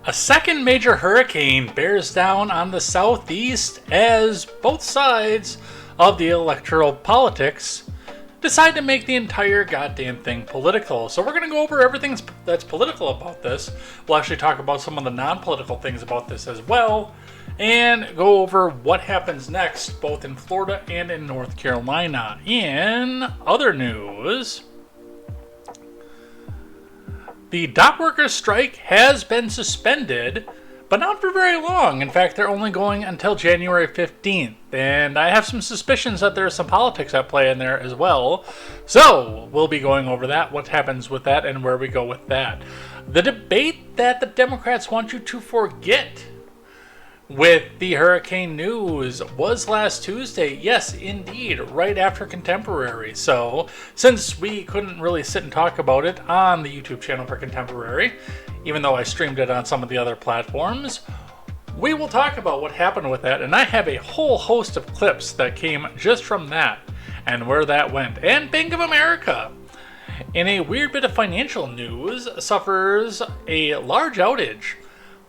A second major hurricane bears down on the southeast as both sides of the electoral politics decide to make the entire goddamn thing political. So we're going to go over everything that's political about this. We'll actually talk about some of the non-political things about this as well, and go over what happens next both in Florida and in North Carolina. In other news, the dock workers' strike has been suspended, but not for very long. In fact, they're only going until January 15th. And I have some suspicions that there's some politics at play in there as well. So we'll be going over that, what happens with that, and where we go with that. The debate that the Democrats want you to forget with the hurricane news was last Tuesday. Yes, indeed, right after Contemporary. So, since we couldn't really sit and talk about it on the YouTube channel for Contemporary, even though I streamed it on some of the other platforms, we will talk about what happened with that. And I have a whole host of clips that came just from that and where that went. And Bank of America, in a weird bit of financial news, suffers a large outage.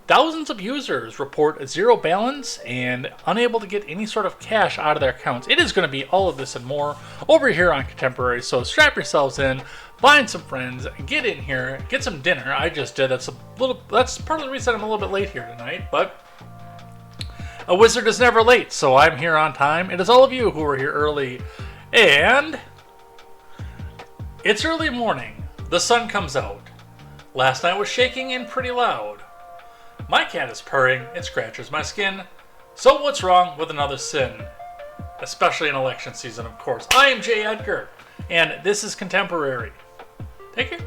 Thousands of users report zero balance and unable to get any sort of cash out of their accounts. It is going to be all of this and more over here on Contemporary, so strap yourselves in, find some friends, get in here, get some dinner. I just did. That's part of the reason I'm a little bit late here tonight, but a wizard is never late, so I'm here on time. It is all of you who are here early, and it's early morning. The sun comes out. Last night was shaking and pretty loud. My cat is purring, it scratches my skin. So what's wrong with another sin? Especially in election season, of course. I am Jay Edgar, and this is Contemporary. Take care.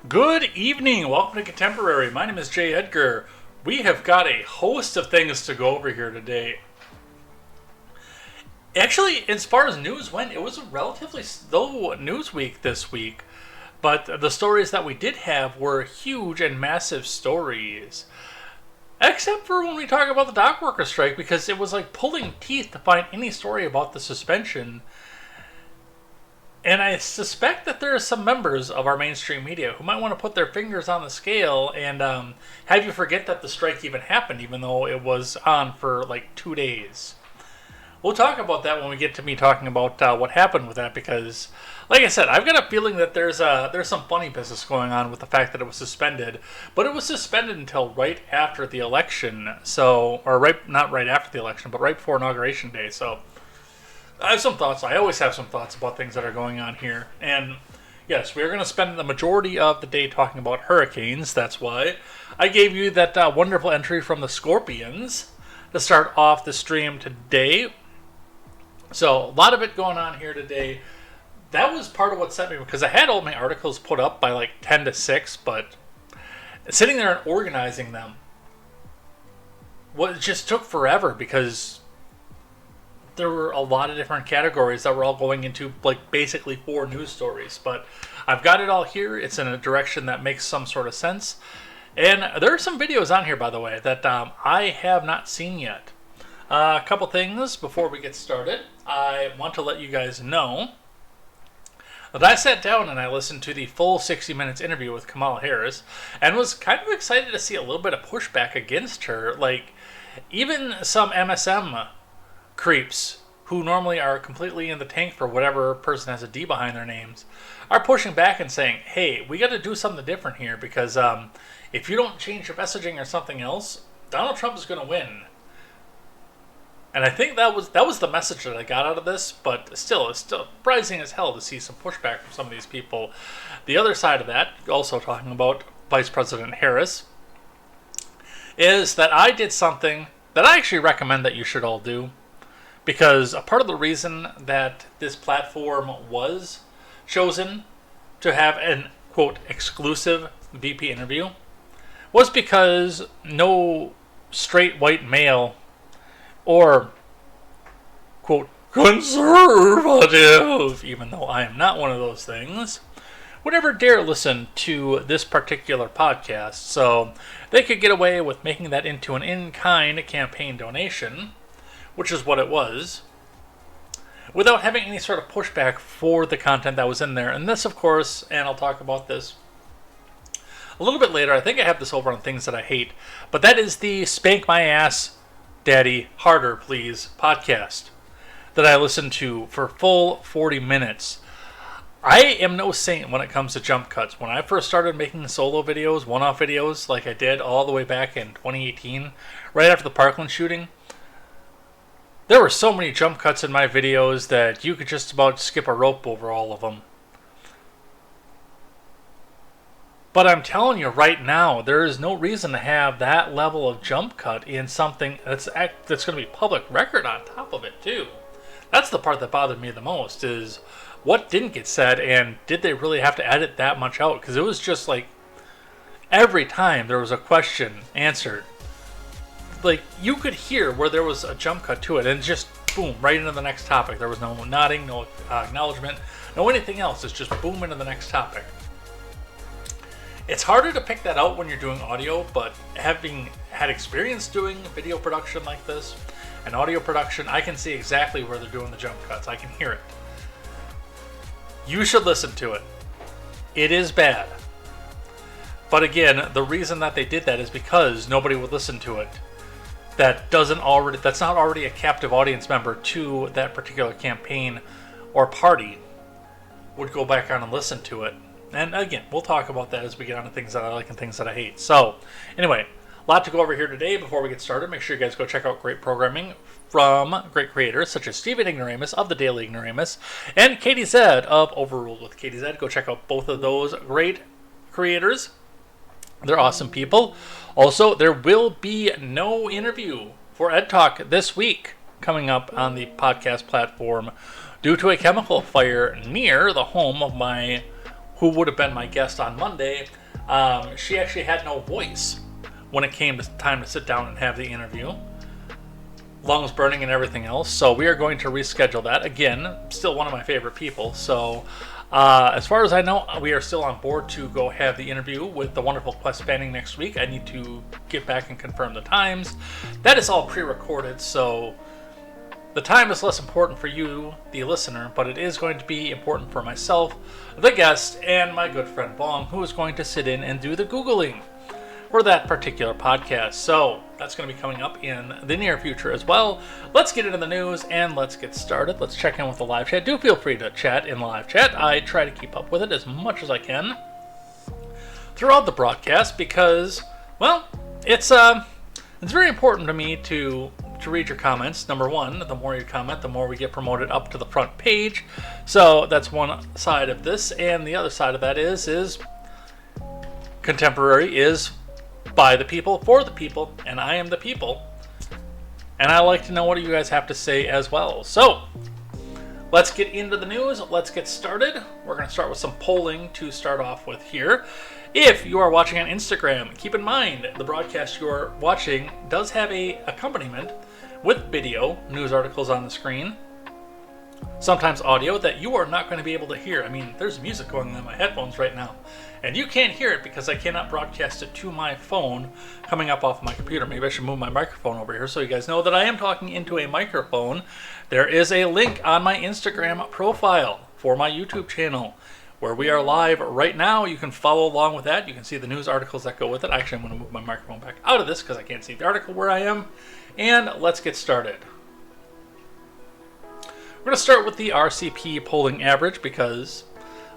Good evening, welcome to Contemporary. My name is Jay Edgar. We have got a host of things to go over here today. Actually, as far as news went, it was a relatively slow news week this week, but the stories that we did have were huge and massive stories. Except for when we talk about the dock worker strike, because it was like pulling teeth to find any story about the suspension. And I suspect that there are some members of our mainstream media who might want to put their fingers on the scale and have you forget that the strike even happened, even though it was on for like 2 days. We'll talk about that when we get to me talking about what happened with that, because, like I said, I've got a feeling that there's some funny business going on with the fact that it was suspended, but it was suspended until right after the election, not right after the election, but right before Inauguration Day, so I have some thoughts. I always have some thoughts about things that are going on here. And yes, we're going to spend the majority of the day talking about hurricanes. That's why I gave you that wonderful entry from the Scorpions to start off the stream today. So a lot of it going on here today. That was part of what set me, because I had all my articles put up by like 10 to 6, but sitting there and organizing them, it just took forever, because there were a lot of different categories that were all going into like basically 4 news stories, but I've got it all here. It's in a direction that makes some sort of sense, and there are some videos on here, by the way, that I have not seen yet. A couple things before we get started. I want to let you guys know that I sat down and I listened to the full 60 minutes interview with Kamala Harris and was kind of excited to see a little bit of pushback against her. Like, even some MSM creeps who normally are completely in the tank for whatever person has a D behind their names, are pushing back and saying, hey, we got to do something different here because if you don't change your messaging or something else, Donald Trump is going to win. And I think that was the message that I got out of this, but still, it's still surprising as hell to see some pushback from some of these people. The other side of that, also talking about Vice President Harris, is that I did something that I actually recommend that you should all do, because a part of the reason that this platform was chosen to have an, quote, exclusive VP interview was because no straight white male or, quote, conservative, even though I am not one of those things, would ever dare listen to this particular podcast. So they could get away with making that into an in-kind campaign donation, which is what it was, without having any sort of pushback for the content that was in there. And this, of course, and I'll talk about this a little bit later. I think I have this over on Things That I Hate, but that is the Spank My Ass Daddy Harder Please podcast that I listened to for full 40 minutes. I am no saint when it comes to jump cuts. When I first started making solo videos, one-off videos, like I did all the way back in 2018, right after the Parkland shooting, there were so many jump cuts in my videos that you could just about skip a rope over all of them. But I'm telling you right now, there is no reason to have that level of jump cut in something that's going to be public record on top of it, too. That's the part that bothered me the most, is what didn't get said, and did they really have to edit that much out? Because it was just like, every time there was a question answered, like, you could hear where there was a jump cut to it, and just, boom, right into the next topic. There was no nodding, no acknowledgement, no anything else. It's just boom into the next topic. It's harder to pick that out when you're doing audio, but having had experience doing video production like this and audio production, I can see exactly where they're doing the jump cuts. I can hear it. You should listen to it. It is bad. But again, the reason that they did that is because nobody would listen to it. That's not already a captive audience member to that particular campaign or party would go back on and listen to it. And again, we'll talk about that as we get on to Things That I Like and Things That I Hate. So, anyway, a lot to go over here today. Before we get started, make sure you guys go check out great programming from great creators such as Steven Ignoramus of the Daily Ignoramus and KTZed of Overruled with KTZed. Go check out both of those great creators. They're awesome people. Also, there will be no interview for Ed Talk this week coming up on the podcast platform due to a chemical fire near the home of who would have been my guest on Monday. She actually had no voice when it came to time to sit down and have the interview. Lungs burning and everything else. So we are going to reschedule that. Again, still one of my favorite people. So as far as I know, we are still on board to go have the interview with the wonderful Quest Fanning next week. I need to get back and confirm the times. That is all pre-recorded, so the time is less important for you, the listener, but it is going to be important for myself, the guest, and my good friend Bong, who is going to sit in and do the Googling for that particular podcast. So that's going to be coming up in the near future as well. Let's get into the news and let's get started. Let's check in with the live chat. Do feel free to chat in live chat. I try to keep up with it as much as I can throughout the broadcast because, well, it's very important to me to read your comments. Number one, the more you comment, the more we get promoted up to the front page. So that's one side of this, and the other side of that is Contemporary is by the people, for the people, and I am the people. And I like to know what you guys have to say as well. So let's get into the news. Let's get started. We're going to start with some polling to start off with here. If you are watching on Instagram, keep in mind the broadcast you're watching does have a accompaniment with video, news articles on the screen, sometimes audio that you are not going to be able to hear. I mean, there's music going on in my headphones right now, and you can't hear it because I cannot broadcast it to my phone coming up off my computer. Maybe I should move my microphone over here so you guys know that I am talking into a microphone. There is a link on my Instagram profile for my YouTube channel where we are live right now. You can follow along with that. You can see the news articles that go with it. Actually, I'm going to move my microphone back out of this because I can't see the article where I am. And let's get started. going to start with the RCP polling average because,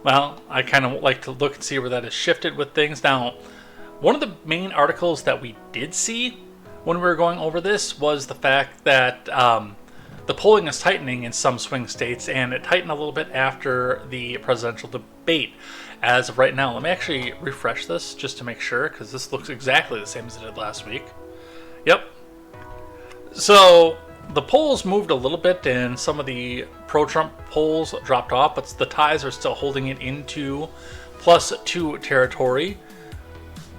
well, I kind of like to look and see where that has shifted with things. Now, one of the main articles that we did see when we were going over this was the fact that the polling is tightening in some swing states, and it tightened a little bit after the presidential debate. As of right now, let me actually refresh this just to make sure, because this looks exactly the same as it did last week. Yep. So the polls moved a little bit, and some of the pro-Trump polls dropped off, but the ties are still holding it into +2 territory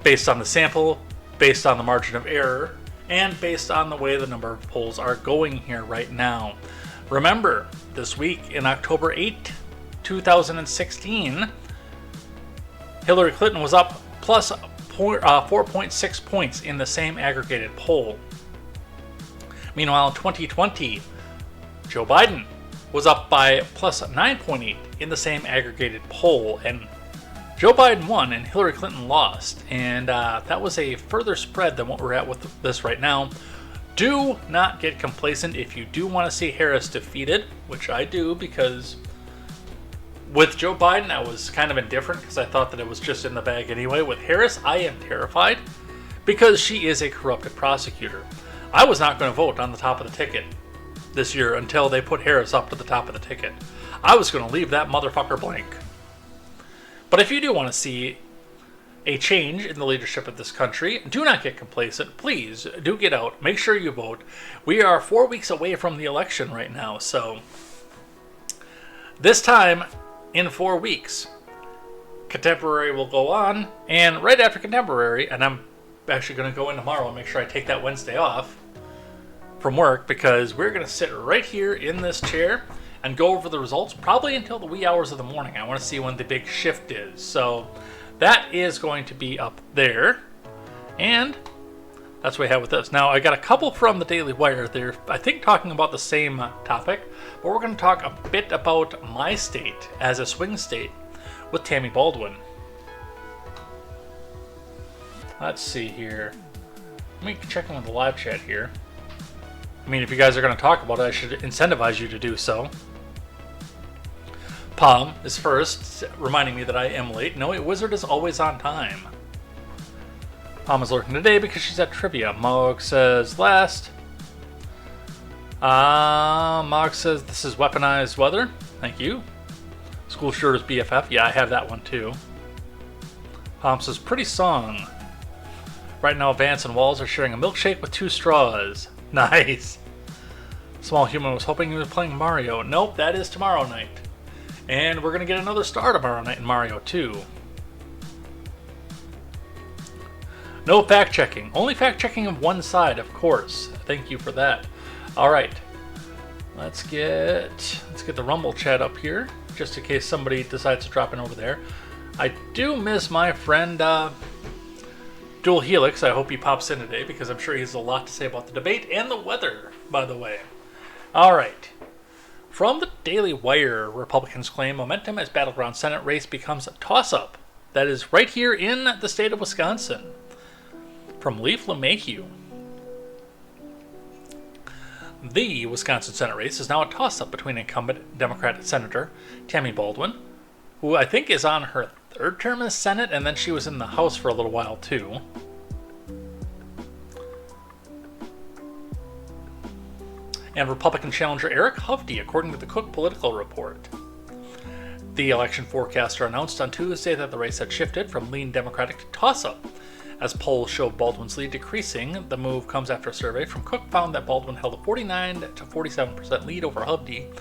based on the sample, based on the margin of error, and based on the way the number of polls are going here right now. Remember, this week in October 8, 2016, Hillary Clinton was up plus 4.6 points in the same aggregated poll. Meanwhile, in 2020, Joe Biden was up by plus 9.8 in the same aggregated poll, and Joe Biden won and Hillary Clinton lost, and that was a further spread than what we're at with this right now. Do not get complacent if you do want to see Harris defeated, which I do, because with Joe Biden I was kind of indifferent because I thought that it was just in the bag anyway. With Harris, I am terrified because she is a corrupted prosecutor. I was not going to vote on the top of the ticket this year until they put Harris up to the top of the ticket. I was going to leave that motherfucker blank. But if you do want to see a change in the leadership of this country, do not get complacent. Please do get out. Make sure you vote. We are 4 weeks away from the election right now. So this time in 4 weeks, Contemporary will go on. And right after Contemporary, and I'm actually going to go in tomorrow and make sure I take that Wednesday off from work, because we're going to sit right here in this chair and go over the results probably until the wee hours of the morning. I want to see when the big shift is. So that is going to be up there. And that's what we have with this. Now, I got a couple from the Daily Wire. They're, I think, talking about the same topic. But we're going to talk a bit about my state as a swing state with Tammy Baldwin. Let's see here. Let me check in with the live chat here. I mean, if you guys are going to talk about it, I should incentivize you to do so. Palm is first, reminding me that I am late. No, Wizard is always on time. Palm is lurking today because she's at trivia. Mog says last. Mog says this is weaponized weather. Thank you. School shirt is BFF. Yeah, I have that one too. Palm says pretty song. Right now, Vance and Walls are sharing a milkshake with 2 straws. Nice. Small Human was hoping he was playing Mario. Nope, that is tomorrow night. And we're going to get another star tomorrow night in Mario 2. No fact-checking. Only fact-checking of one side, of course. Thank you for that. Alright. Let's get the Rumble chat up here, just in case somebody decides to drop in over there. I do miss my friend Dual Helix. I hope he pops in today, because I'm sure he has a lot to say about the debate and the weather, by the way. Alright. From the Daily Wire, Republicans claim momentum as battleground Senate race becomes a toss-up. That is right here in the state of Wisconsin. From Leaf LeMahieu. The Wisconsin Senate race is now a toss-up between incumbent Democratic Senator Tammy Baldwin, who I think is on her 3rd term in the Senate, and then she was in the House for a little while too. And Republican challenger Eric Hovde, according to the Cook Political Report. The election forecaster announced on Tuesday that the race had shifted from lean Democratic to toss-up, as polls show Baldwin's lead decreasing. The move comes after a survey from Cook found that Baldwin held a 49 to 47% lead over Hovde,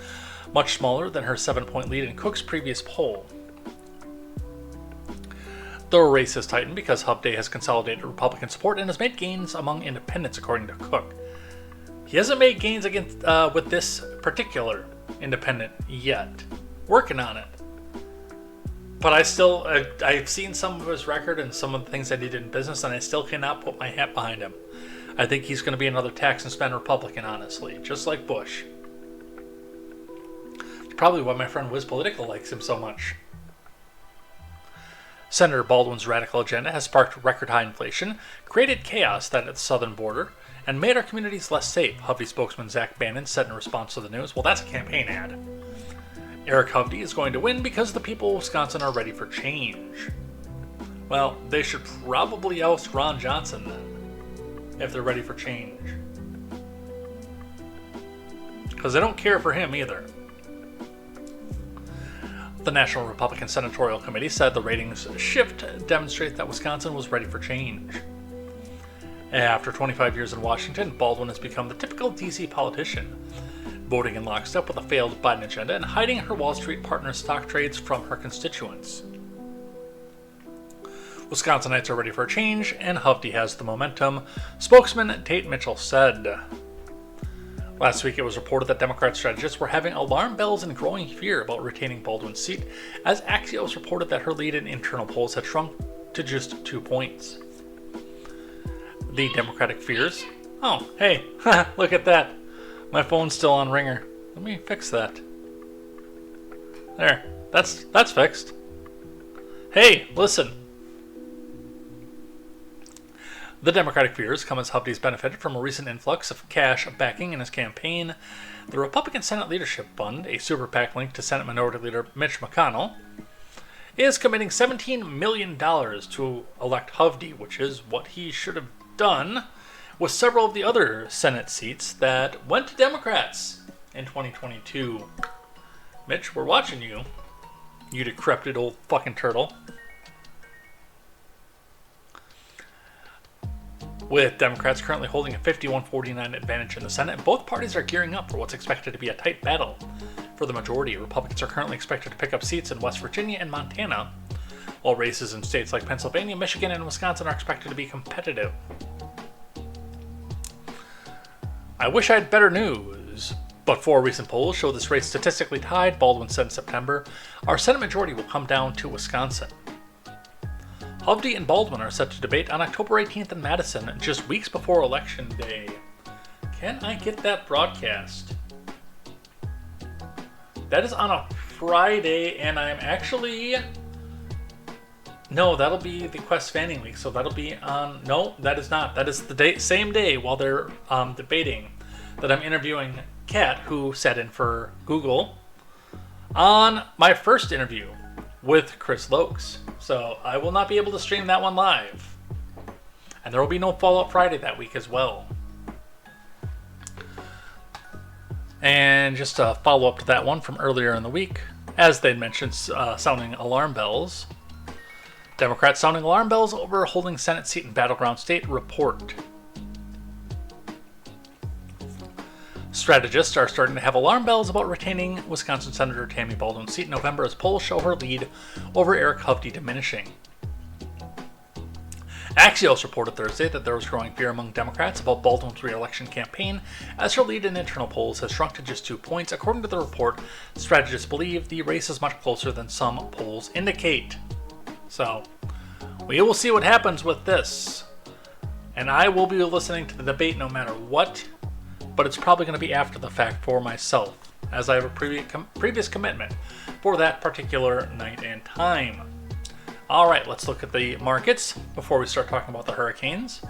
much smaller than her 7-point lead in Cook's previous poll. The race has tightened because Hovde has consolidated Republican support and has made gains among independents, according to Cook. He hasn't made gains against with this particular independent yet. Working on it. But I've seen some of his record and some of the things that he did in business, and I still cannot put my hat behind him. I think he's going to be another tax and spend Republican, honestly, just like Bush. It's probably why my friend Wiz Political likes him so much. Senator Baldwin's radical agenda has sparked record-high inflation, created chaos at the southern border, and made our communities less safe, Hovde spokesman Zach Bannon said in response to the news. Well, that's a campaign ad. Eric Hovde is going to win because the people of Wisconsin are ready for change. Well, they should probably oust Ron Johnson then, if they're ready for change. Because they don't care for him either. The National Republican Senatorial Committee said the ratings shift demonstrates that Wisconsin was ready for change. After 25 years in Washington, Baldwin has become the typical DC politician, voting in lockstep with a failed Biden agenda and hiding her Wall Street partner's stock trades from her constituents. Wisconsinites are ready for a change, and Hovde has the momentum, spokesman Tate Mitchell said. Last week, it was reported that Democrat strategists were having alarm bells and growing fear about retaining Baldwin's seat, as Axios reported that her lead in internal polls had shrunk to just 2 points. The Democratic fears. Oh, hey, look at that. My phone's still on ringer. Let me fix that. There, that's fixed. Hey, listen. The Democratic fears come as Hovde's benefited from a recent influx of cash backing in his campaign. The Republican Senate Leadership Fund, a super PAC linked to Senate Minority Leader Mitch McConnell, is committing $17 million to elect Hovde, which is what he should have done with several of the other Senate seats that went to Democrats in 2022. Mitch, we're watching you, you decrepit old fucking turtle. With Democrats currently holding a 51-49 advantage in the Senate, both parties are gearing up for what's expected to be a tight battle. For the majority, Republicans are currently expected to pick up seats in West Virginia and Montana, while races in states like Pennsylvania, Michigan, and Wisconsin are expected to be competitive. I wish I had better news, but 4 recent polls show this race statistically tied, Baldwin said in September. Our Senate majority will come down to Wisconsin. Hovde and Baldwin are set to debate on October 18th in Madison, just weeks before Election Day. Can I get that broadcast? That is on a Friday, and I'm actually... No, that'll be the Quest Fanning Week, so that'll be on... No, that is not. That is the same day while they're debating that I'm interviewing Kat, who sat in for Google, on my first interview with Chris Lokes. So I will not be able to stream that one live. And there will be no Fallout Friday that week as well. And just a follow up to that one from earlier in the week, as they'd mentioned, sounding alarm bells. Democrats sounding alarm bells over holding Senate seat in battleground state report. Strategists are starting to have alarm bells about retaining Wisconsin Senator Tammy Baldwin's seat in November as polls show her lead over Eric Hovde diminishing. Axios reported Thursday that there was growing fear among Democrats about Baldwin's re-election campaign as her lead in internal polls has shrunk to just 2 points. According to the report, strategists believe the race is much closer than some polls indicate. So, we will see what happens with this. And I will be listening to the debate no matter what, but it's probably going to be after the fact for myself, as I have a previous commitment for that particular night and time. All right, let's look at the markets before we start talking about the hurricanes.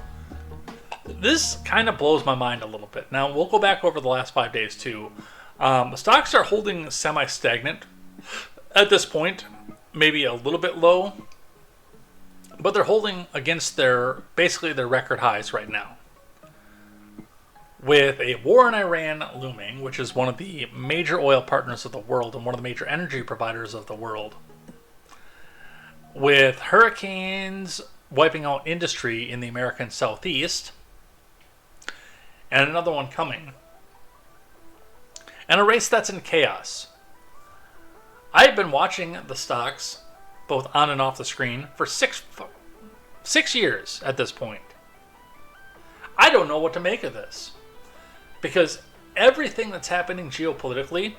This kind of blows my mind a little bit. Now, we'll go back over the last 5 days too. The stocks are holding semi-stagnant at this point, maybe a little bit low, but they're holding against basically their record highs right now. With a war in Iran looming, which is one of the major oil partners of the world and one of the major energy providers of the world, with hurricanes wiping out industry in the American Southeast, and another one coming, and a race that's in chaos. I've been watching the stocks, both on and off the screen, for six years at this point. I don't know what to make of this. Because everything that's happening geopolitically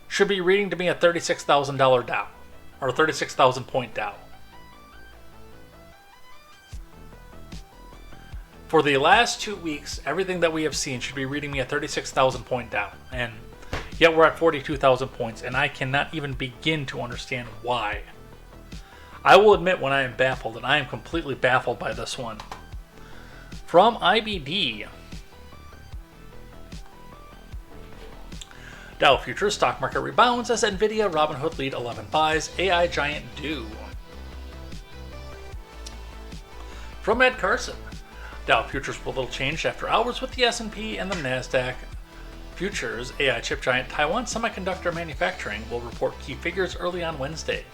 should be reading to me a $36,000 Dow, or a 36,000 point Dow. For the last 2 weeks, everything that we have seen should be reading me a 36,000 point Dow, and yet we're at 42,000 points, and I cannot even begin to understand why. I will admit when I am baffled, and I am completely baffled by this one. From IBD, Dow Futures stock market rebounds as Nvidia, Robinhood lead 11 buys, AI giant do. From Ed Carson, Dow Futures were little changed after hours with the S&P and the Nasdaq. Futures, AI chip giant Taiwan Semiconductor Manufacturing will report key figures early on Wednesday.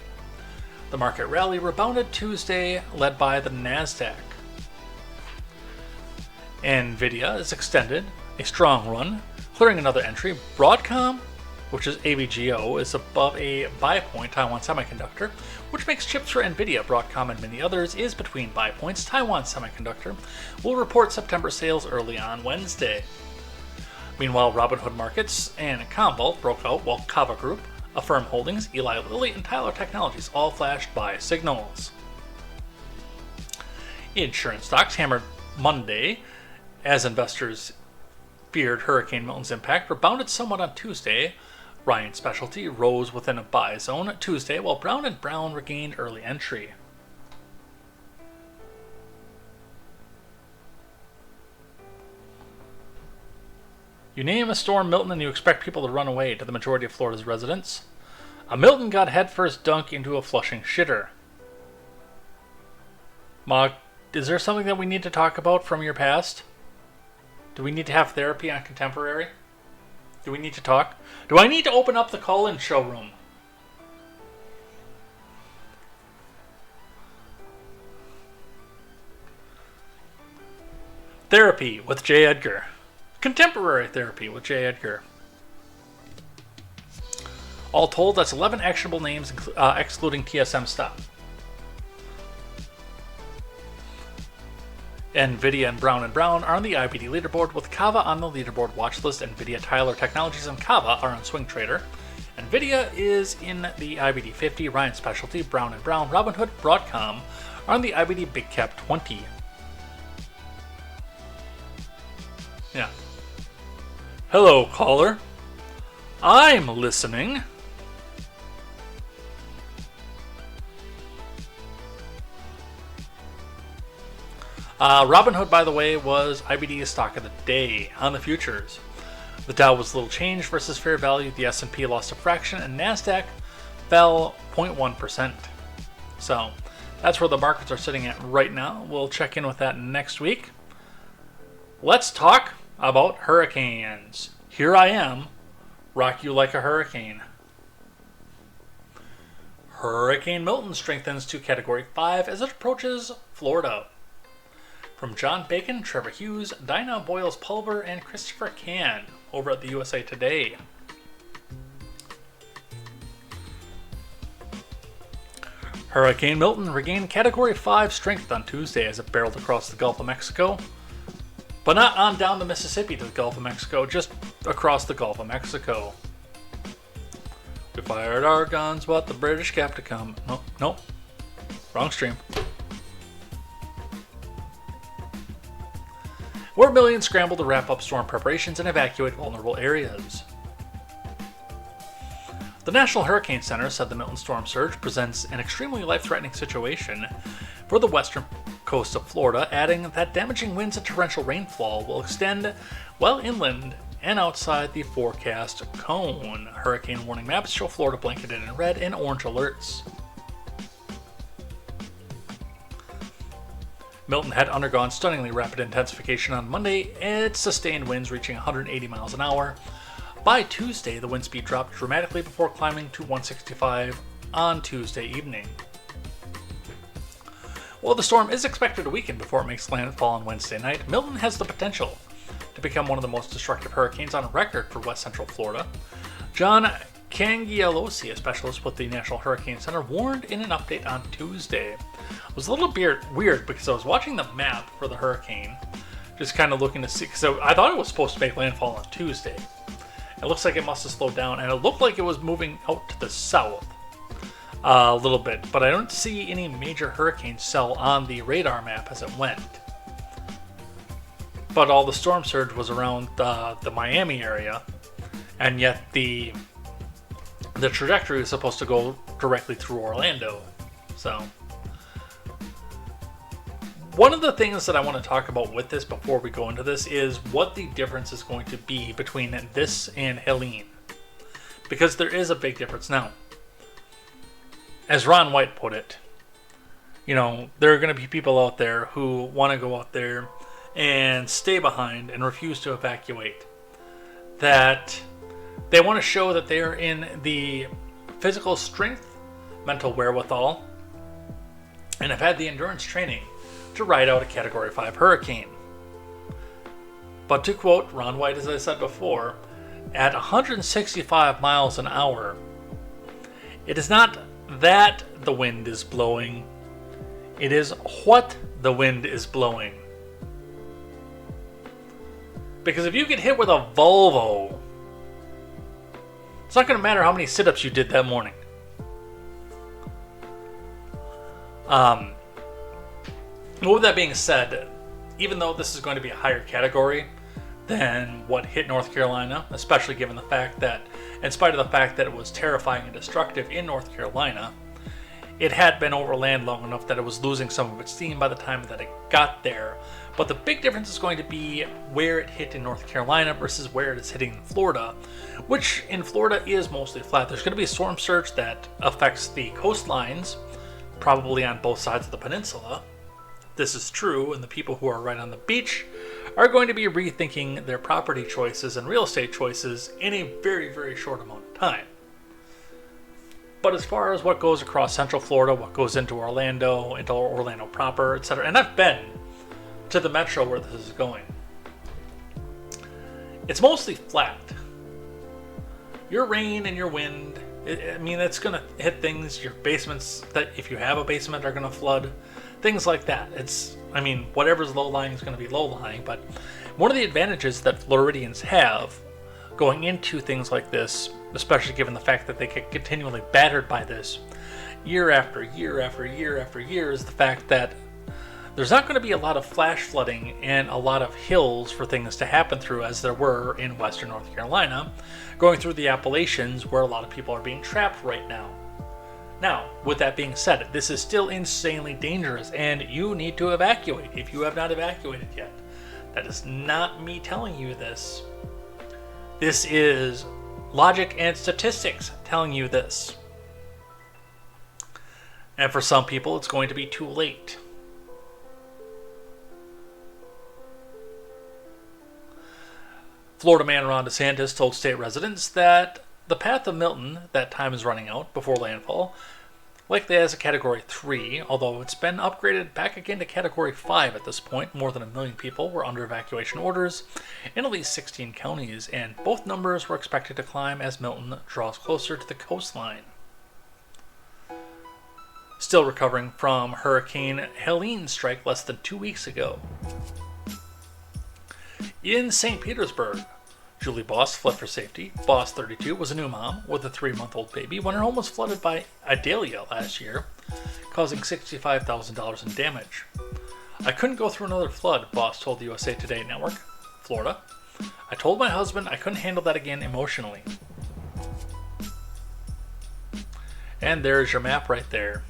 The market rally rebounded Tuesday, led by the Nasdaq. Nvidia is extended a strong run, clearing another entry. Broadcom, which is AVGO, is above a buy point. Taiwan Semiconductor, which makes chips for Nvidia, Broadcom, and many others, is between buy points. Taiwan Semiconductor will report September sales early on Wednesday. Meanwhile, Robinhood Markets and Commvault broke out, while Kava Group, Affirm Holdings, Eli Lilly, and Tyler Technologies all flashed buy signals. Insurance stocks hammered Monday as investors feared Hurricane Milton's impact, rebounded somewhat on Tuesday. Ryan Specialty rose within a buy zone Tuesday, while Brown & Brown regained early entry. You name a storm Milton and you expect people to run away to the majority of Florida's residents. A Milton got headfirst dunk into a Flushing shitter. Ma, is there something that we need to talk about from your past? Do we need to have therapy on Contemporary? Do we need to talk? Do I need to open up the call-in showroom? Therapy with J. Edgar. Contemporary therapy with J. Edgar. All told, that's 11 actionable names, excluding TSM stuff. Nvidia and Brown & Brown are on the IBD leaderboard, with Kava on the leaderboard watch list. Nvidia, Tyler Technologies, and Kava are on Swing Trader. Nvidia is in the IBD 50, Ryan Specialty, Brown & Brown, Robinhood, Broadcom are on the IBD Big Cap 20. Yeah. Hello, caller. I'm listening. Robinhood, by the way, was IBD's stock of the day on the futures. The Dow was little changed versus fair value. The S&P lost a fraction, and Nasdaq fell 0.1%. So that's where the markets are sitting at right now. We'll check in with that next week. Let's talk about hurricanes. Here I am, rock you like a hurricane. Hurricane Milton strengthens to Category 5 as it approaches Florida. From John Bacon, Trevor Hughes, Dinah Boyles-Pulver, and Christopher Cann over at the USA Today. Hurricane Milton regained Category 5 strength on Tuesday as it barreled across the Gulf of Mexico, but not on down the Mississippi to the Gulf of Mexico, just across the Gulf of Mexico. We fired our guns, but the British kept to come. Nope. Wrong stream. Where millions scrambled to wrap up storm preparations and evacuate vulnerable areas. The National Hurricane Center said the Milton storm surge presents an extremely life-threatening situation for the western coast of Florida, adding that damaging winds and torrential rainfall will extend well inland and outside the forecast cone. Hurricane warning maps show Florida blanketed in red and orange alerts. Milton had undergone stunningly rapid intensification on Monday, its sustained winds reaching 180 miles an hour. By Tuesday, the wind speed dropped dramatically before climbing to 165 on Tuesday evening. While the storm is expected to weaken before it makes landfall on Wednesday night, Milton has the potential to become one of the most destructive hurricanes on record for west central Florida. John Cangialosi, a specialist with the National Hurricane Center, warned in an update on Tuesday. It was a little weird because I was watching the map for the hurricane, just kind of looking to see, because I thought it was supposed to make landfall on Tuesday. It looks like it must have slowed down, and it looked like it was moving out to the south a little bit, but I don't see any major hurricane cell on the radar map as it went. But all the storm surge was around the Miami area, and yet the trajectory is supposed to go directly through Orlando. So one of the things that I want to talk about with this before we go into this is what the difference is going to be between this and Helene. Because there is a big difference now. As Ron White put it, there are going to be people out there who want to go out there and stay behind and refuse to evacuate. That they want to show that they are in the physical strength, mental wherewithal, and have had the endurance training to ride out a Category 5 hurricane. But to quote Ron White, as I said before, at 165 miles an hour, it is not that the wind is blowing, it is what the wind is blowing. Because if you get hit with a Volvo, it's not going to matter how many sit-ups you did that morning. With that being said, even though this is going to be a higher category than what hit North Carolina, especially given the fact that, in spite of the fact that it was terrifying and destructive in North Carolina, it had been over land long enough that it was losing some of its steam by the time that it got there. But the big difference is going to be where it hit in North Carolina versus where it is hitting in Florida, which in Florida is mostly flat. There's going to be a storm surge that affects the coastlines, probably on both sides of the peninsula. This is true, and the people who are right on the beach are going to be rethinking their property choices and real estate choices in a very, very short amount of time. But as far as what goes across Central Florida, what goes into Orlando proper, etc., and I've been to the metro where this is going, it's mostly flat. Your rain and your wind, it's going to hit things. Your basements, that if you have a basement, are going to flood. Things like that. Whatever's low-lying is going to be low-lying, but one of the advantages that Floridians have going into things like this, especially given the fact that they get continually battered by this year after year after year after year, is the fact that there's not going to be a lot of flash flooding and a lot of hills for things to happen through, as there were in western North Carolina, going through the Appalachians, where a lot of people are being trapped right now. Now, with that being said, this is still insanely dangerous, and you need to evacuate if you have not evacuated yet. That is not me telling you this. This is logic and statistics telling you this. And for some people, it's going to be too late. Florida man Ron DeSantis told state residents that the path of Milton, that time is running out before landfall, likely has a Category 3, although it's been upgraded back again to Category 5 at this point. More than 1 million people were under evacuation orders in at least 16 counties, and both numbers were expected to climb as Milton draws closer to the coastline. Still recovering from Hurricane Helene's strike less than 2 weeks ago. In St. Petersburg, Julie Boss fled for safety. Boss, 32, was a new mom with a 3-month-old baby when her home was flooded by Idalia last year, causing $65,000 in damage. I couldn't go through another flood, Boss told the USA Today Network, Florida. I told my husband I couldn't handle that again emotionally. And there's your map right there.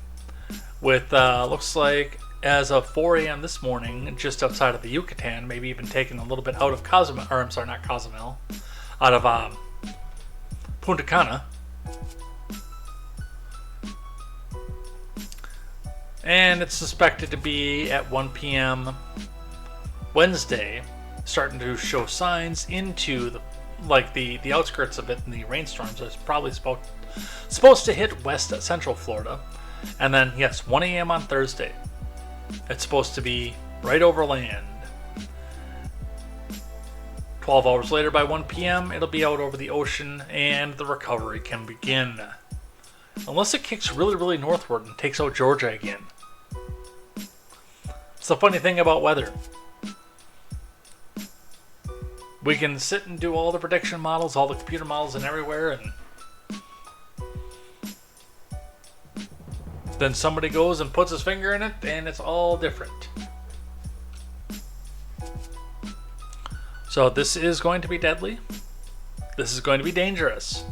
With, looks like, as of 4 a.m. this morning, just outside of the Yucatan, maybe even taken a little bit out of out of Punta Cana. And it's suspected to be at 1 p.m. Wednesday, starting to show signs into the outskirts of it, and the rainstorms are probably supposed to hit west central Florida. And then, yes, 1 a.m. on Thursday. It's supposed to be right over land. 12 hours later, by 1 p.m., it'll be out over the ocean, and the recovery can begin. Unless it kicks really, really northward and takes out Georgia again. It's the funny thing about weather. We can sit and do all the prediction models, all the computer models and everywhere, and then somebody goes and puts his finger in it, and it's all different. So this is going to be deadly. This is going to be dangerous.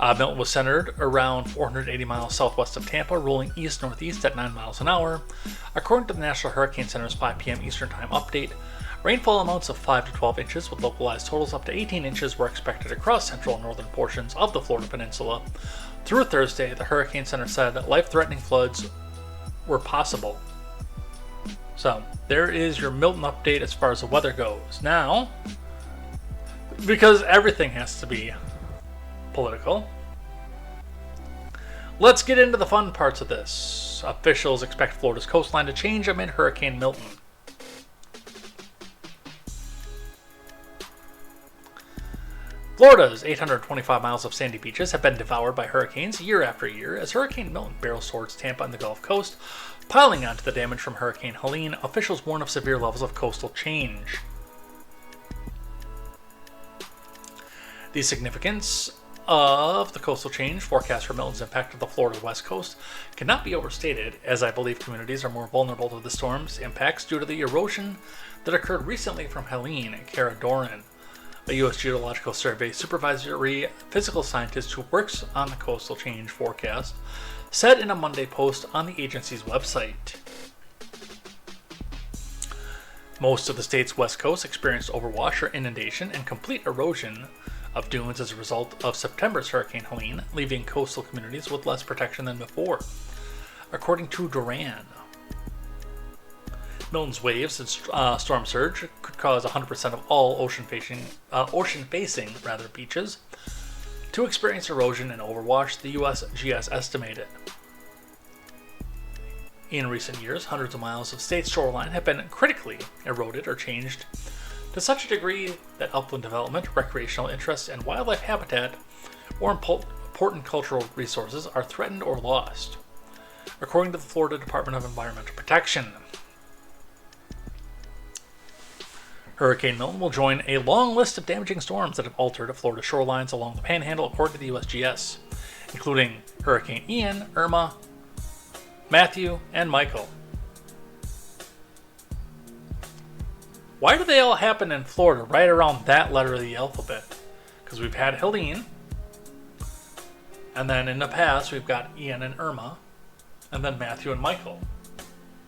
Milton was centered around 480 miles southwest of Tampa, rolling east-northeast at 9 miles an hour. According to the National Hurricane Center's 5 p.m. Eastern Time update, Rainfall amounts of 5 to 12 inches with localized totals up to 18 inches were expected across central and northern portions of the Florida Peninsula. Through Thursday, the Hurricane Center said life-threatening floods were possible. So, there is your Milton update as far as the weather goes. Now, because everything has to be political, let's get into the fun parts of this. Officials expect Florida's coastline to change amid Hurricane Milton. Florida's 825 miles of sandy beaches have been devoured by hurricanes year after year as Hurricane Milton barrels towards Tampa and the Gulf Coast. Piling onto the damage from Hurricane Helene, officials warn of severe levels of coastal change. The significance of the coastal change forecast for Milton's impact on the Florida West Coast cannot be overstated, as I believe communities are more vulnerable to the storm's impacts due to the erosion that occurred recently from Helene and Cara Doran. A U.S. Geological Survey supervisory physical scientist who works on the coastal change forecast said in a Monday post on the agency's website. Most of the state's west coast experienced overwash or inundation and complete erosion of dunes as a result of September's Hurricane Helene, leaving coastal communities with less protection than before. According to Duran, Milton's waves and storm surge could cause 100% of all ocean-facing beaches to experience erosion and overwash, the USGS estimated. In recent years, hundreds of miles of state shoreline have been critically eroded or changed to such a degree that upland development, recreational interests, and wildlife habitat or important cultural resources are threatened or lost, according to the Florida Department of Environmental Protection. Hurricane Milton will join a long list of damaging storms that have altered Florida shorelines along the Panhandle, according to the USGS, including Hurricane Ian, Irma, Matthew, and Michael. Why do they all happen in Florida right around that letter of the alphabet? Because we've had Helene, and then in the past we've got Ian and Irma, and then Matthew and Michael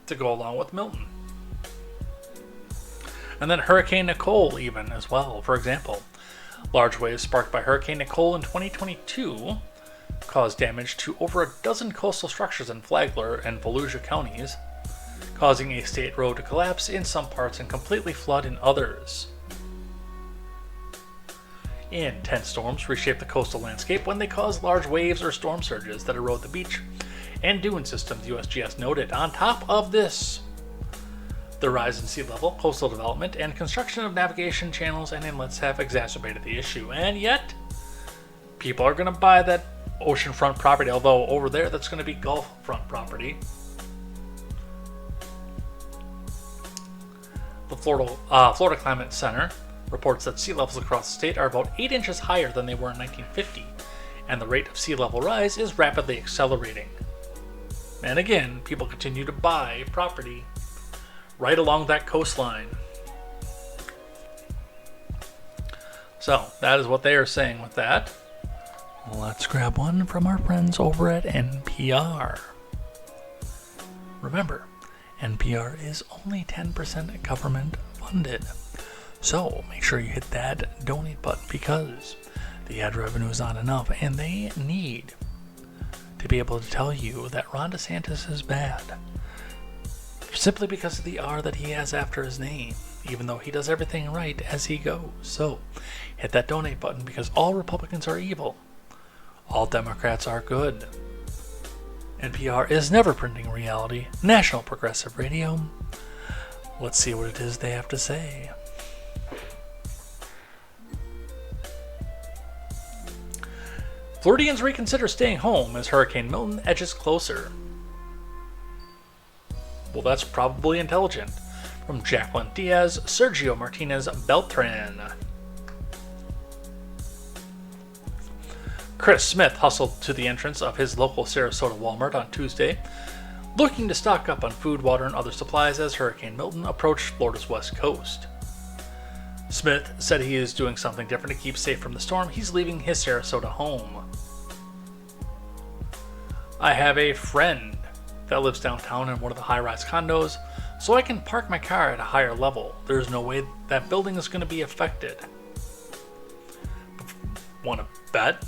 to go along with Milton. And then Hurricane Nicole even as well, for example. Large waves sparked by Hurricane Nicole in 2022 caused damage to over a dozen coastal structures in Flagler and Volusia counties, causing a state road to collapse in some parts and completely flood in others. Intense storms reshape the coastal landscape when they cause large waves or storm surges that erode the beach and dune systems, USGS noted. On top of this, the rise in sea level, coastal development, and construction of navigation channels and inlets have exacerbated the issue. And yet, people are going to buy that oceanfront property, although over there that's going to be Gulf front property. The Florida Climate Center reports that sea levels across the state are about 8 inches higher than they were in 1950, and the rate of sea level rise is rapidly accelerating. And again, people continue to buy property right along that coastline. So, that is what they are saying with that. Let's grab one from our friends over at NPR. Remember, NPR is only 10% government funded. So, make sure you hit that donate button because the ad revenue is not enough and they need to be able to tell you that Ron DeSantis is bad. Simply because of the R that he has after his name, even though he does everything right as he goes. So, hit that donate button because all Republicans are evil. All Democrats are good. NPR is never printing reality. National Progressive Radio. Let's see what it is they have to say. Floridians reconsider staying home as Hurricane Milton edges closer. Well, that's probably intelligent. From Jacqueline Diaz, Sergio Martinez Beltran. Chris Smith hustled to the entrance of his local Sarasota Walmart on Tuesday, looking to stock up on food, water, and other supplies as Hurricane Milton approached Florida's west coast. Smith said he is doing something different to keep safe from the storm. He's leaving his Sarasota home. I have a friend that lives downtown in one of the high-rise condos. so I can park my car at a higher level. There's no way that building is going to be affected. Want to bet?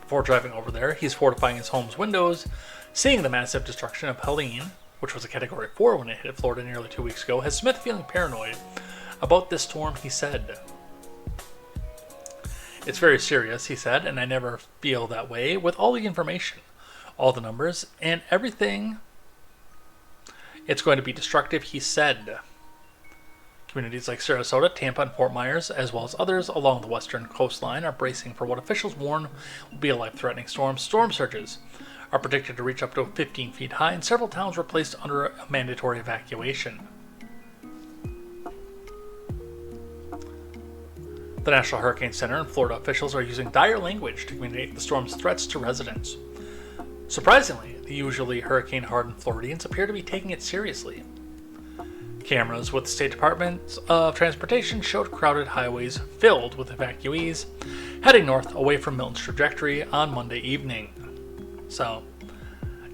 Before driving over there, he's fortifying his home's windows, seeing the massive destruction of Helene, which was a Category 4 when it hit Florida nearly 2 weeks ago, has Smith feeling paranoid about this storm, he said. It's very serious, he said, and I never feel that way with all the information, all the numbers, and everything. It's going to be destructive, he said. Communities like Sarasota, Tampa, and Fort Myers, as well as others along the western coastline, are bracing for what officials warn will be a life-threatening storm. Storm surges are predicted to reach up to 15 feet high, and several towns were placed under a mandatory evacuation. The National Hurricane Center and Florida officials are using dire language to communicate the storm's threats to residents. Surprisingly, the usually hurricane-hardened Floridians appear to be taking it seriously. Cameras with the State Department of Transportation showed crowded highways filled with evacuees heading north away from Milton's trajectory on Monday evening. So,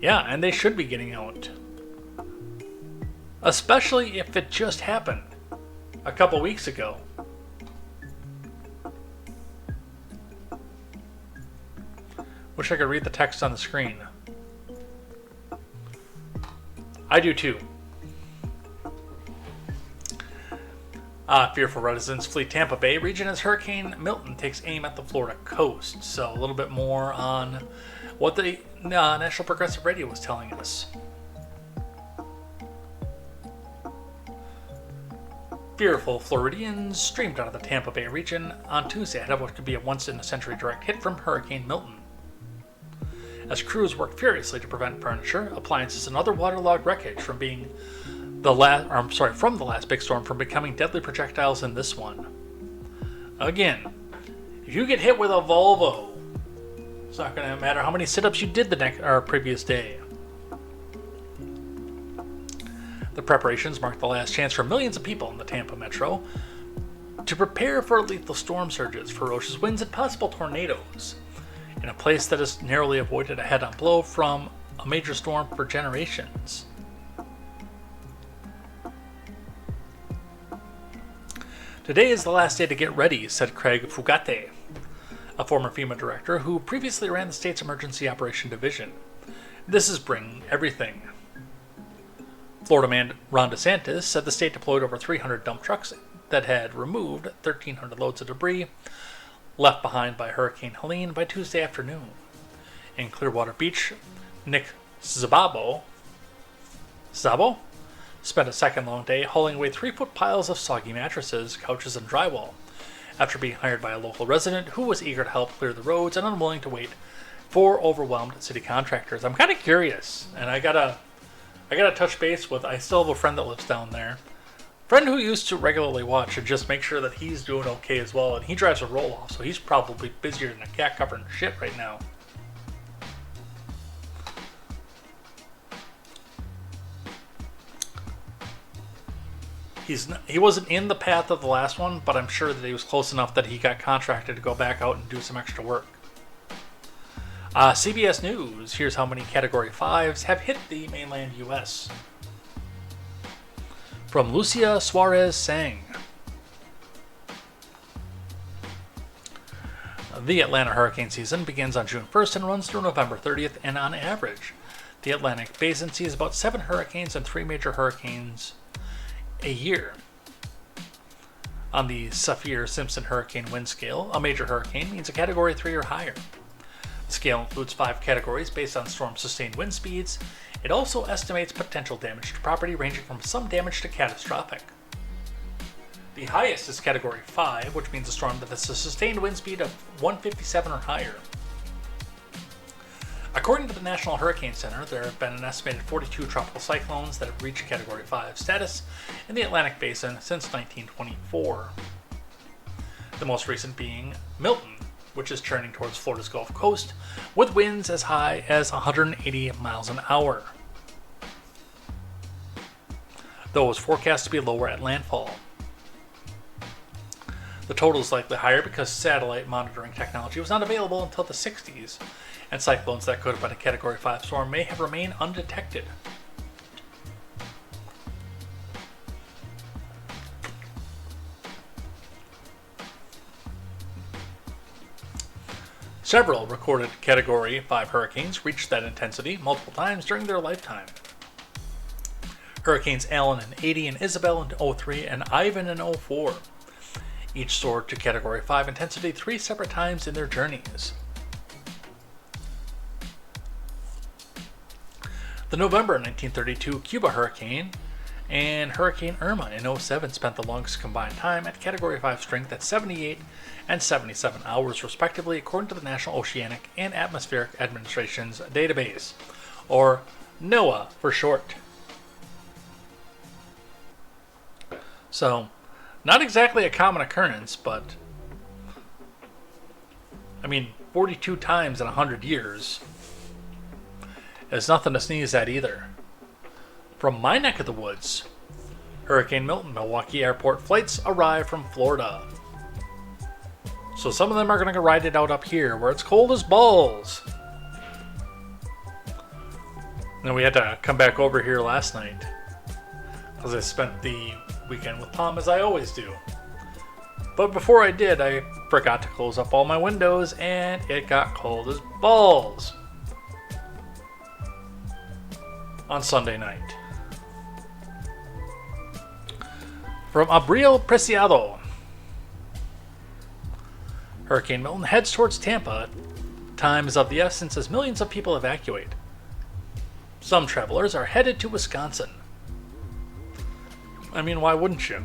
yeah, and they should be getting out. Especially if it just happened a couple weeks ago. Wish I could read the text on the screen. I do too. Fearful residents flee Tampa Bay region as Hurricane Milton takes aim at the Florida coast. So a little bit more on what the National Progressive Radio was telling us. Fearful Floridians streamed out of the Tampa Bay region on Tuesday ahead of what could be a once-in-a-century direct hit from Hurricane Milton. As crews worked furiously to prevent furniture, appliances, and other waterlogged wreckage from the last big storm from becoming deadly projectiles in this one. Again, if you get hit with a Volvo, it's not going to matter how many sit-ups you did the previous day. The preparations mark the last chance for millions of people in the Tampa metro to prepare for lethal storm surges, ferocious winds, and possible tornadoes in a place that has narrowly avoided a head-on blow from a major storm for generations. Today is the last day to get ready, said Craig Fugate, a former FEMA director who previously ran the state's Emergency Operation Division. This is bringing everything. Florida man Ron DeSantis said the state deployed over 300 dump trucks that had removed 1,300 loads of debris left behind by Hurricane Helene by Tuesday afternoon. In Clearwater Beach, Nick Szabo spent a second-long day hauling away 3-foot piles of soggy mattresses, couches, and drywall after being hired by a local resident who was eager to help clear the roads and unwilling to wait for overwhelmed city contractors. I'm kind of curious, and I gotta touch base with. I still have a friend that lives down there, friend who used to regularly watch, and just make sure that he's doing okay as well. And he drives a roll-off, so he's probably busier than a cat covering shit right now. He wasn't in the path of the last one, but I'm sure that he was close enough that he got contracted to go back out and do some extra work. CBS News, here's how many Category 5s have hit the mainland U.S. From Lucia Suarez Sang. The Atlanta hurricane season begins on June 1st and runs through November 30th, and on average, the Atlantic Basin sees about 7 hurricanes and 3 major hurricanes a year. On the Saffir-Simpson hurricane wind scale, a major hurricane means a Category 3 or higher. The scale includes 5 categories based on storm-sustained wind speeds. It also estimates potential damage to property ranging from some damage to catastrophic. The highest is Category 5, which means a storm that has a sustained wind speed of 157 or higher. According to the National Hurricane Center, there have been an estimated 42 tropical cyclones that have reached Category 5 status in the Atlantic Basin since 1924. The most recent being Milton, which is churning towards Florida's Gulf Coast with winds as high as 180 miles an hour, though it was forecast to be lower at landfall. The total is likely higher because satellite monitoring technology was not available until the 60s, and cyclones that could have been a Category 5 storm may have remained undetected. Several recorded Category 5 hurricanes reached that intensity multiple times during their lifetime. Hurricanes Allen in 80 and Isabel in 03 and Ivan in 04. Each soared to Category 5 intensity 3 separate times in their journeys. The November 1932 Cuba hurricane and Hurricane Irma in 07 spent the longest combined time at Category 5 strength at 78 and 77 hours respectively, according to the National Oceanic and Atmospheric Administration's database, or NOAA for short. So, not exactly a common occurrence, but 42 times in 100 years is nothing to sneeze at either. From my neck of the woods, Hurricane Milton, Milwaukee Airport flights arrive from Florida. So some of them are going to ride it out up here where it's cold as balls. Then we had to come back over here last night because I spent the weekend with Tom as I always do. But before I did, I forgot to close up all my windows and it got cold as balls on Sunday night. From Abril Preciado, Hurricane Milton heads towards Tampa. Time is of the essence as millions of people evacuate. Some travelers are headed to Wisconsin. Why wouldn't you?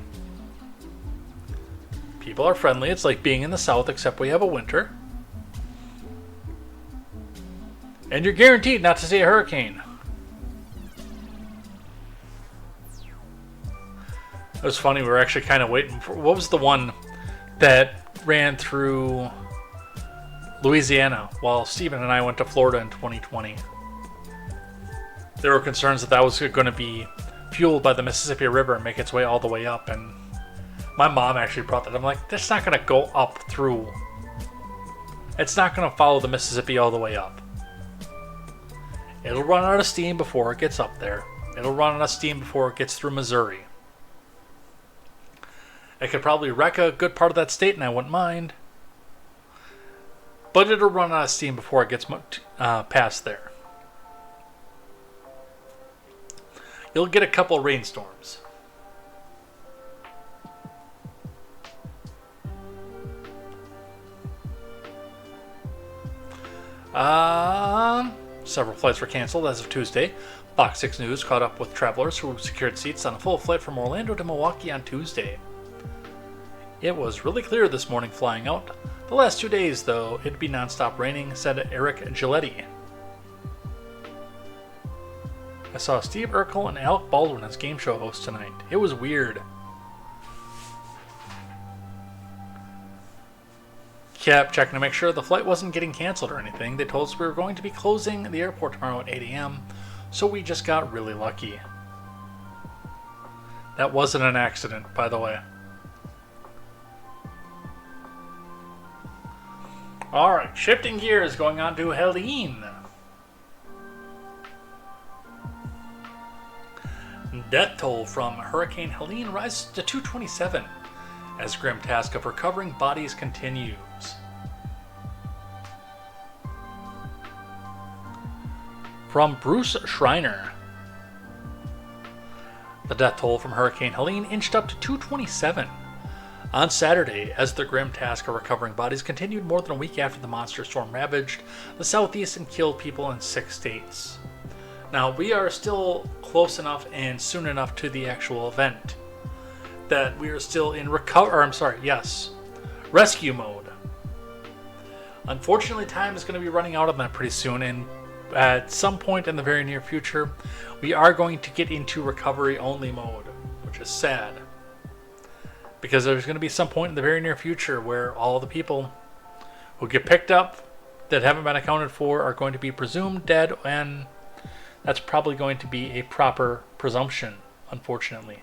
People are friendly. It's like being in the South, except we have a winter. And you're guaranteed not to see a hurricane. It was funny, we were actually kind of waiting for... What was the one that ran through Louisiana while Steven and I went to Florida in 2020? There were concerns that was going to be fueled by the Mississippi River and make its way all the way up. And my mom actually brought that. I'm like, that's not going to go up through... It's not going to follow the Mississippi all the way up. It'll run out of steam before it gets up there. It'll run out of steam before it gets through Missouri. It could probably wreck a good part of that state, and I wouldn't mind. But it'll run out of steam before it gets past there. You'll get a couple rainstorms. Several flights were canceled as of Tuesday. Fox 6 News caught up with travelers who secured seats on a full flight from Orlando to Milwaukee on Tuesday. It was really clear this morning flying out. The last 2 days, though, it'd be nonstop raining, said Eric Giletti. I saw Steve Urkel and Alec Baldwin as game show hosts tonight. It was weird. Kept checking to make sure the flight wasn't getting canceled or anything. They told us we were going to be closing the airport tomorrow at 8 a.m., so we just got really lucky. That wasn't an accident, by the way. Alright, shifting gears, going on to Helene. Death toll from Hurricane Helene rises to 227 as grim task of recovering bodies continues. From Bruce Schreiner. The death toll from Hurricane Helene inched up to 227 on Saturday as the grim task of recovering bodies continued more than a week after the monster storm ravaged the southeast and killed people in 6 states. Now, we are still close enough and soon enough to the actual event that we are still in rescue mode. Unfortunately, time is going to be running out on that pretty soon, and at some point in the very near future, we are going to get into recovery only mode, which is sad. Because there's going to be some point in the very near future where all the people who get picked up that haven't been accounted for are going to be presumed dead, and that's probably going to be a proper presumption, unfortunately.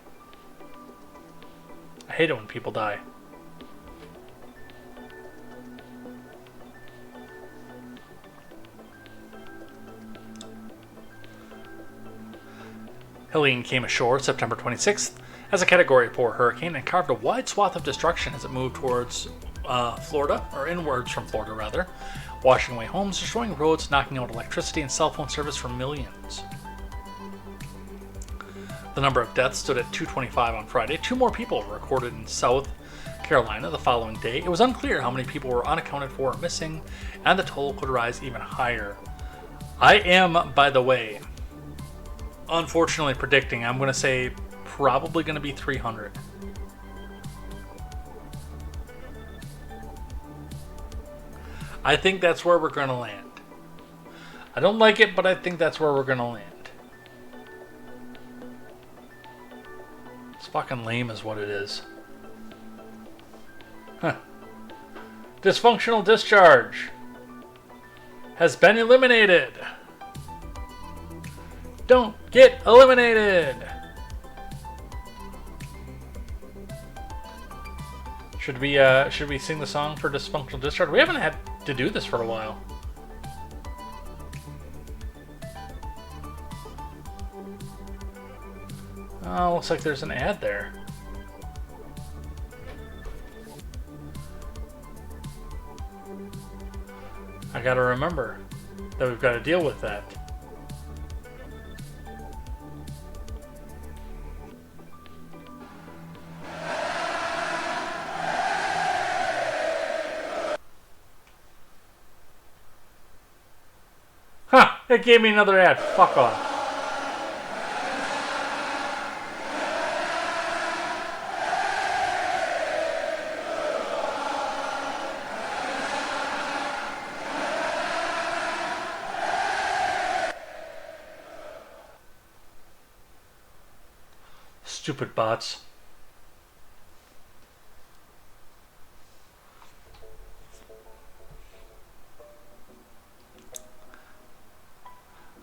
I hate it when people die. Helene came ashore September 26th as a Category 4 hurricane and carved a wide swath of destruction as it moved towards Florida, or inwards from Florida rather, washing away homes, destroying roads, knocking out electricity and cell phone service for millions. The number of deaths stood at 225 on Friday. 2 more people were recorded in South Carolina the following day. It was unclear how many people were unaccounted for or missing, and the toll could rise even higher. I am, by the way, unfortunately predicting, I'm going to say probably going to be 300. I think that's where we're going to land. I don't like it, but I think that's where we're going to land. It's fucking lame is what it is. Huh. Dysfunctional discharge has been eliminated. Don't get eliminated. Should we sing the song for dysfunctional discharge? We haven't had to do this for a while. Oh, looks like there's an ad there. I gotta remember that we've got to deal with that. Huh, it gave me another ad. Fuck off. Stupid bots.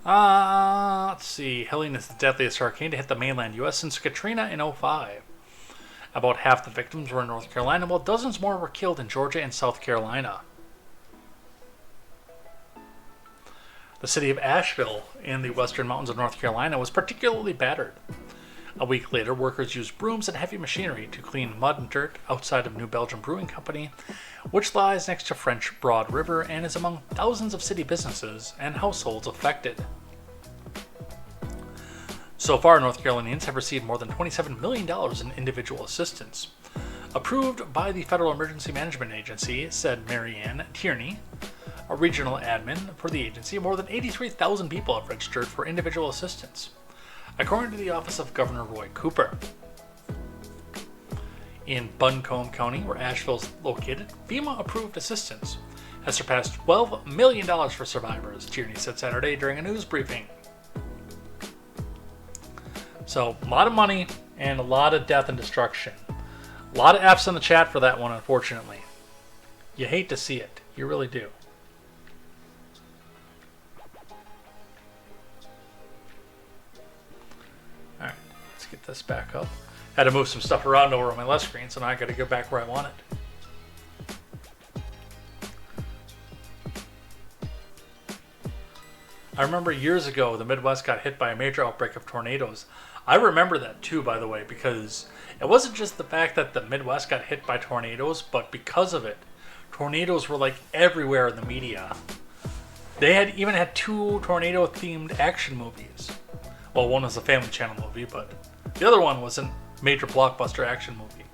Let's see. Helene is the deadliest hurricane to hit the mainland U.S. since Katrina in 2005. About half the victims were in North Carolina, while dozens more were killed in Georgia and South Carolina. The city of Asheville in the western mountains of North Carolina was particularly battered. A week later, workers used brooms and heavy machinery to clean mud and dirt outside of New Belgium Brewing Company, which lies next to French Broad River and is among thousands of city businesses and households affected. So far, North Carolinians have received more than $27 million in individual assistance. Approved by the Federal Emergency Management Agency, said Marianne Tierney, a regional admin for the agency. More than 83,000 people have registered for individual assistance, according to the Office of Governor Roy Cooper. In Buncombe County, where Asheville is located, FEMA-approved assistance has surpassed $12 million for survivors, Tierney said Saturday during a news briefing. So, a lot of money and a lot of death and destruction. A lot of F's in the chat for that one, unfortunately. You hate to see it. You really do. Alright, let's get this back up. Had to move some stuff around over on my left screen, so now I gotta go back where I want it. I remember years ago the Midwest got hit by a major outbreak of tornadoes. I remember that too, by the way, because it wasn't just the fact that the Midwest got hit by tornadoes, but because of it, tornadoes were like everywhere in the media. They had even had 2 tornado-themed action movies. Well, one was a Family Channel movie, but the other one was a major blockbuster action movie.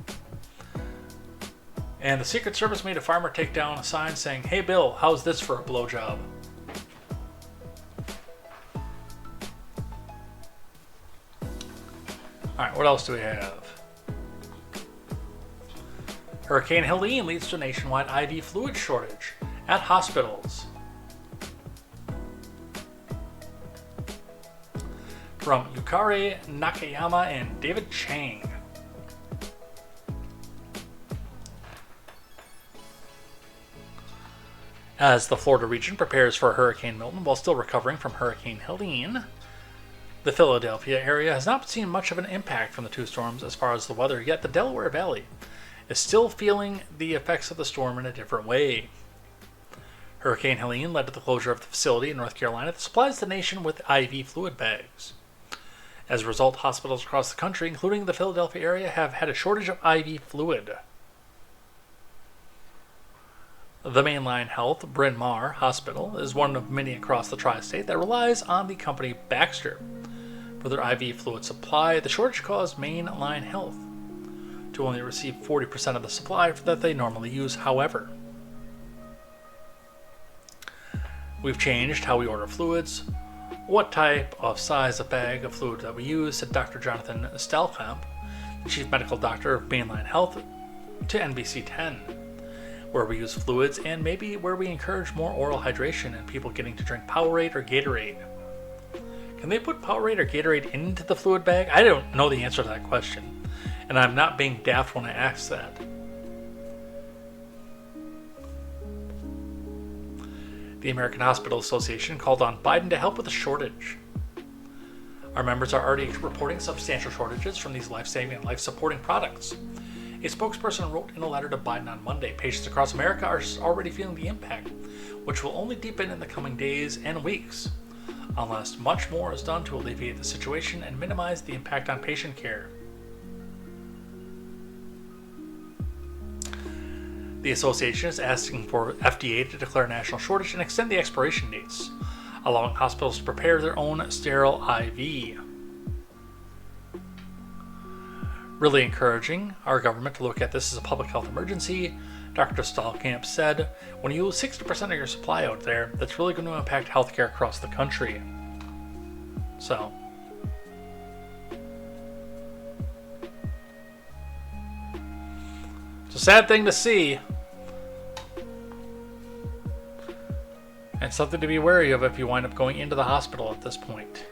And the Secret Service made a farmer take down a sign saying, "Hey Bill, how's this for a blowjob?" Alright, what else do we have? Hurricane Helene leads to a nationwide IV fluid shortage at hospitals. From Yukari Nakayama and David Chang. As the Florida region prepares for Hurricane Milton while still recovering from Hurricane Helene, the Philadelphia area has not seen much of an impact from the 2 storms as far as the weather, yet the Delaware Valley is still feeling the effects of the storm in a different way. Hurricane Helene led to the closure of the facility in North Carolina that supplies the nation with IV fluid bags. As a result, hospitals across the country, including the Philadelphia area, have had a shortage of IV fluid. The Mainline Health Bryn Mawr Hospital is one of many across the tri-state that relies on the company Baxter for their IV fluid supply. The shortage caused Mainline Health to only receive 40% of the supply that they normally use. However, we've changed how we order fluids, what type of size of bag of fluid that we use, said Dr. Jonathan Stelkamp, the chief medical doctor of Mainline Health, to NBC 10, where we use fluids and maybe where we encourage more oral hydration and people getting to drink Powerade or Gatorade. Can they put Powerade or Gatorade into the fluid bag? I don't know the answer to that question, and I'm not being daft when I ask that. The American Hospital Association called on Biden to help with the shortage. Our members are already reporting substantial shortages from these life-saving and life-supporting products. A spokesperson wrote in a letter to Biden on Monday, patients across America are already feeling the impact, which will only deepen in the coming days and weeks, unless much more is done to alleviate the situation and minimize the impact on patient care. The association is asking for FDA to declare a national shortage and extend the expiration dates, allowing hospitals to prepare their own sterile IV. Really encouraging our government to look at this as a public health emergency, Dr. Stallkamp said. When you lose 60% of your supply out there, that's really going to impact healthcare across the country. So, it's a sad thing to see, and something to be wary of if you wind up going into the hospital at this point.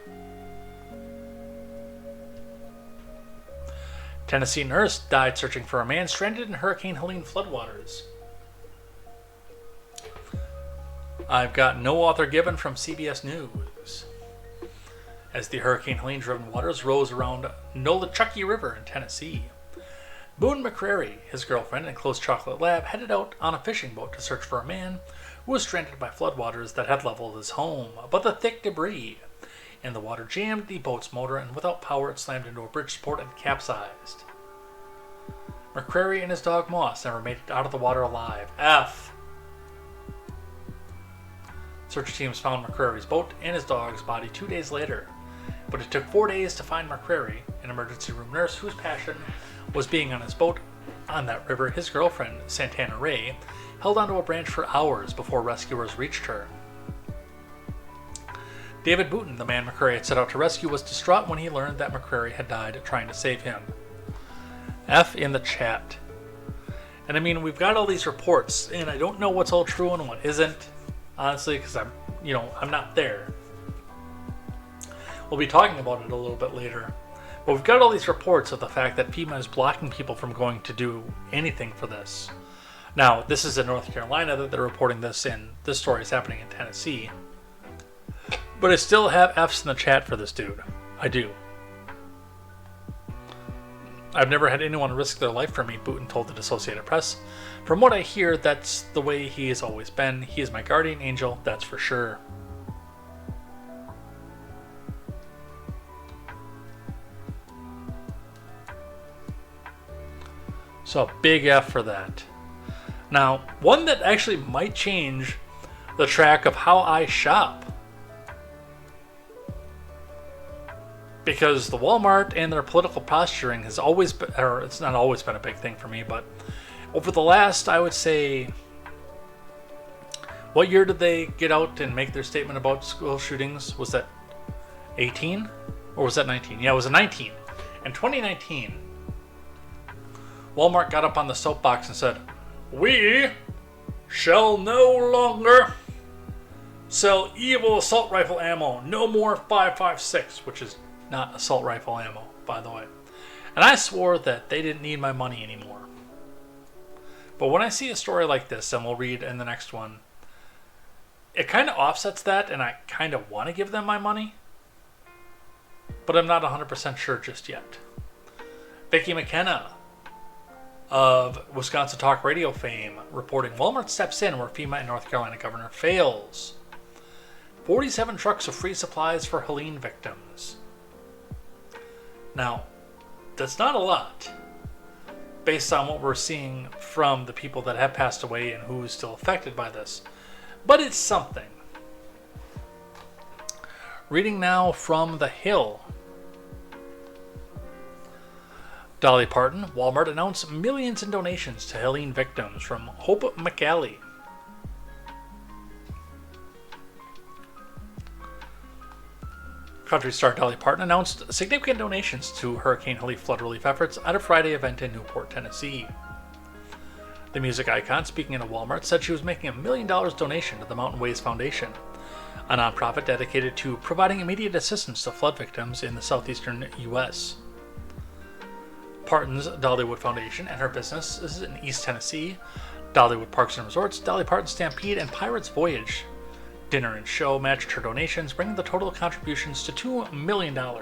Tennessee nurse died searching for a man stranded in Hurricane Helene floodwaters. I've got no author given from CBS News. As the Hurricane Helene-driven waters rose around Nolichucky River in Tennessee, Boone McCrary, his girlfriend, and close chocolate lab headed out on a fishing boat to search for a man who was stranded by floodwaters that had leveled his home. But the thick debris in the water jammed the boat's motor, and without power it slammed into a bridge support and capsized. McCrary and his dog Moss never made it out of the water alive. Search teams found McCrary's boat and his dog's body 2 days later, but it took 4 days to find McCrary, an emergency room nurse whose passion was being on his boat on that river. His girlfriend, Santana Ray, held onto a branch for hours before rescuers reached her. David Booton, the man McCrary had set out to rescue, was distraught when he learned that McCrary had died trying to save him. F in the chat. And I mean, we've got all these reports, and I don't know what's all true and what isn't, honestly, because I'm not there. We'll be talking about it a little bit later. But we've got all these reports of the fact that FEMA is blocking people from going to do anything for this. Now, this is in North Carolina that they're reporting this in. This story is happening in Tennessee. But I still have F's in the chat for this dude. I do. I've never had anyone risk their life for me, Booton told the Associated Press. From what I hear, that's the way he has always been. He is my guardian angel, that's for sure. So, big F for that. Now, one that actually might change the track of how I shop. Because the Walmart and their political posturing has always been, or it's not always been a big thing for me, but over the last, I would say, what year did they get out and make their statement about school shootings? Was that 18? Or was that 19? Yeah, it was 19. In 2019, Walmart got up on the soapbox and said, "We shall no longer sell evil assault rifle ammo. No more 5.56, which is not assault rifle ammo, by the way. And I swore that they didn't need my money anymore. But when I see a story like this, and we'll read in the next one, it kind of offsets that, and I kind of want to give them my money, but I'm not 100% sure just yet. Vicki McKenna of Wisconsin Talk Radio fame reporting Walmart steps in where FEMA and North Carolina governor fails. 47 trucks of free supplies for Helene victims. Now, that's not a lot. based on what we're seeing from the people that have passed away and who is still affected by this. But it's something. Reading now from The Hill. Dolly Parton, Walmart announced millions in donations to Helene victims, from Hope McCalley. Country star Dolly Parton announced significant donations to Hurricane Helene flood relief efforts at a Friday event in Newport, Tennessee. The music icon, speaking at a Walmart, said she was making a $1 million donation to the Mountain Ways Foundation, a nonprofit dedicated to providing immediate assistance to flood victims in the southeastern U.S. Parton's Dollywood Foundation and her businesses in East Tennessee, Dollywood Parks and Resorts, Dolly Parton Stampede, and Pirates Voyage Dinner and Show matched her donations, bringing the total contributions to $2 million. I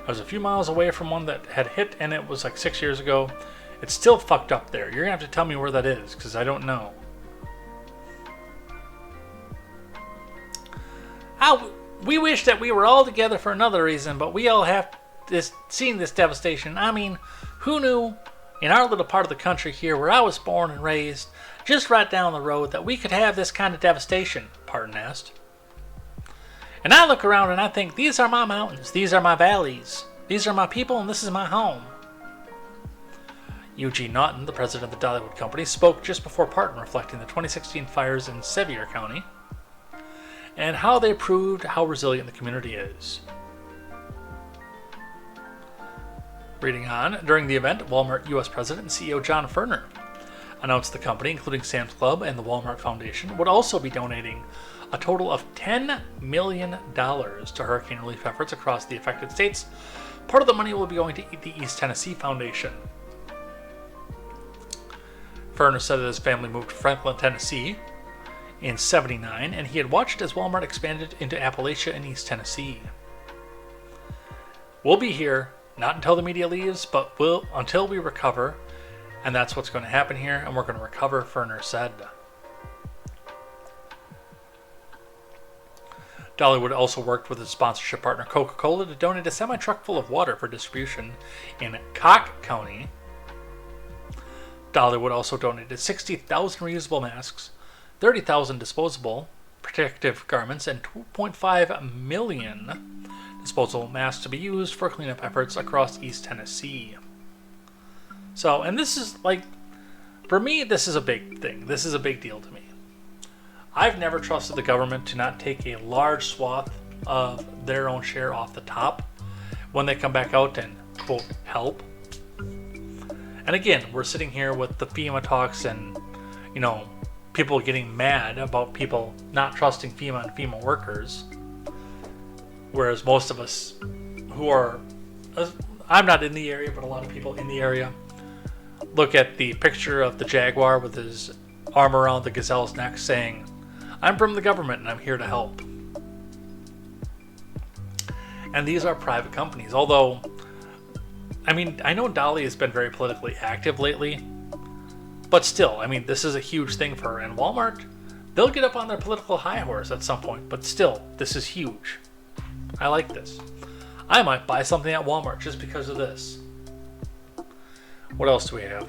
was a few miles away from one that had hit, and it was like 6 years ago. It's still fucked up there. You're going to have to tell me where that is, because I don't know. We wish that we were all together for another reason, but we all have seen this devastation. I mean, who knew in our little part of the country here where I was born and raised, just right down the road, that we could have this kind of devastation, Parton asked. And I look around and I think, these are my mountains, these are my valleys, these are my people, and this is my home. Eugene Naughton, the president of the Dollywood Company, spoke just before Parton, reflecting the 2016 fires in Sevier County and how they proved how resilient the community is. Reading on, during the event, Walmart U.S. President and CEO John Furner announced the company, including Sam's Club and the Walmart Foundation, would also be donating a total of $10 million to hurricane relief efforts across the affected states. Part of the money will be going to the East Tennessee Foundation. Furner said that his family moved to Franklin, Tennessee in '79, and he had watched as Walmart expanded into Appalachia and East Tennessee. We'll be here, not until the media leaves, but until we recover, and that's what's going to happen here, and we're going to recover, Furner said. Dollywood also worked with its sponsorship partner Coca-Cola to donate a semi-truck full of water for distribution in Cocke County. Dollywood also donated 60,000 reusable masks, 30,000 disposable protective garments, and 2.5 million disposable masks to be used for cleanup efforts across East Tennessee. So, and this is like, for me, this is a big thing. This is a big deal to me. I've never trusted the government to not take a large swath of their own share off the top when they come back out and, quote, help. And again, we're sitting here with the FEMA talks and, people getting mad about people not trusting FEMA and FEMA workers. Whereas most of us who are, I'm not in the area, but a lot of people in the area, look at the picture of the jaguar with his arm around the gazelle's neck saying, I'm from the government and I'm here to help. And these are private companies. Although, I know Dolly has been very politically active lately, but still, this is a huge thing for her. And Walmart, they'll get up on their political high horse at some point, but still, this is huge. I like this. I might buy something at Walmart just because of this. What else do we have?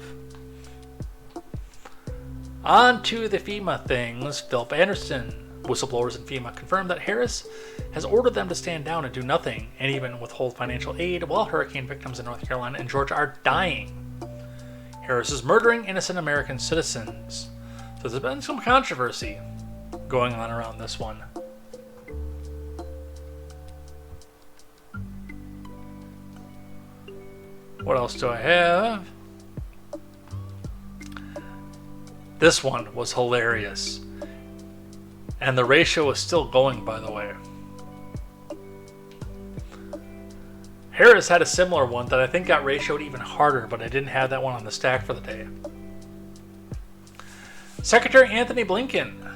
On to the FEMA things. Philip Anderson, whistleblowers in FEMA, confirmed that Harris has ordered them to stand down and do nothing, and even withhold financial aid while hurricane victims in North Carolina and Georgia are dying. Harris is murdering innocent American citizens. So there's been some controversy going on around this one. What else do I have? This one was hilarious. And the ratio is still going, by the way. Harris had a similar one that I think got ratioed even harder, but I didn't have that one on the stack for the day. Secretary Anthony Blinken.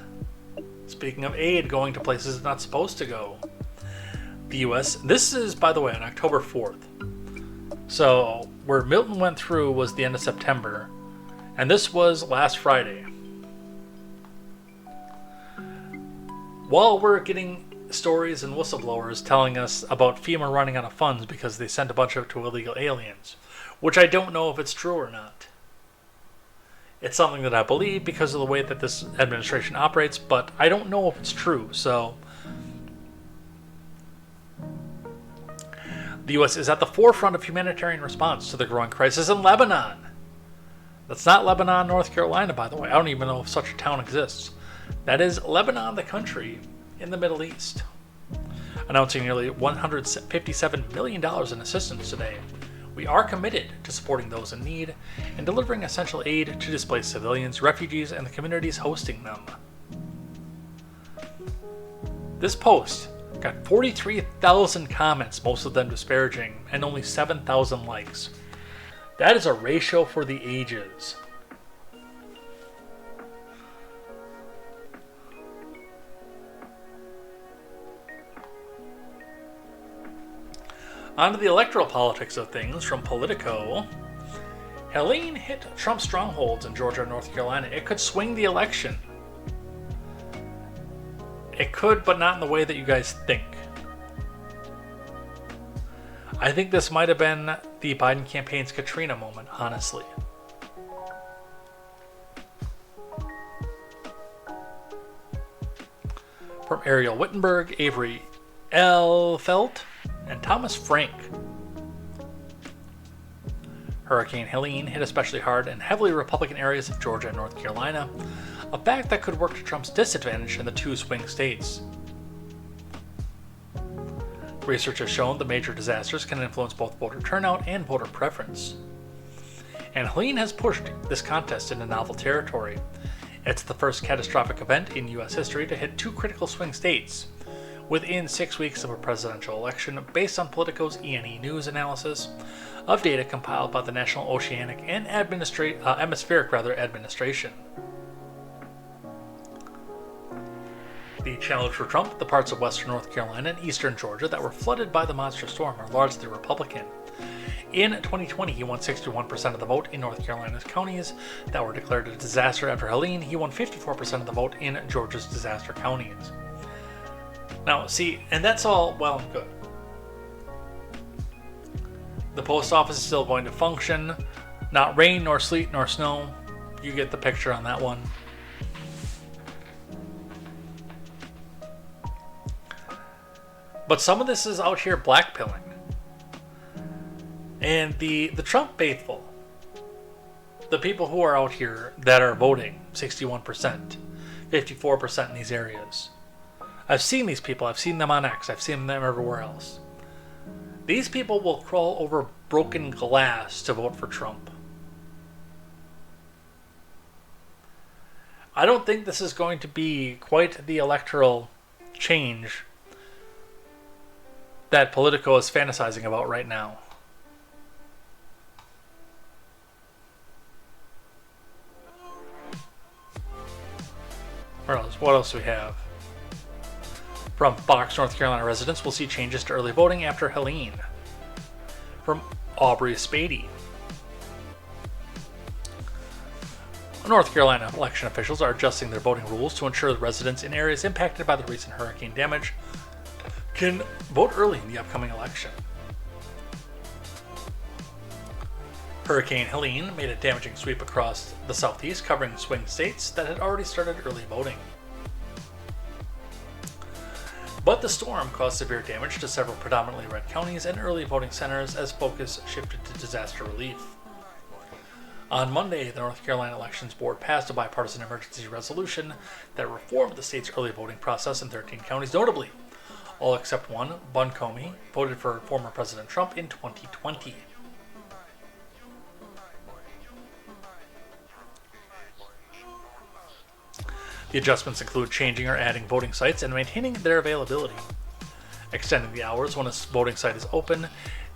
Speaking of aid going to places it's not supposed to go. The U.S. This is, by the way, on October 4th. So, where Milton went through was the end of September. And this was last Friday. While we're getting stories and whistleblowers telling us about FEMA running out of funds because they sent a bunch of it to illegal aliens, which I don't know if it's true or not. It's something that I believe because of the way that this administration operates, but I don't know if it's true. So the U.S. is at the forefront of humanitarian response to the growing crisis in Lebanon. That's not Lebanon, North Carolina, by the way. I don't even know if such a town exists. That is Lebanon, the country in the Middle East, announcing nearly $157 million in assistance today. We are committed to supporting those in need and delivering essential aid to displaced civilians, refugees, and the communities hosting them. This post got 43,000 comments, most of them disparaging, and only 7,000 likes. That is a ratio for the ages. On to the electoral politics of things from Politico. Helene hit Trump strongholds in Georgia and North Carolina. It could swing the election. It could, but not in the way that you guys think. I think this might have been the Biden campaign's Katrina moment, honestly. From Ariel Wittenberg, Avery Elfelt, and Thomas Frank. Hurricane Helene hit especially hard in heavily Republican areas of Georgia and North Carolina, a fact that could work to Trump's disadvantage in the two swing states. Research has shown the major disasters can influence both voter turnout and voter preference. And Helene has pushed this contest into novel territory. It's the first catastrophic event in U.S. history to hit two critical swing states within 6 weeks of a presidential election, based on Politico's E&E News analysis of data compiled by the National Oceanic and Atmospheric Administration. The challenge for Trump: the parts of western North Carolina and eastern Georgia that were flooded by the monster storm are largely Republican. In 2020, he won 61% of the vote in North Carolina's counties that were declared a disaster after Helene. He won 54% of the vote in Georgia's disaster counties. Now, see, and that's all well and good. The post office is still going to function. Not rain, nor sleet, nor snow. You get the picture on that one. But some of this is out here blackpilling. And the Trump faithful, the people who are out here that are voting, 61%, 54% in these areas. I've seen these people. I've seen them on X. I've seen them everywhere else. These people will crawl over broken glass to vote for Trump. I don't think this is going to be quite the electoral change that Politico is fantasizing about right now. What else do we have? From Fox, North Carolina residents will see changes to early voting after Helene. From Aubrey Spady. North Carolina election officials are adjusting their voting rules to ensure that residents in areas impacted by the recent hurricane damage can vote early in the upcoming election. Hurricane Helene made a damaging sweep across the southeast, covering swing states that had already started early voting. But the storm caused severe damage to several predominantly red counties and early voting centers as focus shifted to disaster relief. On Monday, the North Carolina Elections Board passed a bipartisan emergency resolution that reformed the state's early voting process in 13 counties. Notably, all except one, Buncombe, voted for former President Trump in 2020. The adjustments include changing or adding voting sites and maintaining their availability, extending the hours when a voting site is open,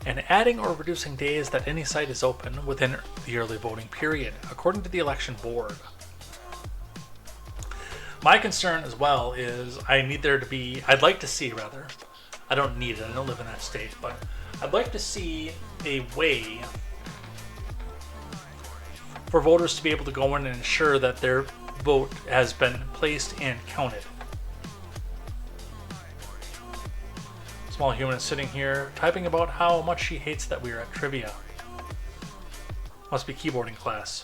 and adding or reducing days that any site is open within the early voting period, according to the election board. My concern as well is I'd like to see, I don't need it, I don't live in that state, but I'd like to see a way for voters to be able to go in and ensure that their vote has been placed and counted. Small human is sitting here typing about how much she hates that we are at trivia. Must be keyboarding class.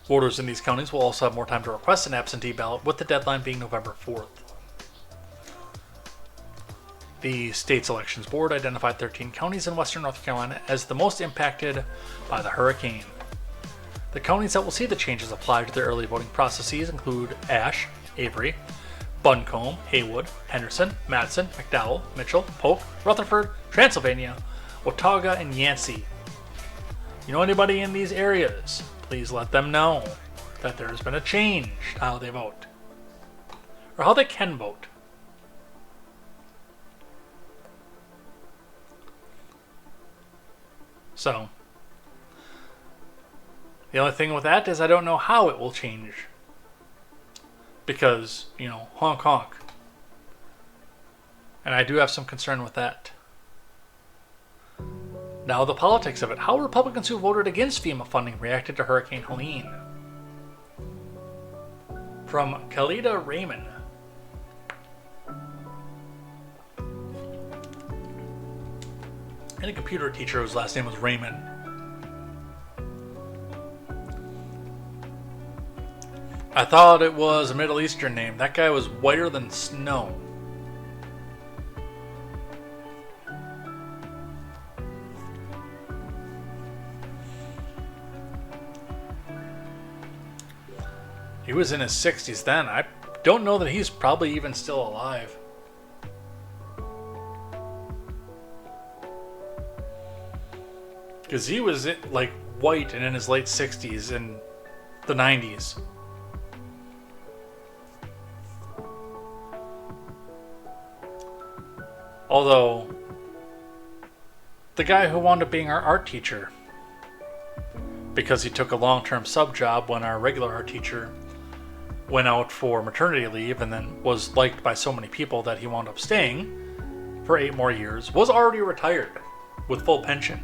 Voters in these counties will also have more time to request an absentee ballot, with the deadline being November 4th. The state's elections board identified 13 counties in western North Carolina as the most impacted by the hurricane. The counties that will see the changes applied to their early voting processes include Ashe, Avery, Buncombe, Haywood, Henderson, Madison, McDowell, Mitchell, Polk, Rutherford, Transylvania, Watauga, and Yancey. You know anybody in these areas? Please let them know that there has been a change to how they vote, or how they can vote. So, the only thing with that is I don't know how it will change. Because, honk honk. And I do have some concern with that. Now the politics of it. How Republicans who voted against FEMA funding reacted to Hurricane Helene. From Khalida Raymond. And a computer teacher whose last name was Raymond. I thought it was a Middle Eastern name. That guy was whiter than snow. He was in his 60s then. I don't know that he's probably even still alive. Because he was white and in his late 60s in the 90s. Although, the guy who wound up being our art teacher, because he took a long-term sub job when our regular art teacher went out for maternity leave and then was liked by so many people that he wound up staying for 8 more years, was already retired with full pension.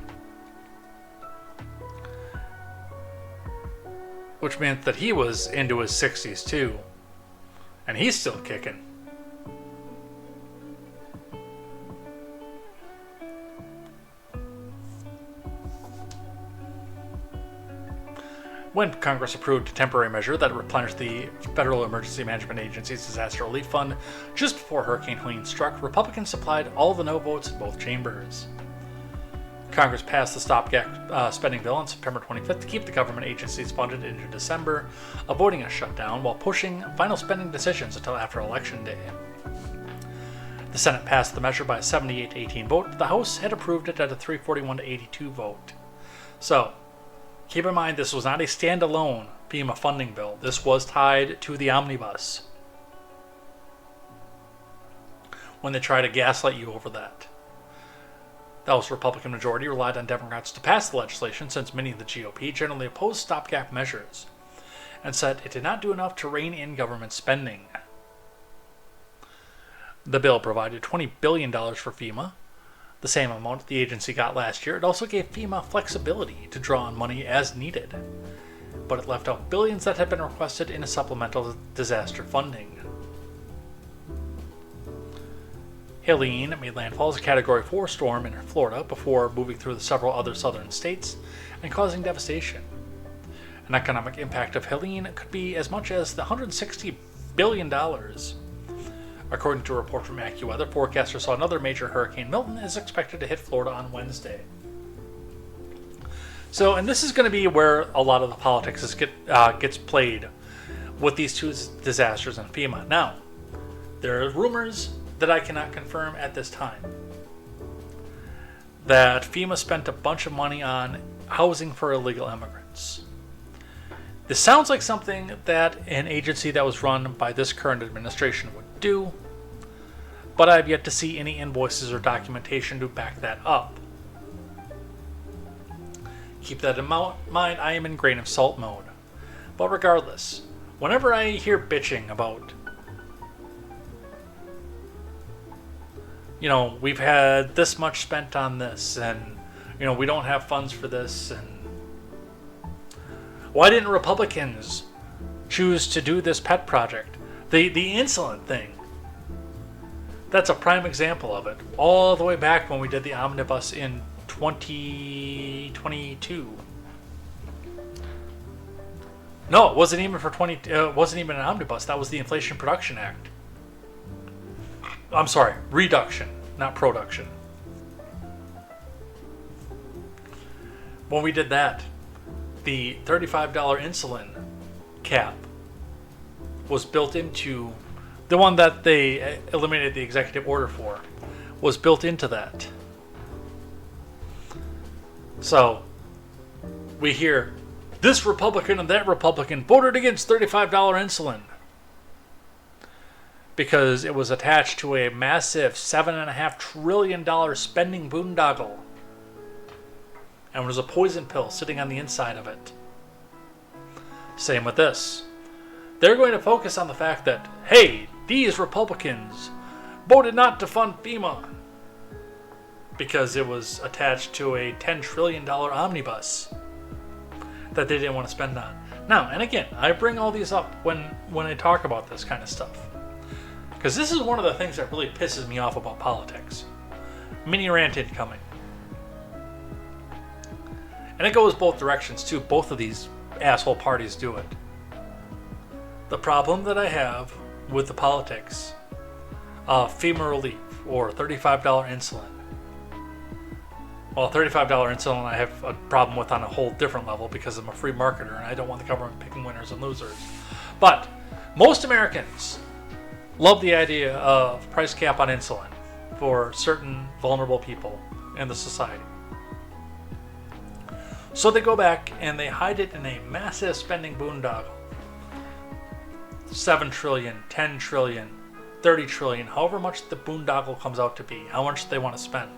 Which meant that he was into his 60s too. And he's still kicking. When Congress approved a temporary measure that replenished the Federal Emergency Management Agency's Disaster Relief Fund just before Hurricane Helene struck, Republicans supplied all the no votes in both chambers. Congress passed the stopgap spending bill on September 25th to keep the government agencies funded into December, avoiding a shutdown while pushing final spending decisions until after Election Day. The Senate passed the measure by a 78-18 vote, but the House had approved it at a 341-82 vote. So, keep in mind, this was not a standalone FEMA funding bill. This was tied to the omnibus. When they try to gaslight you over that. The House Republican majority relied on Democrats to pass the legislation since many of the GOP generally opposed stopgap measures and said it did not do enough to rein in government spending. The bill provided $20 billion for FEMA, the same amount the agency got last year. It also gave FEMA flexibility to draw on money as needed, but it left out billions that had been requested in a supplemental disaster funding. Helene made landfall as a Category 4 storm in Florida before moving through the several other southern states and causing devastation. An economic impact of Helene could be as much as the $160 billion. According to a report from AccuWeather, forecasters saw another major hurricane, Milton, is expected to hit Florida on Wednesday. So, and this is going to be where a lot of the politics gets played with these two disasters and FEMA. Now, there are rumors that I cannot confirm at this time that FEMA spent a bunch of money on housing for illegal immigrants. This sounds like something that an agency that was run by this current administration would do, but I have yet to see any invoices or documentation to back that up. Keep that in mind, I am in grain of salt mode. But regardless, whenever I hear bitching about, we've had this much spent on this, and, we don't have funds for this, and why didn't Republicans choose to do this pet project. The insulin thing. That's a prime example of it. All the way back when we did the omnibus in 2022. No, it wasn't even for it wasn't even an omnibus. That was the Inflation Production Act. I'm sorry, reduction, not production. When we did that, the $35 insulin cap was built into the one that they eliminated the executive order for, was built into that. So we hear this Republican and that Republican voted against $35 insulin because it was attached to a massive $7.5 trillion spending boondoggle. And there's a poison pill sitting on the inside of it. Same with this. They're going to focus on the fact that, hey, these Republicans voted not to fund FEMA because it was attached to a $10 trillion omnibus that they didn't want to spend on. Now, and again, I bring all these up when I talk about this kind of stuff. Because this is one of the things that really pisses me off about politics. Mini rant incoming. And it goes both directions too. Both of these asshole parties do it. The problem that I have with the politics of FEMA relief or $35 insulin. Well, $35 insulin I have a problem with on a whole different level because I'm a free marketer and I don't want the government picking winners and losers. But most Americans love the idea of price cap on insulin for certain vulnerable people in the society. So they go back and they hide it in a massive spending boondoggle. 7 trillion, 10 trillion, 30 trillion, however much the boondoggle comes out to be, how much they want to spend.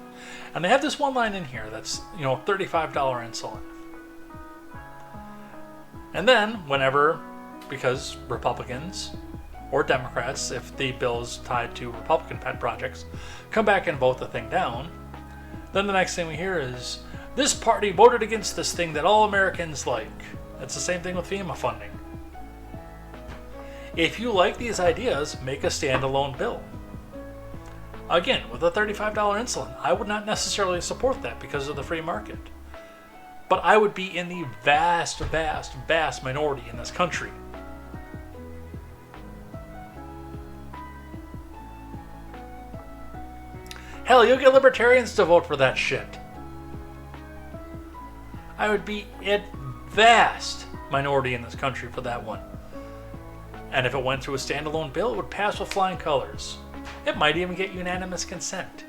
And they have this one line in here that's, $35 insulin. And then whenever, because Republicans or Democrats, if the bill is tied to Republican pet projects, come back and vote the thing down, then the next thing we hear is, this party voted against this thing that all Americans like. It's the same thing with FEMA funding. If you like these ideas, make a standalone bill. Again, with a $35 insulin, I would not necessarily support that because of the free market. But I would be in the vast, vast, vast minority in this country. Hell, you'll get libertarians to vote for that shit. I would be a vast minority in this country for that one. And if it went through a standalone bill, it would pass with flying colors. It might even get unanimous consent.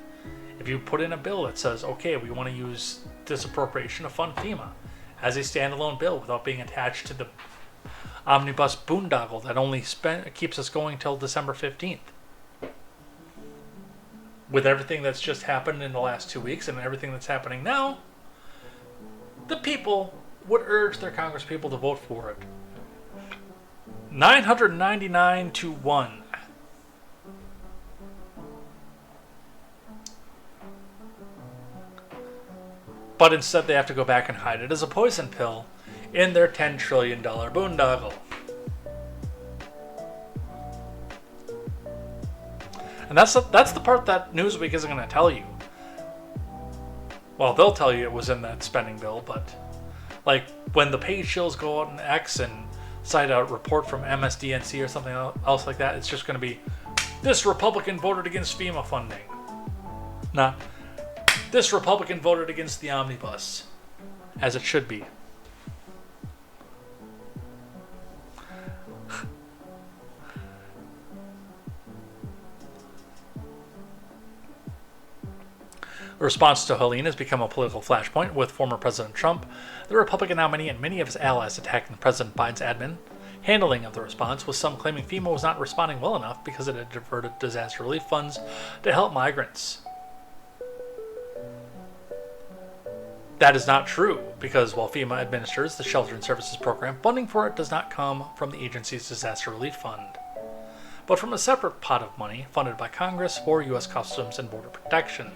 If you put in a bill that says, okay, we want to use this appropriation to fund FEMA as a standalone bill without being attached to the omnibus boondoggle that only keeps us going till December 15th. With everything that's just happened in the last 2 weeks and everything that's happening now, the people would urge their congresspeople to vote for it. 999 to 1. But instead they have to go back and hide it as a poison pill in their $10 trillion boondoggle. And that's the part that Newsweek isn't going to tell you. Well, they'll tell you it was in that spending bill, but like when the page shills go out on X and cite a report from MSDNC or something else like that, it's just going to be, this Republican voted against FEMA funding. Not, this Republican voted against the omnibus, as it should be. The response to Helene has become a political flashpoint, with former President Trump, the Republican nominee, and many of his allies attacking President Biden's admin handling of the response, with some claiming FEMA was not responding well enough because it had diverted disaster relief funds to help migrants. That is not true, because while FEMA administers the Shelter and Services Program, funding for it does not come from the agency's disaster relief fund, but from a separate pot of money funded by Congress for U.S. Customs and Border Protection.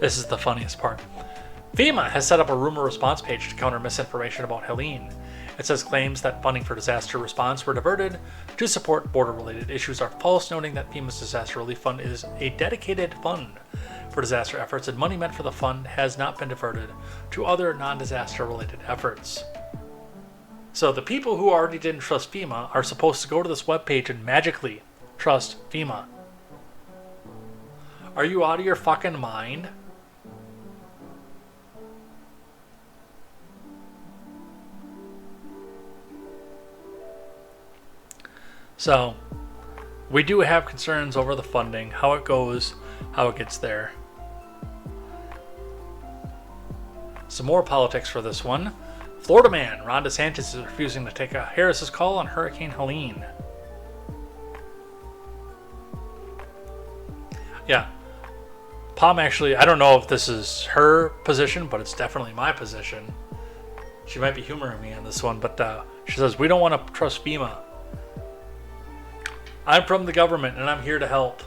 This is the funniest part. FEMA has set up a rumor response page to counter misinformation about Helene. It says claims that funding for disaster response were diverted to support border-related issues are false, noting that FEMA's Disaster Relief Fund is a dedicated fund for disaster efforts, and money meant for the fund has not been diverted to other non-disaster related efforts. So the people who already didn't trust FEMA are supposed to go to this webpage and magically trust FEMA. Are you out of your fucking mind? So, we do have concerns over the funding, how it goes, how it gets there. Some more politics for this one. Florida man Ron DeSantis is refusing to take Harris's call on Hurricane Helene. Yeah. Palm actually, I don't know if this is her position, but it's definitely my position. She might be humoring me on this one, but she says, we don't want to trust FEMA. I'm from the government and I'm here to help.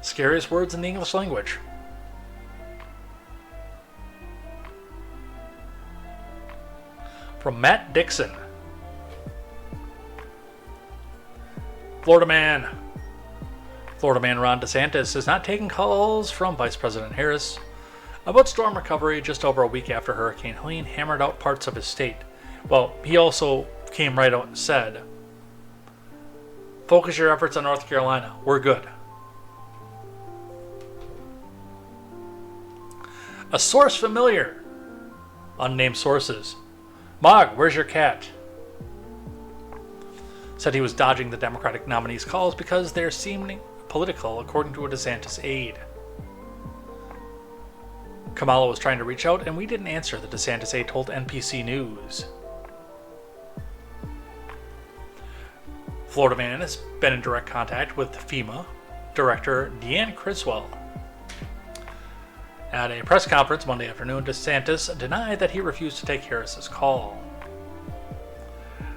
Scariest words in the English language. From Matt Dixon. Florida man Ron DeSantis is not taking calls from Vice President Harris about storm recovery just over a week after Hurricane Helene hammered out parts of his state. Well, he also came right out and said, focus your efforts on North Carolina. We're good. A source familiar. Unnamed sources. Mog, where's your cat? Said he was dodging the Democratic nominee's calls because they're seeming political, according to a DeSantis aide. Kamala was trying to reach out and we didn't answer, the DeSantis aide told NBC News. Florida man has been in direct contact with FEMA Director Deanne Criswell. At a press conference Monday afternoon, DeSantis denied that he refused to take Harris's call.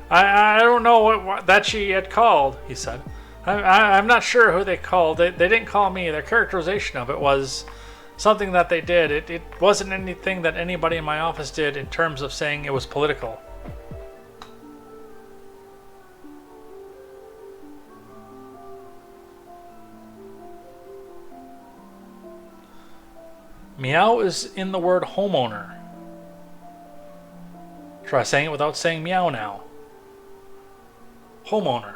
I don't know what that she had called, he said. I'm not sure who they called. They didn't call me. Their characterization of it was something that they did. It wasn't anything that anybody in my office did in terms of saying it was political. Meow is in the word homeowner. Try saying it without saying meow now. Homeowner.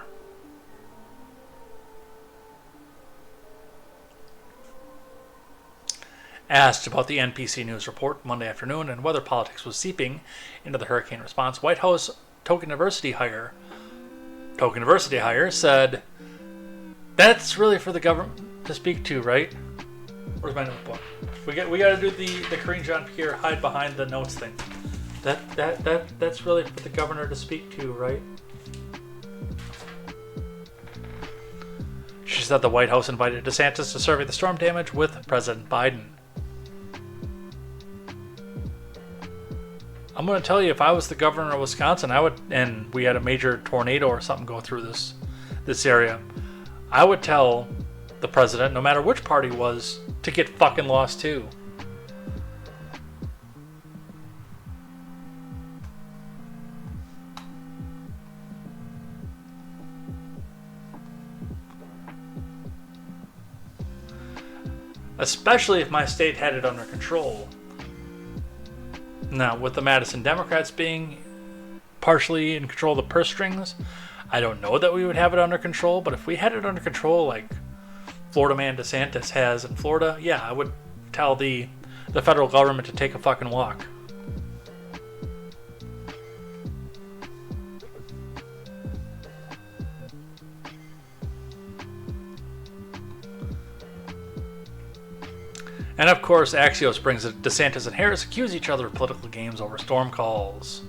Asked about the NBC News report Monday afternoon and whether politics was seeping into the hurricane response, White House token diversity hire said, that's really for the government to speak to, right? Where's my notebook? We got to do the Karine Jean-Pierre hide behind the notes thing. That's really for the governor to speak to, right? She said the White House invited DeSantis to survey the storm damage with President Biden. I'm going to tell you, if I was the governor of Wisconsin, and we had a major tornado or something go through this area, I would tell the president, no matter which party was, to get fucking lost too. Especially if my state had it under control. Now, with the Madison Democrats being partially in control of the purse strings, I don't know that we would have it under control, but if we had it under control like Florida man DeSantis has in Florida, yeah, I would tell the federal government to take a fucking walk. And of course, Axios brings it. DeSantis and Harris accuse each other of political games over storm calls.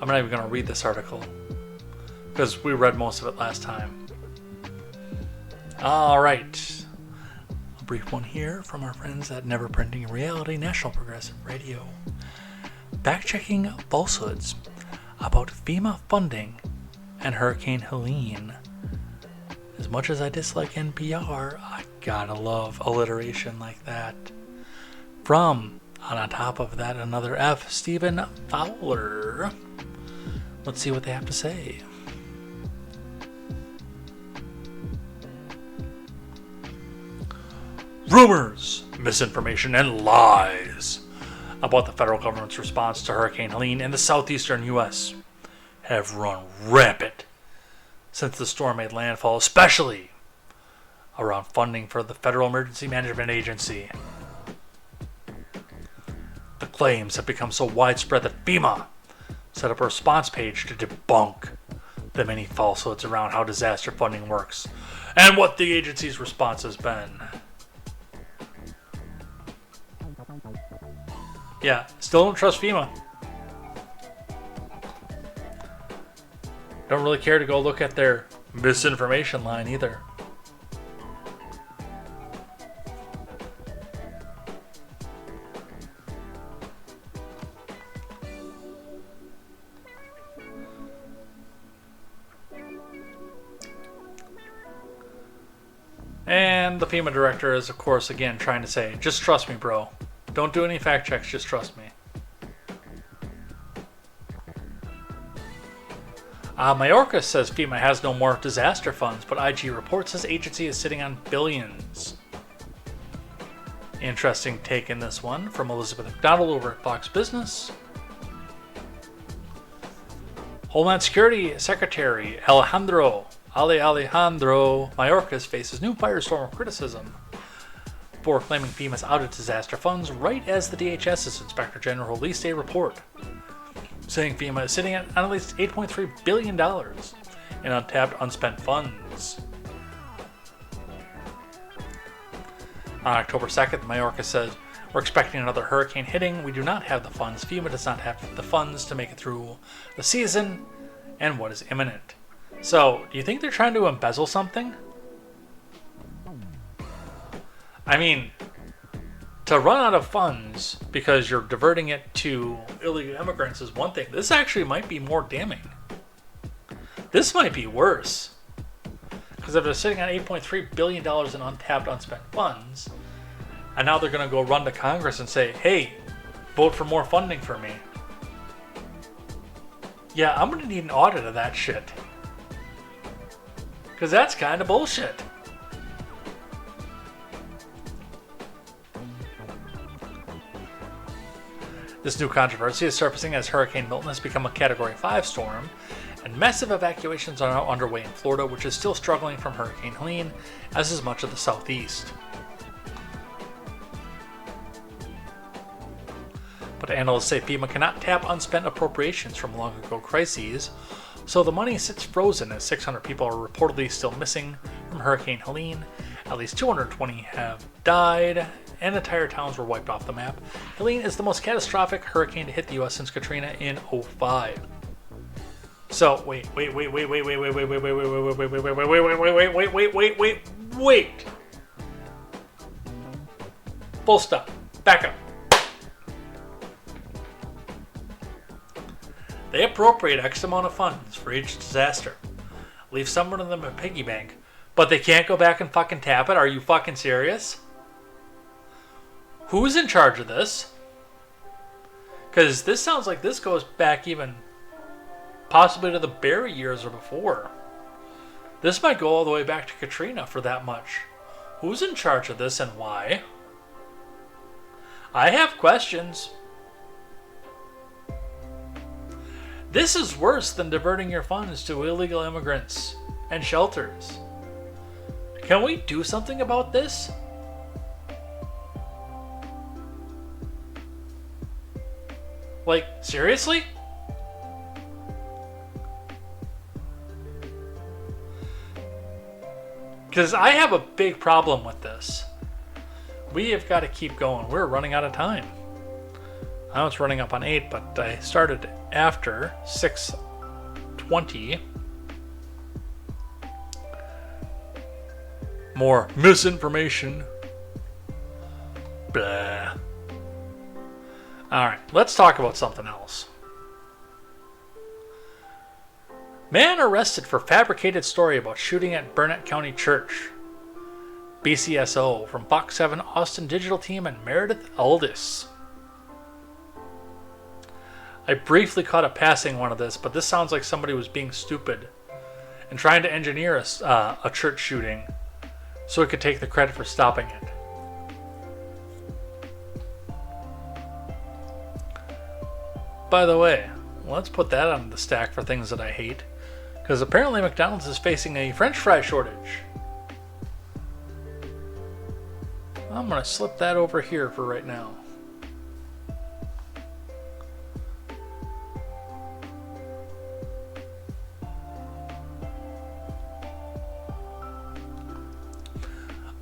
I'm not even going to read this article because we read most of it last time. All right. A brief one here from our friends at Never Printing Reality National Progressive Radio. Back-checking falsehoods about FEMA funding and Hurricane Helene. As much as I dislike NPR, I gotta love alliteration like that. From, on top of that, another F, Stephen Fowler. Let's see what they have to say. Rumors, misinformation, and lies about the federal government's response to Hurricane Helene in the southeastern U.S. have run rampant since the storm made landfall, especially around funding for the Federal Emergency Management Agency. The claims have become so widespread that FEMA set up a response page to debunk the many falsehoods around how disaster funding works and what the agency's response has been. Yeah, still don't trust FEMA. Don't really care to go look at their misinformation line either. And the FEMA director is, of course, again trying to say, just trust me, bro. Don't do any fact checks, just trust me. Mayorkas says FEMA has no more disaster funds, but IG reports his agency is sitting on billions. Interesting take in this one from Elizabeth McDonald over at Fox Business. Homeland Security Secretary Alejandro Mayorkas faces new firestorm of criticism for claiming FEMA's outed disaster funds right as the DHS's Inspector General released a report saying FEMA is sitting on at least $8.3 billion in untapped, unspent funds. On October 2nd, Mayorkas said, "We're expecting another hurricane hitting. We do not have the funds. FEMA does not have the funds to make it through the season and what is imminent." So, do you think they're trying to embezzle something? I mean, to run out of funds because you're diverting it to illegal immigrants is one thing. This actually might be more damning. This might be worse. Because if they're sitting on $8.3 billion in untapped, unspent funds, and now they're going to go run to Congress and say, hey, vote for more funding for me. Yeah, I'm going to need an audit of that shit. Because that's kind of bullshit. This new controversy is surfacing as Hurricane Milton has become a Category 5 storm, and massive evacuations are now underway in Florida, which is still struggling from Hurricane Helene, as is much of the Southeast. But analysts say FEMA cannot tap unspent appropriations from long-ago crises, so the money sits frozen as 600 people are reportedly still missing from Hurricane Helene. At least 220 have died, and entire towns were wiped off the map. Helene is the most catastrophic hurricane to hit the U.S. since Katrina in '05. So wait. Full stop. Back up. They appropriate X amount of funds for each disaster. Leave some of them in a piggy bank, but they can't go back and fucking tap it? Are you fucking serious? Who's in charge of this? Because this sounds like this goes back even possibly to the Barry years or before. This might go all the way back to Katrina for that much. Who's in charge of this and why? I have questions. This is worse than diverting your funds to illegal immigrants and shelters. Can we do something about this? Like, seriously? Because I have a big problem with this. We have got to keep going. We're running out of time. I know it's running up on 8, but I started after 6:20. More misinformation. Blah. Alright, let's talk about something else. Man arrested for fabricated story about shooting at Burnett County Church. BCSO from Fox 7 Austin Digital Team and Meredith Aldis. I briefly caught a passing one of this, but this sounds like somebody was being stupid and trying to engineer a church shooting so it could take the credit for stopping it. By the way, let's put that on the stack for things that I hate, because apparently McDonald's is facing a French fry shortage. I'm going to slip that over here for right now.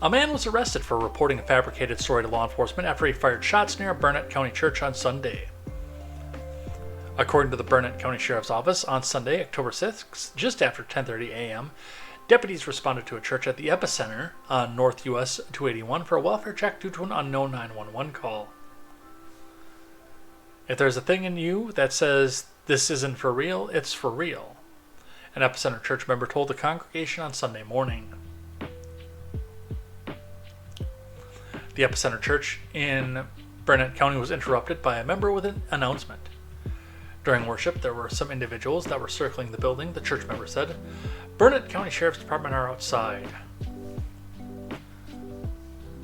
A man was arrested for reporting a fabricated story to law enforcement after he fired shots near a Burnett County church on Sunday. According to the Burnett County Sheriff's Office, on Sunday, October 6th, just after 10:30 a.m., deputies responded to a church at the Epicenter on North US 281 for a welfare check due to an unknown 911 call. If there's a thing in you that says this isn't for real, it's for real, an Epicenter church member told the congregation on Sunday morning. The Epicenter Church in Burnett County was interrupted by a member with an announcement. During worship, there were some individuals that were circling the building, the church member said. Burnett County Sheriff's Department are outside.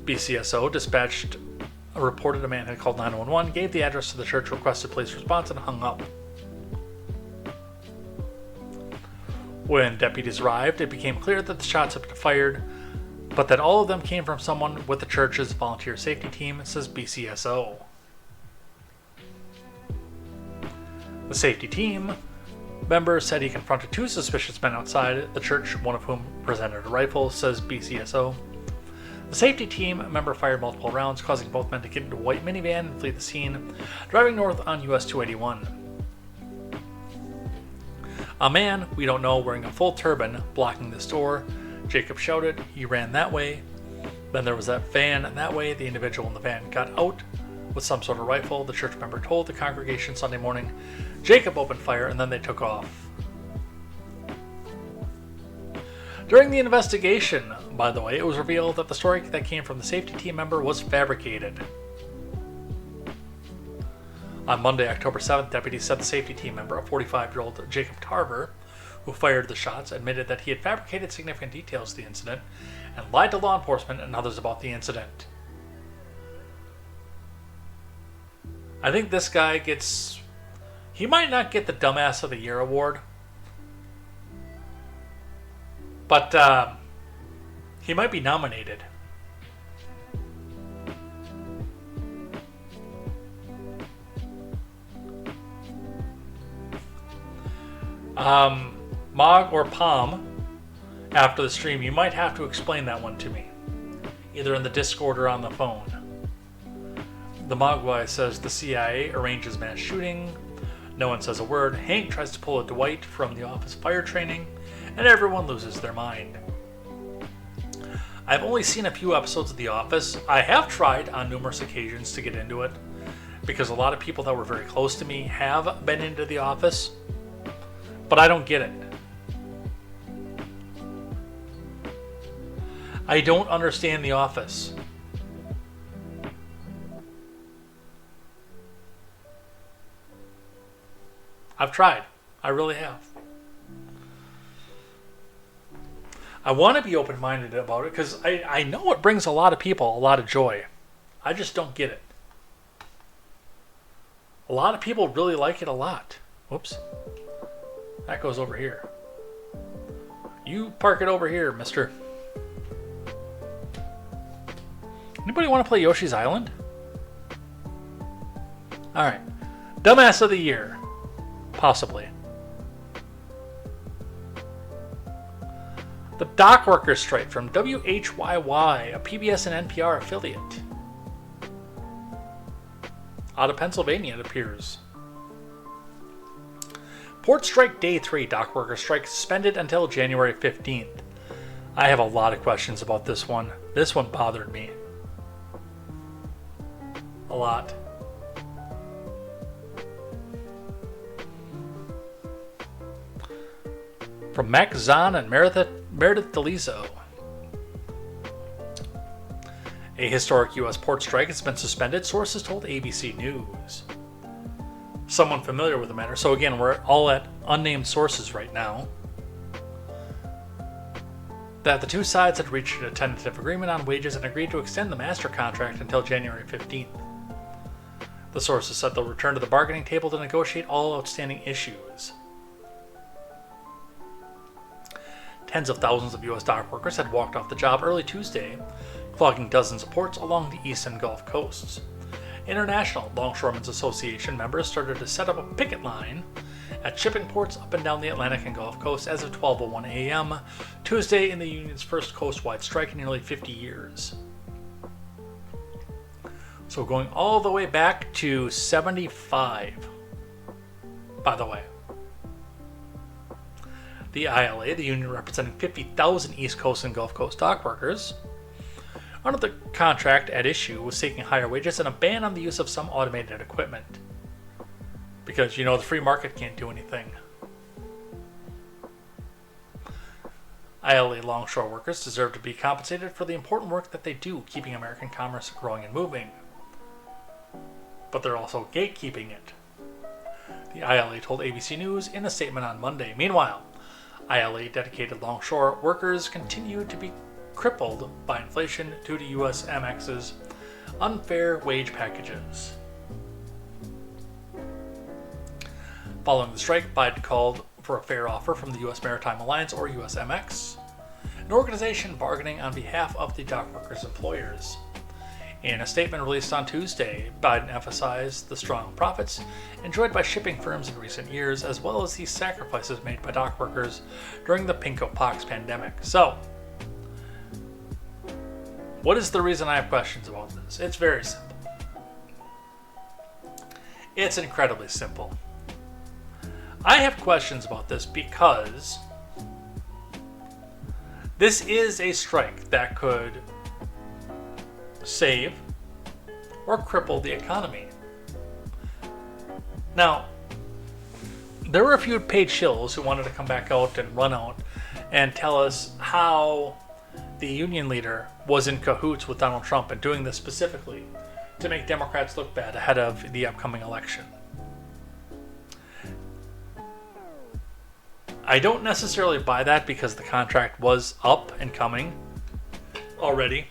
BCSO dispatched reported a man had called 911, gave the address to the church, requested police response, and hung up. When deputies arrived, it became clear that the shots had been fired, but that all of them came from someone with the church's volunteer safety team, says BCSO. The safety team member said he confronted two suspicious men outside the church, one of whom presented a rifle, says BCSO. The safety team member fired multiple rounds, causing both men to get into a white minivan and flee the scene, driving north on US 281. A man, we don't know, wearing a full turban, blocking this door. Jacob shouted, he ran that way. Then there was that van that way. The individual in the van got out with some sort of rifle, the church member told the congregation Sunday morning. Jacob opened fire and then they took off. During the investigation, by the way, it was revealed that the story that came from the safety team member was fabricated. On Monday, October 7th, deputies said the safety team member, a 45-year-old Jacob Tarver, who fired the shots, admitted that he had fabricated significant details of the incident and lied to law enforcement and others about the incident. I think this guy he might not get the Dumbass of the Year award, but he might be nominated. Mog or Palm, after the stream, you might have to explain that one to me, either in the Discord or on the phone. The Mogwai says the CIA arranges mass shooting. No one says a word. Hank tries to pull a Dwight from The Office fire training, and everyone loses their mind. I've only seen a few episodes of The Office. I have tried on numerous occasions to get into it, because a lot of people that were very close to me have been into The Office, but I don't get it. I don't understand The Office. I've tried. I really have. I want to be open-minded about it because I know it brings a lot of people a lot of joy. I just don't get it. A lot of people really like it a lot. Whoops. That goes over here. You park it over here, mister. Anybody want to play Yoshi's Island? Alright. Dumbass of the Year. Possibly. The dock workers strike from WHYY, a PBS and NPR affiliate. Out of Pennsylvania, it appears. Port strike day 3, dock worker strike suspended until January 15th. I have a lot of questions about this one. This one bothered me. A lot. from Mac Zahn and Meredith Delizo. A historic U.S. port strike has been suspended, sources told ABC News. Someone familiar with the matter, so again, we're all at unnamed sources right now, that the two sides had reached a tentative agreement on wages and agreed to extend the master contract until January 15th. The sources said they'll return to the bargaining table to negotiate all outstanding issues. Tens of thousands of U.S. dock workers had walked off the job early Tuesday, clogging dozens of ports along the east and Gulf coasts. International Longshoremen's Association members started to set up a picket line at shipping ports up and down the Atlantic and Gulf Coast as of 12:01 a.m. Tuesday in the union's first coast-wide strike in nearly 50 years. So going all the way back to 75, by the way. The ILA, the union representing 50,000 East Coast and Gulf Coast dock workers, under the contract at issue, was seeking higher wages and a ban on the use of some automated equipment. Because, the free market can't do anything. ILA longshore workers deserve to be compensated for the important work that they do, keeping American commerce growing and moving. But they're also gatekeeping it. The ILA told ABC News in a statement on Monday. Meanwhile, ILA dedicated longshore workers continue to be crippled by inflation due to USMX's unfair wage packages. Following the strike, Biden called for a fair offer from the U.S. Maritime Alliance, or USMX, an organization bargaining on behalf of the dock workers' employers. In a statement released on Tuesday, Biden emphasized the strong profits enjoyed by shipping firms in recent years, as well as the sacrifices made by dock workers during the Pinko Pox pandemic. So, what is the reason I have questions about this? It's very simple. It's incredibly simple. I have questions about this because this is a strike that could save or cripple the economy. Now, there were a few paid shills who wanted to come back out and run out and tell us how the union leader was in cahoots with Donald Trump and doing this specifically to make Democrats look bad ahead of the upcoming election. I don't necessarily buy that because the contract was up and coming already.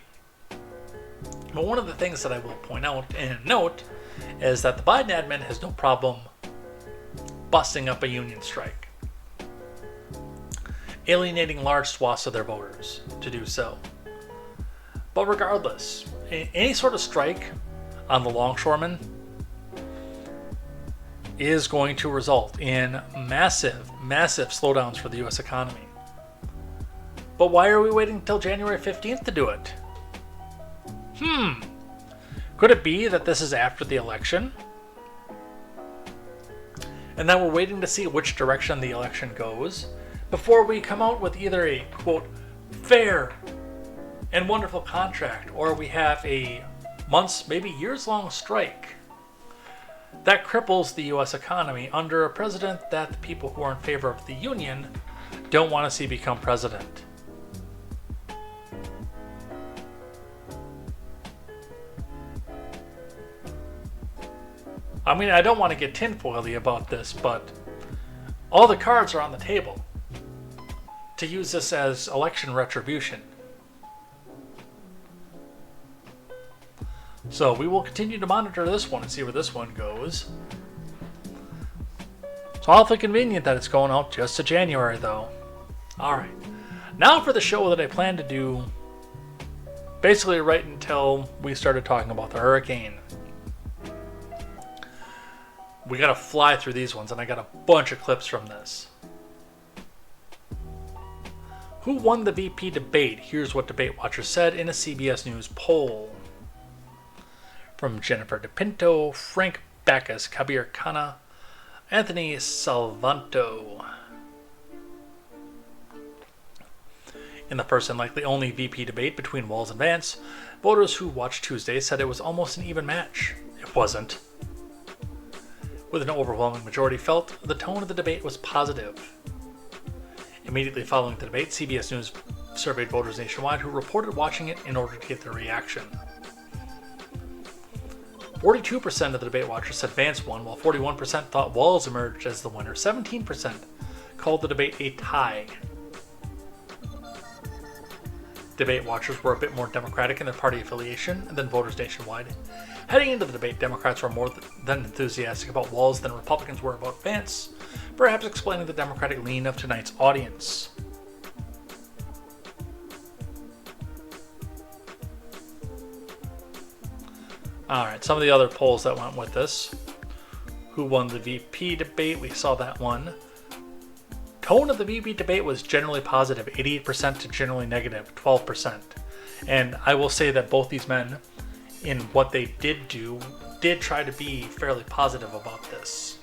But one of the things that I will point out and note is that the Biden admin has no problem busting up a union strike, alienating large swaths of their voters to do so. But regardless, any sort of strike on the longshoremen is going to result in massive slowdowns for the U.S. economy. But why are we waiting until January 15th to do it? Could it be that this is after the election? And that we're waiting to see which direction the election goes before we come out with either a, quote, fair and wonderful contract, or we have a months, maybe years-long strike that cripples the U.S. economy under a president that the people who are in favor of the union don't want to see become president. I mean, I don't want to get tinfoily about this, but all the cards are on the table to use this as election retribution. So we will continue to monitor this one and see where this one goes. It's awfully convenient that it's going out just to January, though. Alright. Now for the show that I plan to do basically right until we started talking about the hurricane. We gotta fly through these ones, and I got a bunch of clips from this. Who won the VP debate? Here's what Debate Watcher said in a CBS News poll. From Jennifer DePinto, Frank Backus, Kabir Khanna, Anthony Salvanto. In the first and likely only VP debate between Walz and Vance, voters who watched Tuesday said it was almost an even match. It wasn't. With an overwhelming majority felt the tone of the debate was positive. Immediately following the debate, CBS News surveyed voters nationwide who reported watching it in order to get their reaction. 42% of the debate watchers said Vance won, while 41% thought Walz emerged as the winner. 17% called the debate a tie. Debate watchers were a bit more Democratic in their party affiliation than voters nationwide. Heading into the debate, Democrats were more than enthusiastic about Walz than Republicans were about Vance, perhaps explaining the Democratic lean of tonight's audience. Alright, some of the other polls that went with this. Who won the VP debate? We saw that one. Tone of the VP debate was generally positive, 88% to generally negative, 12%. And I will say that both these men, in what they did do, did try to be fairly positive about this.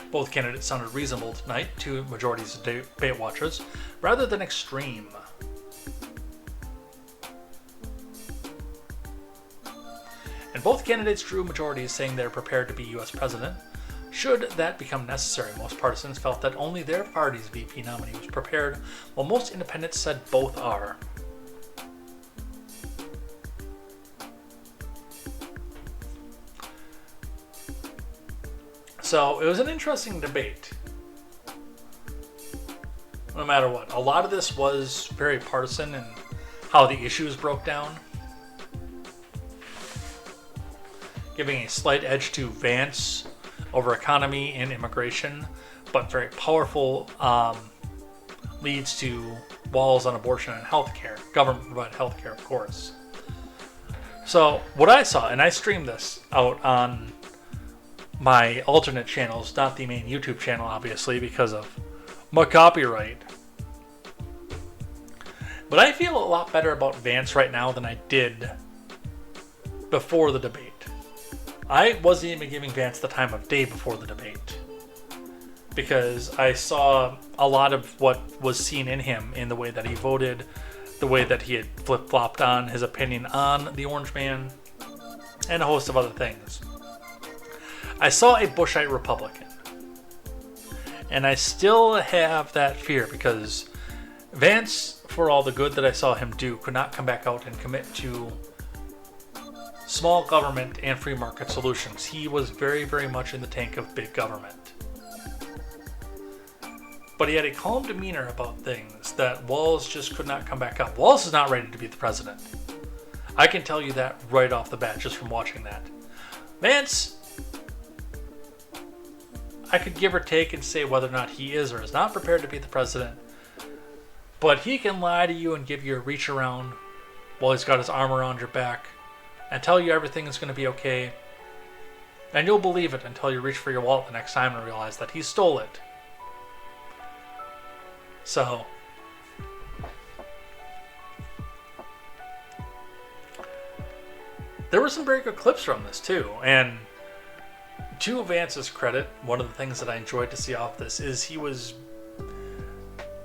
Both candidates sounded reasonable tonight to majorities of debate watchers, rather than extreme. And both candidates drew majorities saying they're prepared to be U.S. president. Should that become necessary, most partisans felt that only their party's VP nominee was prepared, while most independents said both are. So it was an interesting debate. No matter what. A lot of this was very partisan in how the issues broke down, giving a slight edge to Vance over economy and immigration, but very powerful leads to Walz on abortion and healthcare, government-provided healthcare, of course. So what I saw, and I streamed this out on my alternate channels, not the main YouTube channel, obviously, because of my copyright. But I feel a lot better about Vance right now than I did before the debate. I wasn't even giving Vance the time of day before the debate, because I saw a lot of what was seen in him in the way that he voted, the way that he had flip-flopped on his opinion on the Orange Man, and a host of other things. I saw a Bushite Republican, and I still have that fear because Vance, for all the good that I saw him do, could not come back out and commit to small government and free market solutions. He was very, very much in the tank of big government. But he had a calm demeanor about things that Walz just could not come back up. Walz is not ready to be the president. I can tell you that right off the bat just from watching that. Vance, I could give or take and say whether or not he is or is not prepared to be the president. But he can lie to you and give you a reach around while he's got his arm around your back and tell you everything is going to be okay. And you'll believe it until you reach for your wallet the next time and realize that he stole it. So, there were some very good clips from this too. And to Vance's credit, one of the things that I enjoyed to see off this is he was,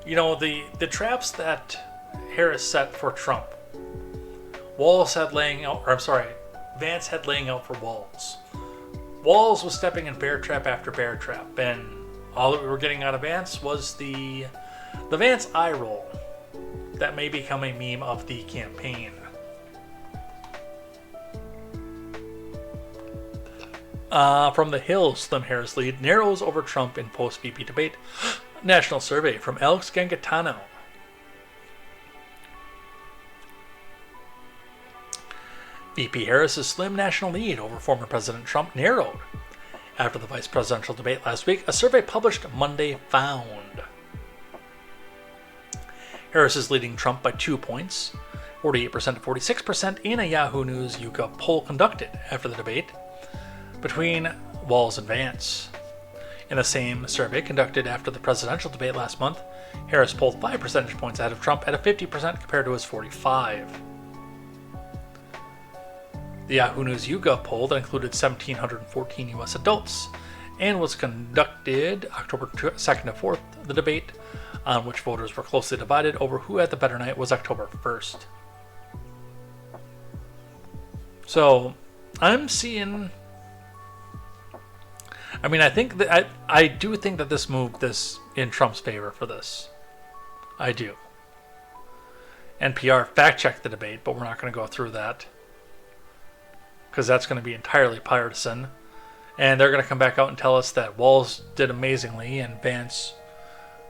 the traps that Harris set for Trump, Vance had laying out for Walz. Walz was stepping in bear trap after bear trap, and all that we were getting out of Vance was the Vance eye roll that may become a meme of the campaign. From the Hill, Slim Harris lead narrows over Trump in post-VP debate. National survey from Alex Gangatano. VP Harris's slim national lead over former President Trump narrowed after the vice presidential debate last week, a survey published Monday found. Harris is leading Trump by 2 points, 48% to 46%, in a Yahoo News YouGov poll conducted after the debate between Walz and Vance. In the same survey conducted after the presidential debate last month, Harris pulled 5 percentage points ahead of Trump at a 50% compared to his 45%. The Yahoo News YouGov poll that included 1,714 U.S. adults and was conducted October 2nd to 4th. The debate, on which voters were closely divided over who had the better night, was October 1st. So, I'm seeing... I do think that this move, this in Trump's favor for this. I do. NPR fact-checked the debate, but we're not going to go through that because that's going to be entirely partisan. And they're going to come back out and tell us that Walz did amazingly and Vance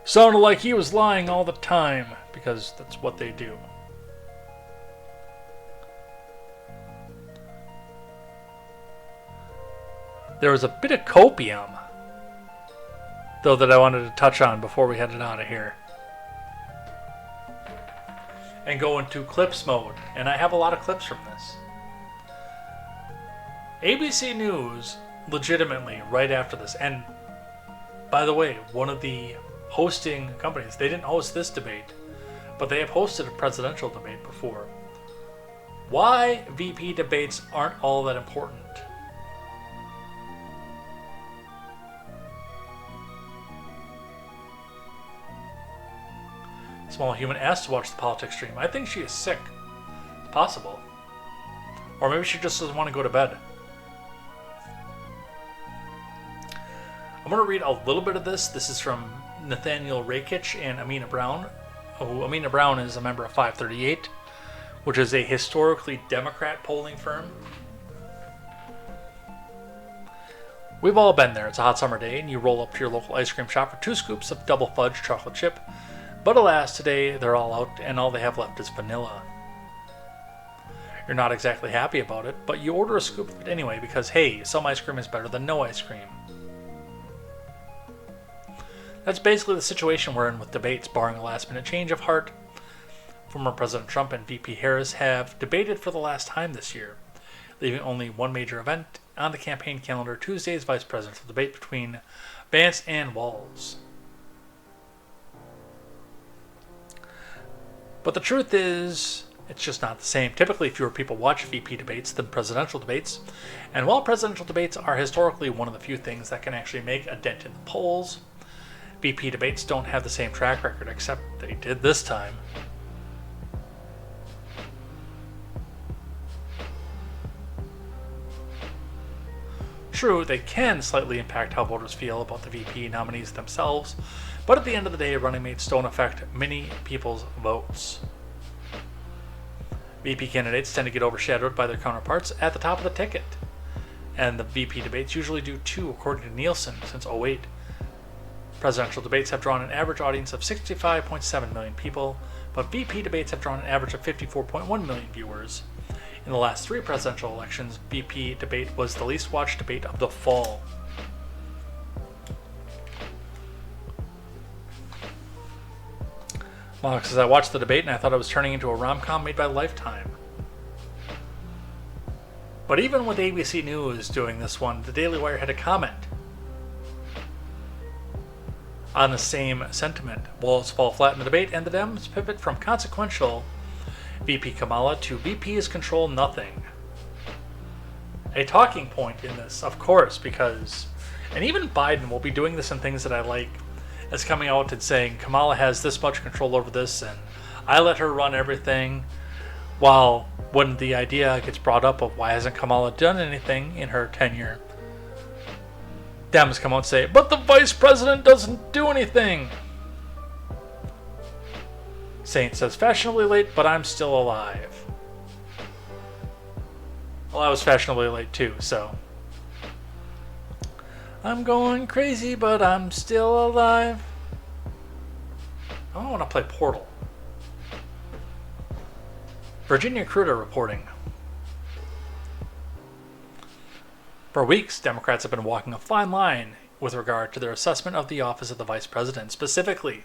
sounded like he was lying all the time, because that's what they do. There was a bit of copium, though, that I wanted to touch on before we headed out of here. And go into clips mode. And I have a lot of clips from this. ABC News, legitimately, right after this. And, by the way, one of the hosting companies, they didn't host this debate, but they have hosted a presidential debate before. Why VP debates aren't all that important. Small human asked to watch the politics stream. I think she is sick. It's possible. Or maybe she just doesn't want to go to bed. I'm going to read a little bit of this. This is from Nathaniel Rakich and Amina Brown. Amina Brown is a member of 538, which is a historically Democrat polling firm. We've all been there. It's a hot summer day, and you roll up to your local ice cream shop for 2 scoops of double fudge chocolate chip. But alas, today they're all out, and all they have left is vanilla. You're not exactly happy about it, but you order a scoop of it anyway because, hey, some ice cream is better than no ice cream. That's basically the situation we're in with debates, barring a last-minute change of heart. Former President Trump and VP Harris have debated for the last time this year, leaving only one major event on the campaign calendar: Tuesday's vice presidential debate between Vance and Walz. But the truth is, it's just not the same. Typically, fewer people watch VP debates than presidential debates. And while presidential debates are historically one of the few things that can actually make a dent in the polls, VP debates don't have the same track record, except they did this time. True, they can slightly impact how voters feel about the VP nominees themselves, but at the end of the day, running mates don't affect many people's votes. VP candidates tend to get overshadowed by their counterparts at the top of the ticket, and the VP debates usually do too, according to Nielsen, since 2008. Presidential debates have drawn an average audience of 65.7 million people, but VP debates have drawn an average of 54.1 million viewers. In the last 3 presidential elections, VP debate was the least watched debate of the fall. Well, because I watched the debate and I thought it was turning into a rom-com made by Lifetime. But even with ABC News doing this one, the Daily Wire had a comment on the same sentiment. Walz fall flat in the debate, and the Dems pivot from consequential VP Kamala to VP's control nothing. A talking point in this, of course, because, and even Biden will be doing this in things that I like, as coming out and saying Kamala has this much control over this and I let her run everything, while when the idea gets brought up of why hasn't Kamala done anything in her tenure, Dems come out and say, but the vice president doesn't do anything. Saint says, fashionably late, but I'm still alive. Well, I was fashionably late too, so. I'm going crazy, but I'm still alive. I want to play Portal. Virginia Kruger reporting. For weeks, Democrats have been walking a fine line with regard to their assessment of the office of the vice president, specifically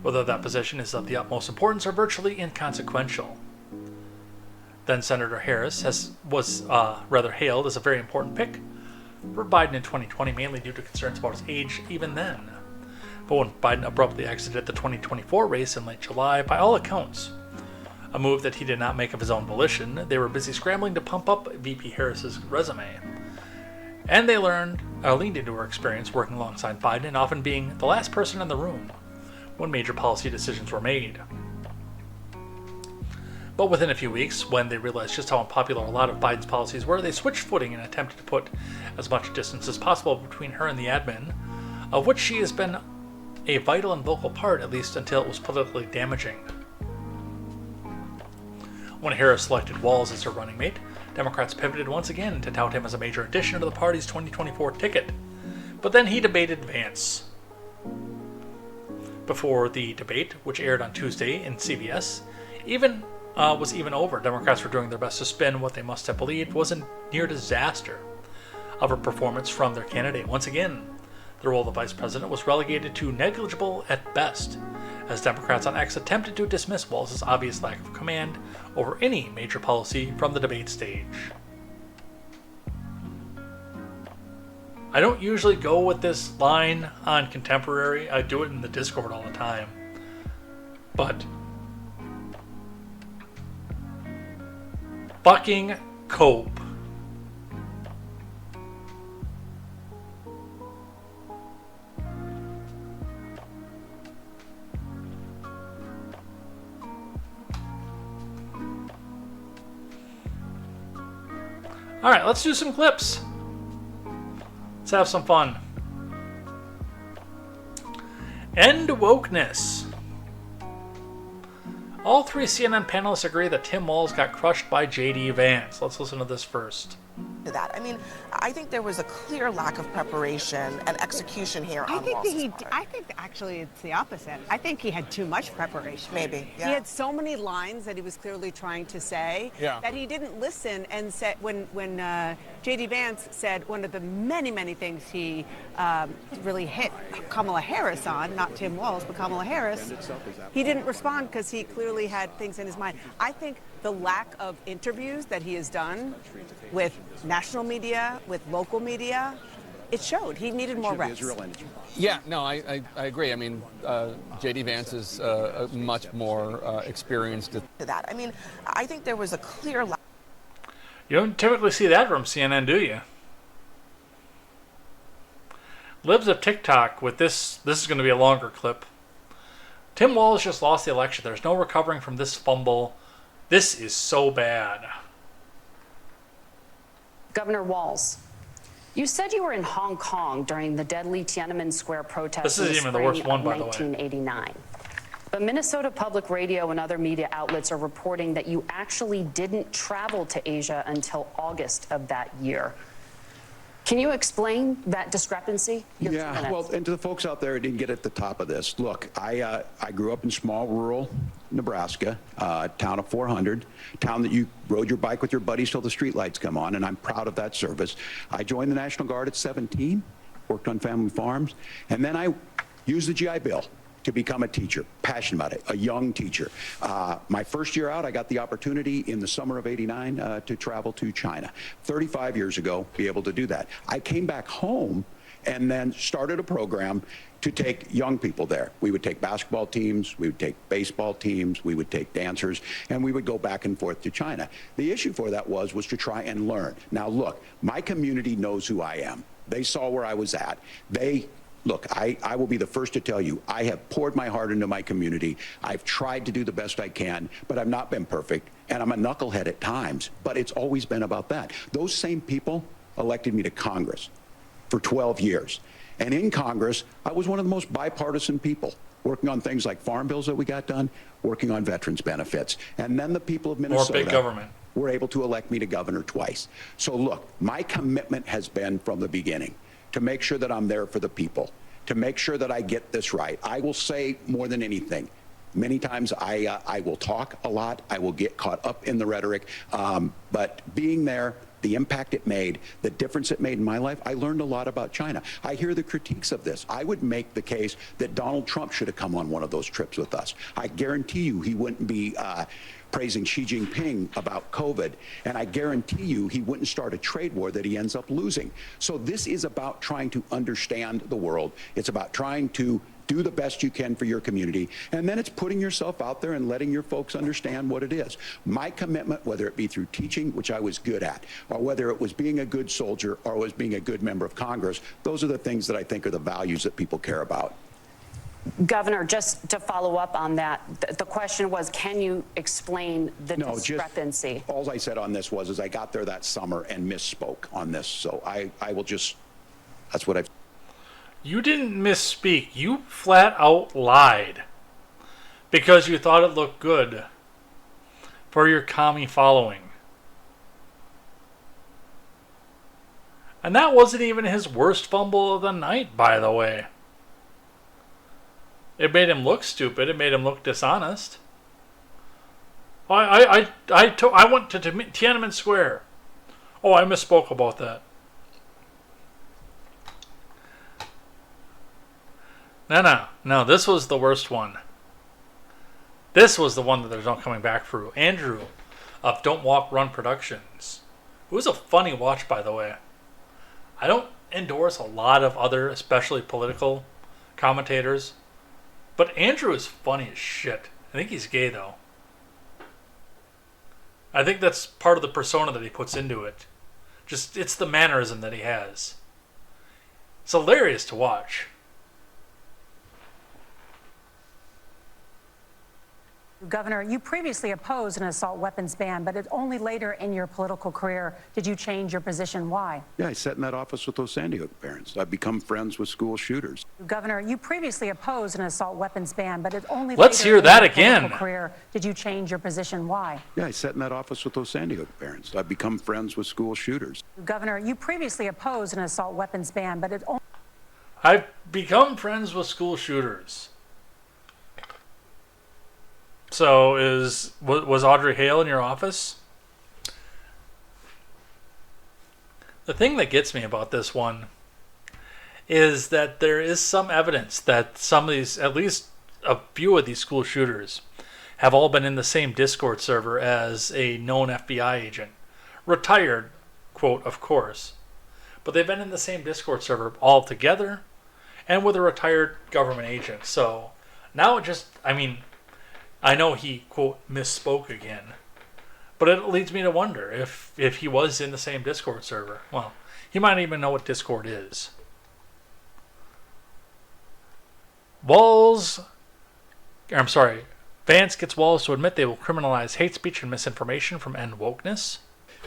whether that position is of the utmost importance or virtually inconsequential. Then Senator Harris was rather hailed as a very important pick for Biden in 2020, mainly due to concerns about his age even then. But when Biden abruptly exited the 2024 race in late July, by all accounts, a move that he did not make of his own volition, they were busy scrambling to pump up VP Harris's resume. And they leaned into her experience working alongside Biden and often being the last person in the room when major policy decisions were made. But within a few weeks, when they realized just how unpopular a lot of Biden's policies were, they switched footing and attempted to put as much distance as possible between her and the admin, of which she has been a vital and vocal part, at least until it was politically damaging. When Harris selected Walz as her running mate, Democrats pivoted once again to tout him as a major addition to the party's 2024 ticket. But then he debated Vance. Before the debate, which aired on Tuesday in CBS, was even over, Democrats were doing their best to spin what they must have believed was a near disaster of a performance from their candidate. Once again, the role of the vice president was relegated to negligible at best, as Democrats on X attempted to dismiss Walz's obvious lack of command over any major policy from the debate stage. I don't usually go with this line on Contemporary. I do it in the Discord all the time. But fucking cope. Alright, let's do some clips. Let's have some fun. End wokeness. All three CNN panelists agree that Tim Walz got crushed by J.D. Vance. Let's listen to this first. That. I mean, I think there was a clear lack of preparation and execution here on Walz's part. I think actually it's the opposite. I think he had too much preparation. Maybe, yeah. He had so many lines that he was clearly trying to say that he didn't listen and said when J.D. Vance said one of the many things he really hit Kamala Harris on, not Tim Walz, but Kamala Harris, he didn't respond because he clearly had things in his mind. I think the lack of interviews that he has done with national media, with local media, it showed. He needed more reps. Yeah, no, I agree. I mean, J.D. Vance is much more experienced. That. I mean, I think there was a clear lack. You don't typically see that from CNN, do you? Libs of TikTok with this is going to be a longer clip. Tim Walz just lost the election. There's no recovering from this fumble. This is so bad. Governor Walz, you said you were in Hong Kong during the deadly Tiananmen Square protests in the spring of 1989. But Minnesota Public Radio and other media outlets are reporting that you actually didn't travel to Asia until August of that year. Can you explain that discrepancy? Yeah, well, and to the folks out there who didn't get at the top of this, look, I grew up in small rural Nebraska, town of 400, town that you rode your bike with your buddies till the streetlights come on, and I'm proud of that service. I joined the National Guard at 17, worked on family farms, and then I used the GI Bill to become a teacher, passionate about it, a young teacher. My first year out, I got the opportunity in the summer of '89 to travel to China. 35 years ago, be able to do that. I came back home and then started a program to take young people there. We would take basketball teams, we would take baseball teams, we would take dancers, and we would go back and forth to China. The issue for that was to try and learn. Now look, my community knows who I am. They saw where I was at. Look, I will be the first to tell you, I have poured my heart into my community. I've tried to do the best I can, but I've not been perfect, and I'm a knucklehead at times, but it's always been about that. Those same people elected me to Congress for 12 years. And in Congress, I was one of the most bipartisan people, working on things like farm bills that we got done, working on veterans benefits. And then the people of Minnesota More big government. Were able to elect me to governor twice. So look, my commitment has been from the beginning to make sure that I'm there for the people, to make sure that I get this right. I will say more than anything, many times I will talk a lot, I will get caught up in the rhetoric, but being there, the impact it made, the difference it made in my life, I learned a lot about China. I hear the critiques of this. I would make the case that Donald Trump should have come on one of those trips with us. I guarantee you he wouldn't be praising Xi Jinping about COVID, and I guarantee you he wouldn't start a trade war that he ends up losing. So this is about trying to understand the world. It's about trying to do the best you can for your community, and then it's putting yourself out there and letting your folks understand what it is. My commitment, whether it be through teaching, which I was good at, or whether it was being a good soldier or was being a good member of Congress, those are the things that I think are the values that people care about. Governor, just to follow up on that, the question was, can you explain the discrepancy? All I said on this was I got there that summer and misspoke on this. So I will just, that's what I've. You didn't misspeak. You flat out lied. Because you thought it looked good for your commie following. And that wasn't even his worst fumble of the night, by the way. It made him look stupid. It made him look dishonest. I went to Tiananmen Square. Oh, I misspoke about that. No, this was the worst one. This was the one that there's no coming back for. Andrew of Don't Walk Run Productions. It was a funny watch, by the way. I don't endorse a lot of other, especially political commentators, but Andrew is funny as shit. I think he's gay, though. I think that's part of the persona that he puts into it. Just, it's the mannerism that he has. It's hilarious to watch. Governor, you previously opposed an assault weapons ban, but it only later in your political career did you change your position. Why? Yeah, I sat in that office with those Sandy Hook parents. I've become friends with school shooters. Governor, you previously opposed an assault weapons ban, but it only Let's later hear in that your again. political career did you change your position. Why? Yeah, I sat in that office with those Sandy Hook parents. I've become friends with school shooters. Governor, you previously opposed an assault weapons ban, but it only... I've become friends with school shooters. So was Audrey Hale in your office? The thing that gets me about this one is that there is some evidence that some of these, at least a few of these school shooters, have all been in the same Discord server as a known FBI agent. Retired, quote, of course. But they've been in the same Discord server all together and with a retired government agent. So now it just, I know he, quote, misspoke again, but it leads me to wonder if he was in the same Discord server. Well, he might even know what Discord is. Vance gets Walz to admit they will criminalize hate speech and misinformation from End Wokeness.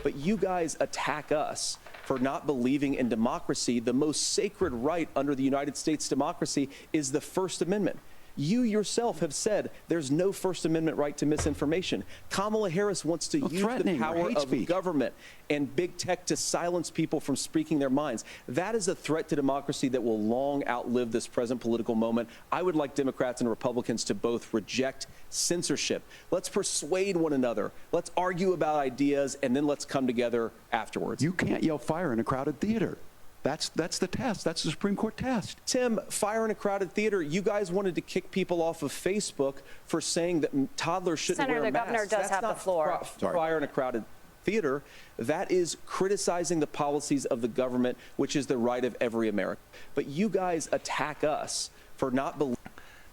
But you guys attack us for not believing in democracy. The most sacred right under the United States democracy is the First Amendment. You yourself have said there's no First Amendment right to misinformation. Kamala Harris wants to use the power of government and big tech to silence people from speaking their minds. That is a threat to democracy that will long outlive this present political moment. I would like Democrats and Republicans to both reject censorship. Let's persuade one another. Let's argue about ideas, and then let's come together afterwards. You can't yell fire in a crowded theater. That's the test. That's the Supreme Court test. Tim, fire in a crowded theater. You guys wanted to kick people off of Facebook for saying that toddlers shouldn't wear masks. Senator, the governor does have the floor. Fire in a crowded theater. That is criticizing the policies of the government, which is the right of every American. But you guys attack us for not believing.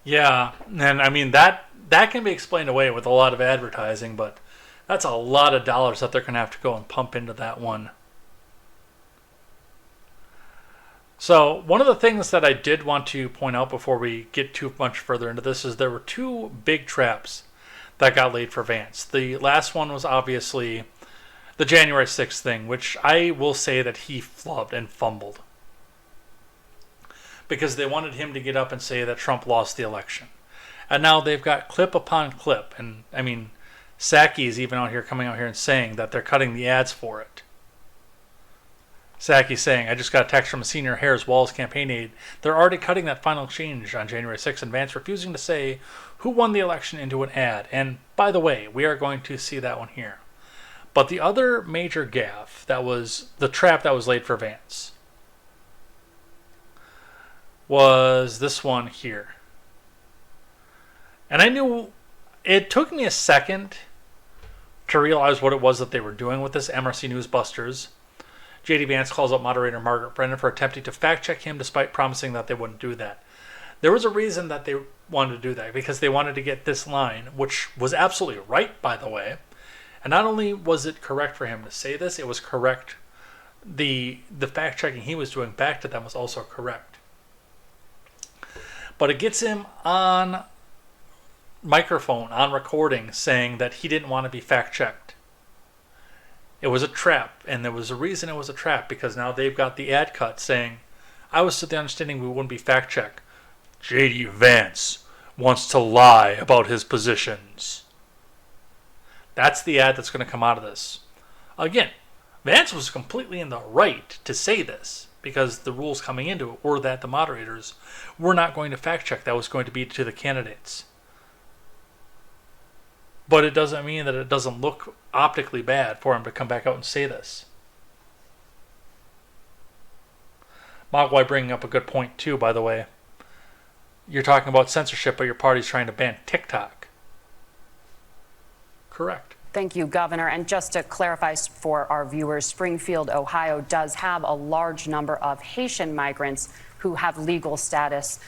Yeah, and that can be explained away with a lot of advertising, but that's a lot of dollars that they're going to have to go and pump into that one. So one of the things that I did want to point out before we get too much further into this is there were two big traps that got laid for Vance. The last one was obviously the January 6th thing, which I will say that he flubbed and fumbled. Because they wanted him to get up and say that Trump lost the election. And now they've got clip upon clip. And, Psaki is even coming out here and saying that they're cutting the ads for it. Psaki saying, I just got a text from a senior Harris Walz campaign aide. They're already cutting that final change on January 6th, and Vance refusing to say who won the election into an ad. And by the way, we are going to see that one here. But the other major gaffe, that was the trap that was laid for Vance, was this one here. And I knew, it took me a second to realize what it was that they were doing with this MRC Newsbusters. J.D. Vance calls out moderator Margaret Brennan for attempting to fact-check him despite promising that they wouldn't do that. There was a reason that they wanted to do that, because they wanted to get this line, which was absolutely right, by the way. And not only was it correct for him to say this, it was correct. The fact-checking he was doing back to them was also correct. But it gets him on microphone, on recording, saying that he didn't want to be fact-checked. It was a trap, and there was a reason it was a trap, because now they've got the ad cut saying, I was to the understanding we wouldn't be fact-checked. J.D. Vance wants to lie about his positions. That's the ad that's going to come out of this. Again, Vance was completely in the right to say this because the rules coming into it were that the moderators were not going to fact-check. That was going to be to the candidates. But it doesn't mean that it doesn't look optically bad for him to come back out and say this. Mogwai bringing up a good point too, by the way. You're talking about censorship, but your party's trying to ban TikTok. Correct. Thank you, Governor. And just to clarify for our viewers, Springfield, Ohio does have a large number of Haitian migrants who have legal status,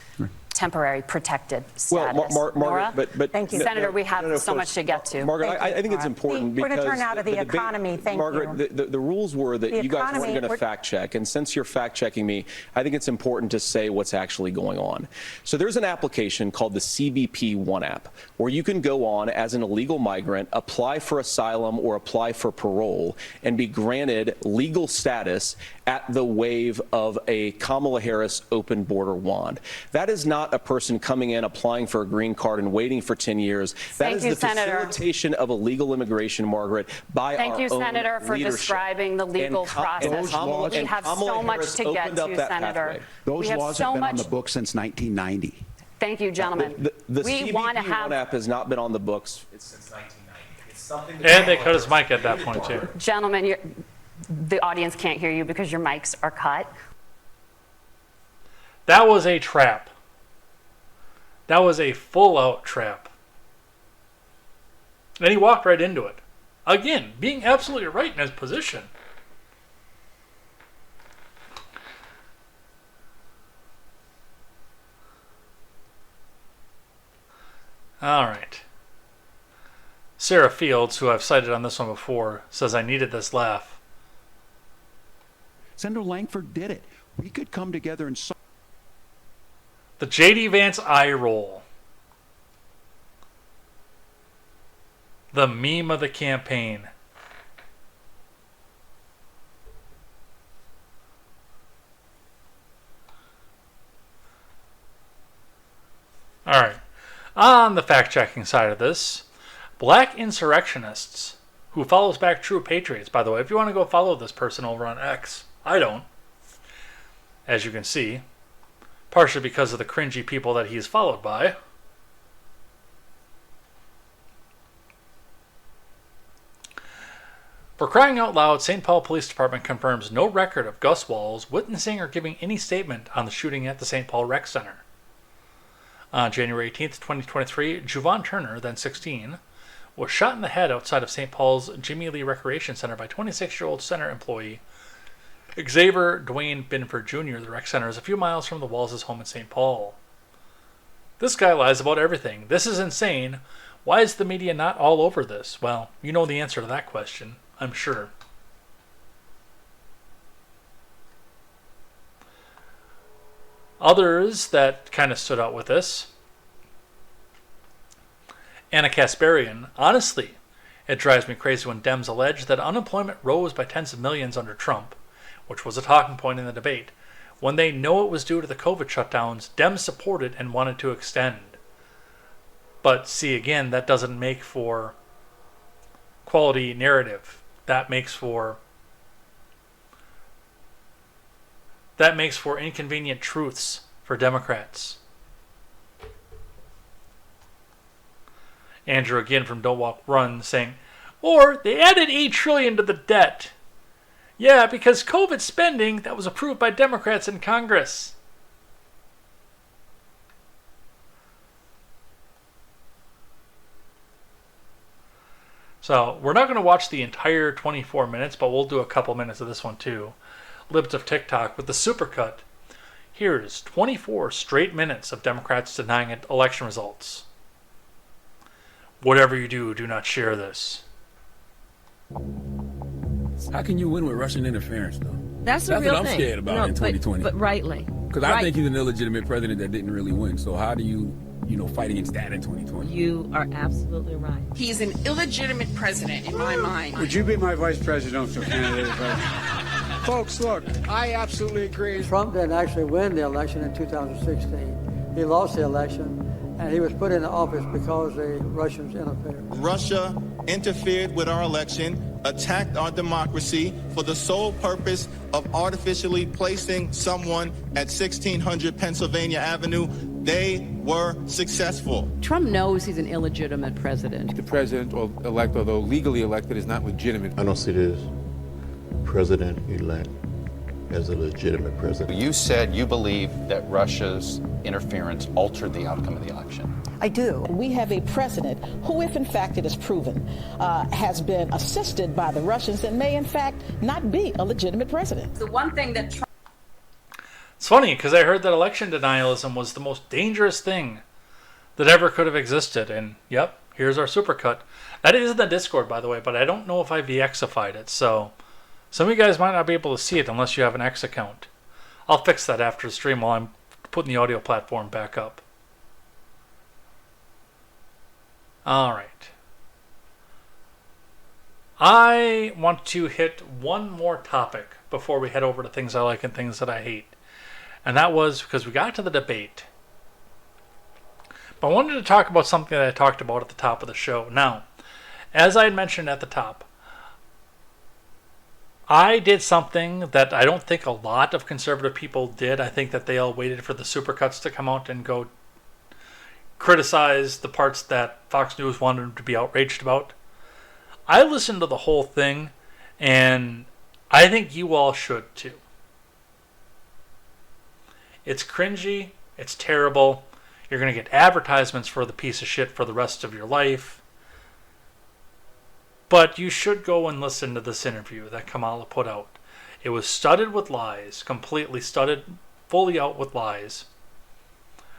temporary protected status. Well, Margaret, but thank you, Senator. We have so much to get to. Margaret, I think it's important because we're going to turn out of the economy. Thank Margaret, you. The rules were that you guys weren't going to fact check, and since you're fact checking me, I think it's important to say what's actually going on. So there's an application called the CBP One app, where you can go on as an illegal migrant, apply for asylum or apply for parole, and be granted legal status at the wave of a Kamala Harris open border wand. That is not a person coming in, applying for a green card and waiting for 10 years. That is the facilitation of illegal immigration, Margaret, by our own leadership. Thank you, Senator, for describing the legal process. We have so much to get to, Senator. Those laws have been on the books since 1990. Thank you, gentlemen. The CBP One app has not been on the books since 1990. It's something and they cut his mic at that point, too. Gentlemen, the audience can't hear you because your mics are cut. That was a trap. That was a full-out trap. And he walked right into it. Again, being absolutely right in his position. All right. Sarah Fields, who I've cited on this one before, says, I needed this laugh. Senator Langford did it. We could come together and... The J.D. Vance eye roll. The meme of the campaign. All right. On the fact-checking side of this, black insurrectionists who follows back true patriots, by the way. If you want to go follow this person over on X, I don't. As you can see. Partially because of the cringy people that he's followed by. For crying out loud, St. Paul Police Department confirms no record of Gus Walls witnessing or giving any statement on the shooting at the St. Paul Rec Center. On January 18th, 2023, Juvan Turner, then 16, was shot in the head outside of St. Paul's Jimmy Lee Recreation Center by 26-year-old center employee Xavier Dwayne Binford Jr. The rec center is a few miles from the Walls' home in St. Paul. This guy lies about everything. This is insane. Why is the media not all over this? Well, you know the answer to that question, I'm sure. Others that kind of stood out with this. Anna Kasparian. Honestly, it drives me crazy when Dems allege that unemployment rose by tens of millions under Trump, which was a talking point in the debate. When they know it was due to the COVID shutdowns, Dems supported and wanted to extend. But see, again, that doesn't make for quality narrative. That makes for inconvenient truths for Democrats. Andrew again from Don't Walk Run saying, or they added $8 trillion to the debt. Yeah, because COVID spending that was approved by Democrats in Congress. So we're not going to watch the entire 24 minutes, but we'll do a couple minutes of this one too. Libs of TikTok with the supercut. Here's 24 straight minutes of Democrats denying election results. Whatever you do, do not share this. How can you win with Russian interference, though? That's what I'm scared about in 2020. But rightly. Because I think he's an illegitimate president that didn't really win. So how do you fight against that in 2020? You are absolutely right. He's an illegitimate president in my mind. Would you be my vice presidential candidate? Folks, look, I absolutely agree. Trump didn't actually win the election in 2016. He lost the election, and he was put into office because the Russians interfered. Russia interfered with our election, attacked our democracy for the sole purpose of artificially placing someone at 1600 Pennsylvania Avenue. They were successful. Trump knows he's an illegitimate president. The president-elect, although legally elected, is not legitimate. I don't see this president-elect as a legitimate president. You said you believe that Russia's interference altered the outcome of the election. I do. We have a president who, if in fact it is proven, has been assisted by the Russians and may in fact not be a legitimate president. The one thing that Trump... It's funny because I heard that election denialism was the most dangerous thing that ever could have existed. And yep, here's our supercut. That is in the Discord, by the way, but I don't know if I VXified it. So some of you guys might not be able to see it unless you have an X account. I'll fix that after the stream while I'm putting the audio platform back up. All right. I want to hit one more topic before we head over to things I like and things that I hate. And that was because we got to the debate. But I wanted to talk about something that I talked about at the top of the show. Now, as I had mentioned at the top, I did something that I don't think a lot of conservative people did. I think that they all waited for the supercuts to come out and go criticize the parts that Fox News wanted them to be outraged about. I listened to the whole thing, and I think you all should too. It's cringy. It's terrible. You're going to get advertisements for the piece of shit for the rest of your life. But you should go and listen to this interview that Kamala put out. It was studded with lies, completely studded, fully out with lies,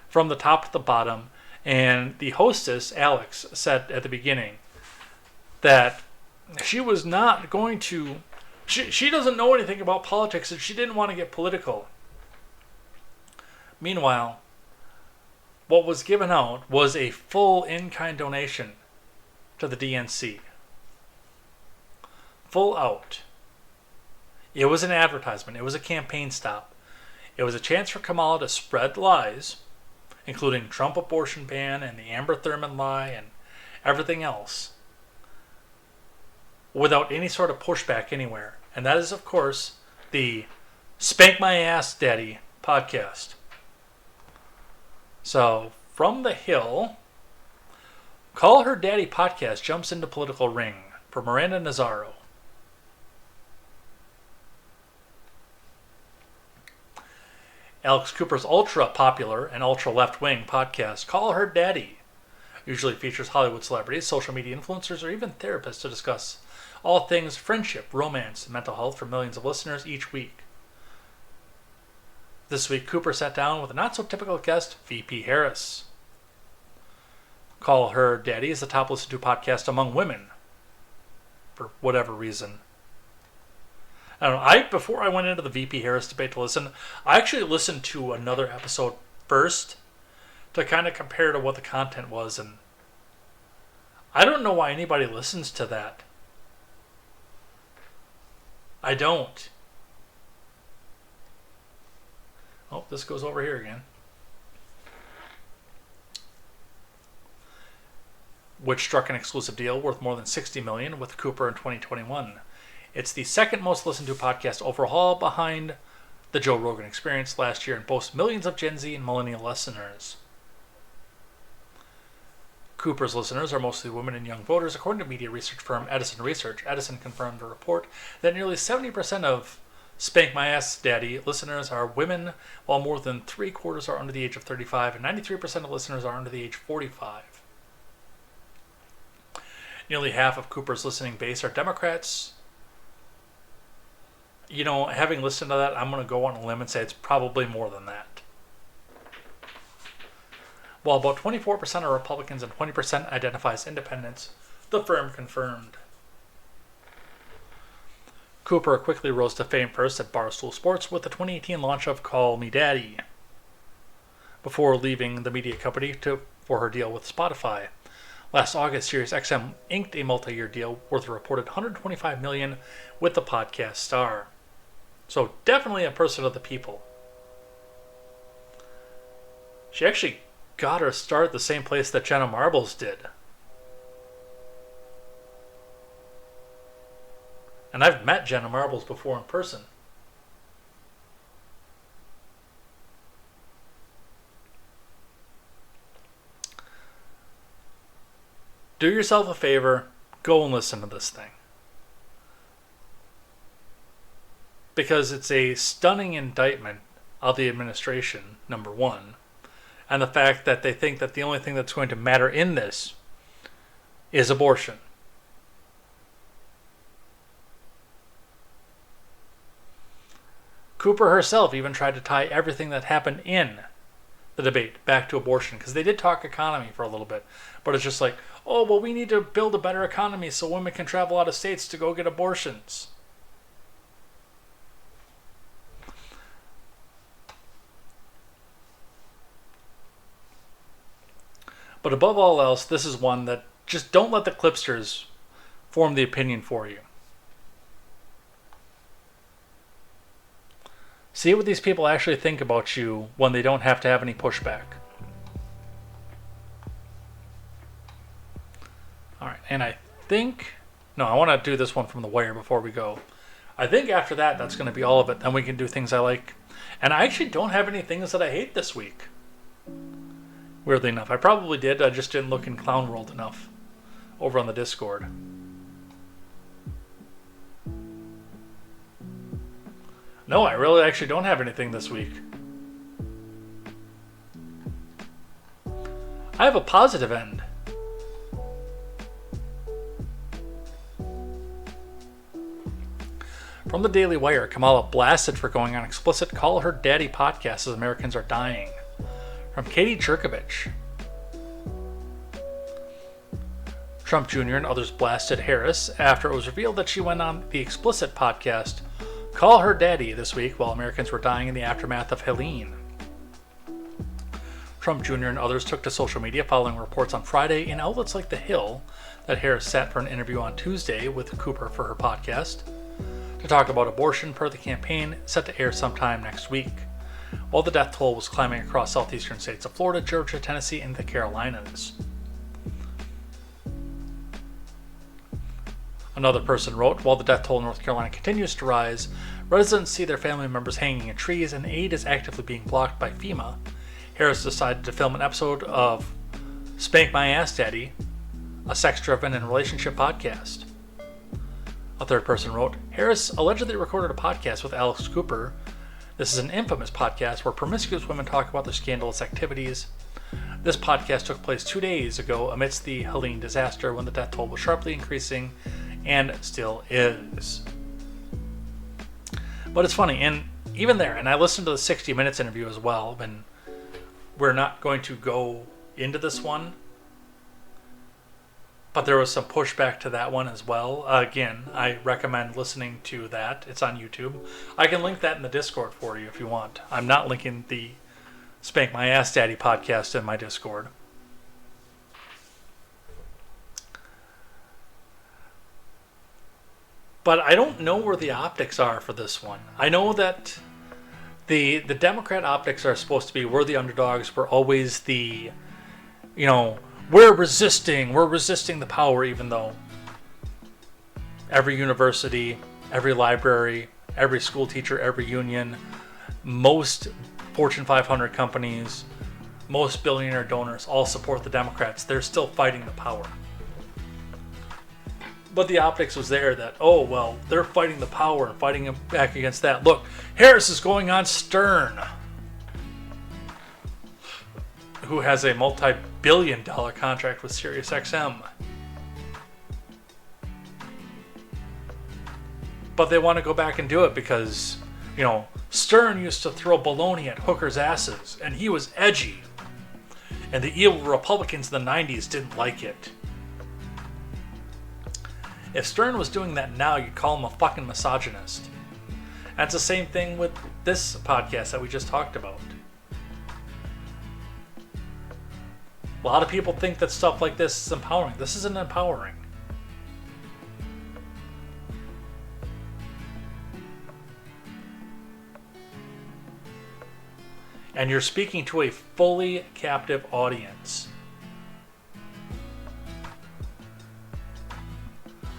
from the top to the bottom. And the hostess, Alex, said at the beginning that she was not going to... She doesn't know anything about politics, and she didn't want to get political. Meanwhile, what was given out was a full in-kind donation to the DNC. Full out. It was an advertisement. It was a campaign stop. It was a chance for Kamala to spread lies, including Trump abortion ban and the Amber Thurman lie and everything else, without any sort of pushback anywhere. And that is, of course, the Spank My Ass Daddy podcast. So, from the Hill, Call Her Daddy podcast jumps into political ring for Miranda Nazzaro. Alex Cooper's ultra-popular and ultra-left-wing podcast, Call Her Daddy, usually features Hollywood celebrities, social media influencers, or even therapists to discuss all things friendship, romance, and mental health for millions of listeners each week. This week, Cooper sat down with a not-so-typical guest, VP Harris. Call Her Daddy is the top listened to podcast among women, for whatever reason. I don't know. Before I went into the VP Harris debate to listen, I actually listened to another episode first to kind of compare to what the content was, and I don't know why anybody listens to that. I don't. Oh, this goes over here again. Which struck an exclusive deal worth more than $60 million with Cooper in 2021. It's the second most listened to podcast overall behind the Joe Rogan Experience last year and boasts millions of Gen Z and millennial listeners. Cooper's listeners are mostly women and young voters, according to media research firm Edison Research. Edison confirmed a report that nearly 70% of Spank My Ass Daddy listeners are women, while more than 3/4 are under the age of 35, and 93% of listeners are under the age 45. Nearly half of Cooper's listening base are Democrats. You know, having listened to that, I'm going to go on a limb and say it's probably more than that. While about 24% are Republicans and 20% identify as independents, the firm confirmed. Cooper quickly rose to fame first at Barstool Sports with the 2018 launch of Call Me Daddy, before leaving the media company for her deal with Spotify. Last August, SiriusXM inked a multi-year deal worth a reported $125 million with the podcast star. So definitely a person of the people. She actually got her start at the same place that Jenna Marbles did. And I've met Jenna Marbles before in person. Do yourself a favor, go and listen to this thing. Because it's a stunning indictment of the administration, number one, and the fact that they think that the only thing that's going to matter in this is abortion. Cooper herself even tried to tie everything that happened in the debate back to abortion, because they did talk economy for a little bit, but it's just like, oh, well, we need to build a better economy so women can travel out of states to go get abortions. But above all else, this is one that just don't let the clipsters form the opinion for you. See what these people actually think about you when they don't have to have any pushback. Alright, and I think... No, I want to do this one from The Wire before we go. I think after that, that's going to be all of it. Then we can do things I like. And I actually don't have any things that I hate this week. Weirdly enough. I probably did, I just didn't look in Clown World enough over on the Discord. No, I really actually don't have anything this week. I have a positive end. From the Daily Wire, Kamala blasted for going on explicit Call Her Daddy podcast as Americans are dying. From Katie Jerkovich. Trump Jr. and others blasted Harris after it was revealed that she went on the explicit podcast Call Her Daddy this week while Americans were dying in the aftermath of Helene. Trump Jr. and others took to social media following reports on Friday in outlets like The Hill that Harris sat for an interview on Tuesday with Cooper for her podcast to talk about abortion per the campaign set to air sometime next week, while the death toll was climbing across southeastern states of Florida, Georgia, Tennessee, and the Carolinas. Another person wrote, while the death toll in North Carolina continues to rise, residents see their family members hanging in trees and aid is actively being blocked by FEMA. Harris decided to film an episode of Spank My Ass Daddy, a sex-driven and relationship podcast. A third person wrote, Harris allegedly recorded a podcast with Alex Cooper. This is an infamous podcast where promiscuous women talk about their scandalous activities. This podcast took place 2 days ago amidst the Helene disaster when the death toll was sharply increasing and still is. But it's funny, and even there, and I listened to the 60 Minutes interview as well, and we're not going to go into this one, but there was some pushback to that one as well. Again, I recommend listening to that. It's on YouTube. I can link that in the Discord for you if you want. I'm not linking the Spank My Ass Daddy podcast in my Discord. But I don't know where the optics are for this one. I know that the Democrat optics are supposed to be we're the underdogs, we're always the, we're resisting the power, even though every university, every library, every school teacher, every union, most Fortune 500 companies, most billionaire donors all support the Democrats. They're still fighting the power. But the optics was there that, oh, well, they're fighting the power and fighting back against that. Look, Harris is going on Stern, who has a multi-billion-dollar contract with SiriusXM. But they want to go back and do it because, Stern used to throw baloney at hookers' asses, and he was edgy. And the evil Republicans in the 90s didn't like it. If Stern was doing that now, you'd call him a fucking misogynist. That's the same thing with this podcast that we just talked about. A lot of people think that stuff like this is empowering. This isn't empowering. And you're speaking to a fully captive audience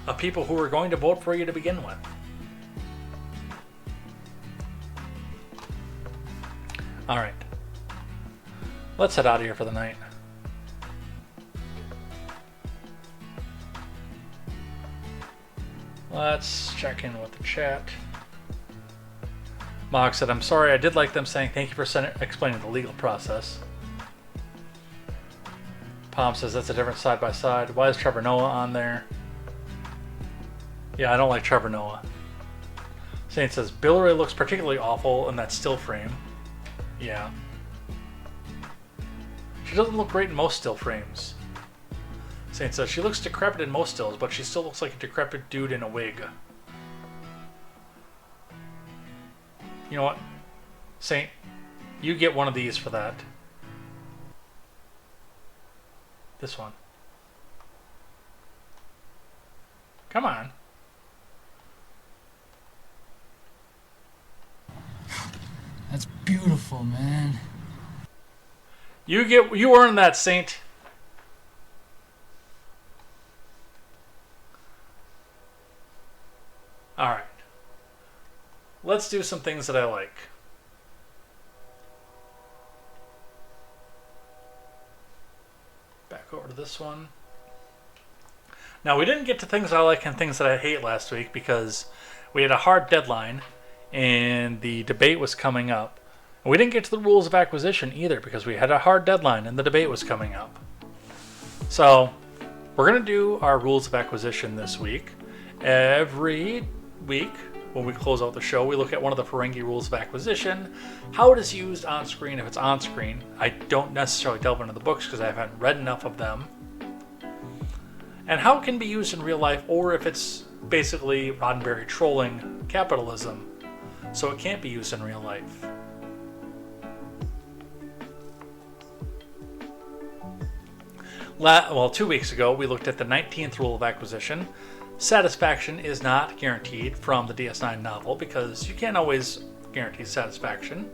of people who are going to vote for you to begin with. All right. Let's head out of here for the night. Let's check in with the chat. Mog said, I'm sorry, I did like them saying thank you for explaining the legal process. Palm says that's a different side by side. Why is Trevor Noah on there? Yeah, I don't like Trevor Noah. Saint says, Billary looks particularly awful in that still frame. Yeah. She doesn't look great in most still frames. Saint says, she looks decrepit in most stills, but she still looks like a decrepit dude in a wig. You know what? Saint, you get one of these for that. This one. Come on. That's beautiful, man. You earned that, Saint. All right. Let's do some things that I like. Back over to this one. Now, we didn't get to things I like and things that I hate last week because we had a hard deadline and the debate was coming up. And we didn't get to the rules of acquisition either because we had a hard deadline and the debate was coming up. So, we're going to do our rules of acquisition this week. Every week, when we close out the show, we look at one of the Ferengi rules of acquisition, how it is used on screen if it's on screen. I don't necessarily delve into the books because I haven't read enough of them. And how it can be used in real life, or if it's basically Roddenberry trolling capitalism, so it can't be used in real life. Well, 2 weeks ago, we looked at the 19th rule of acquisition. Satisfaction is not guaranteed from the DS9 novel because you can't always guarantee satisfaction.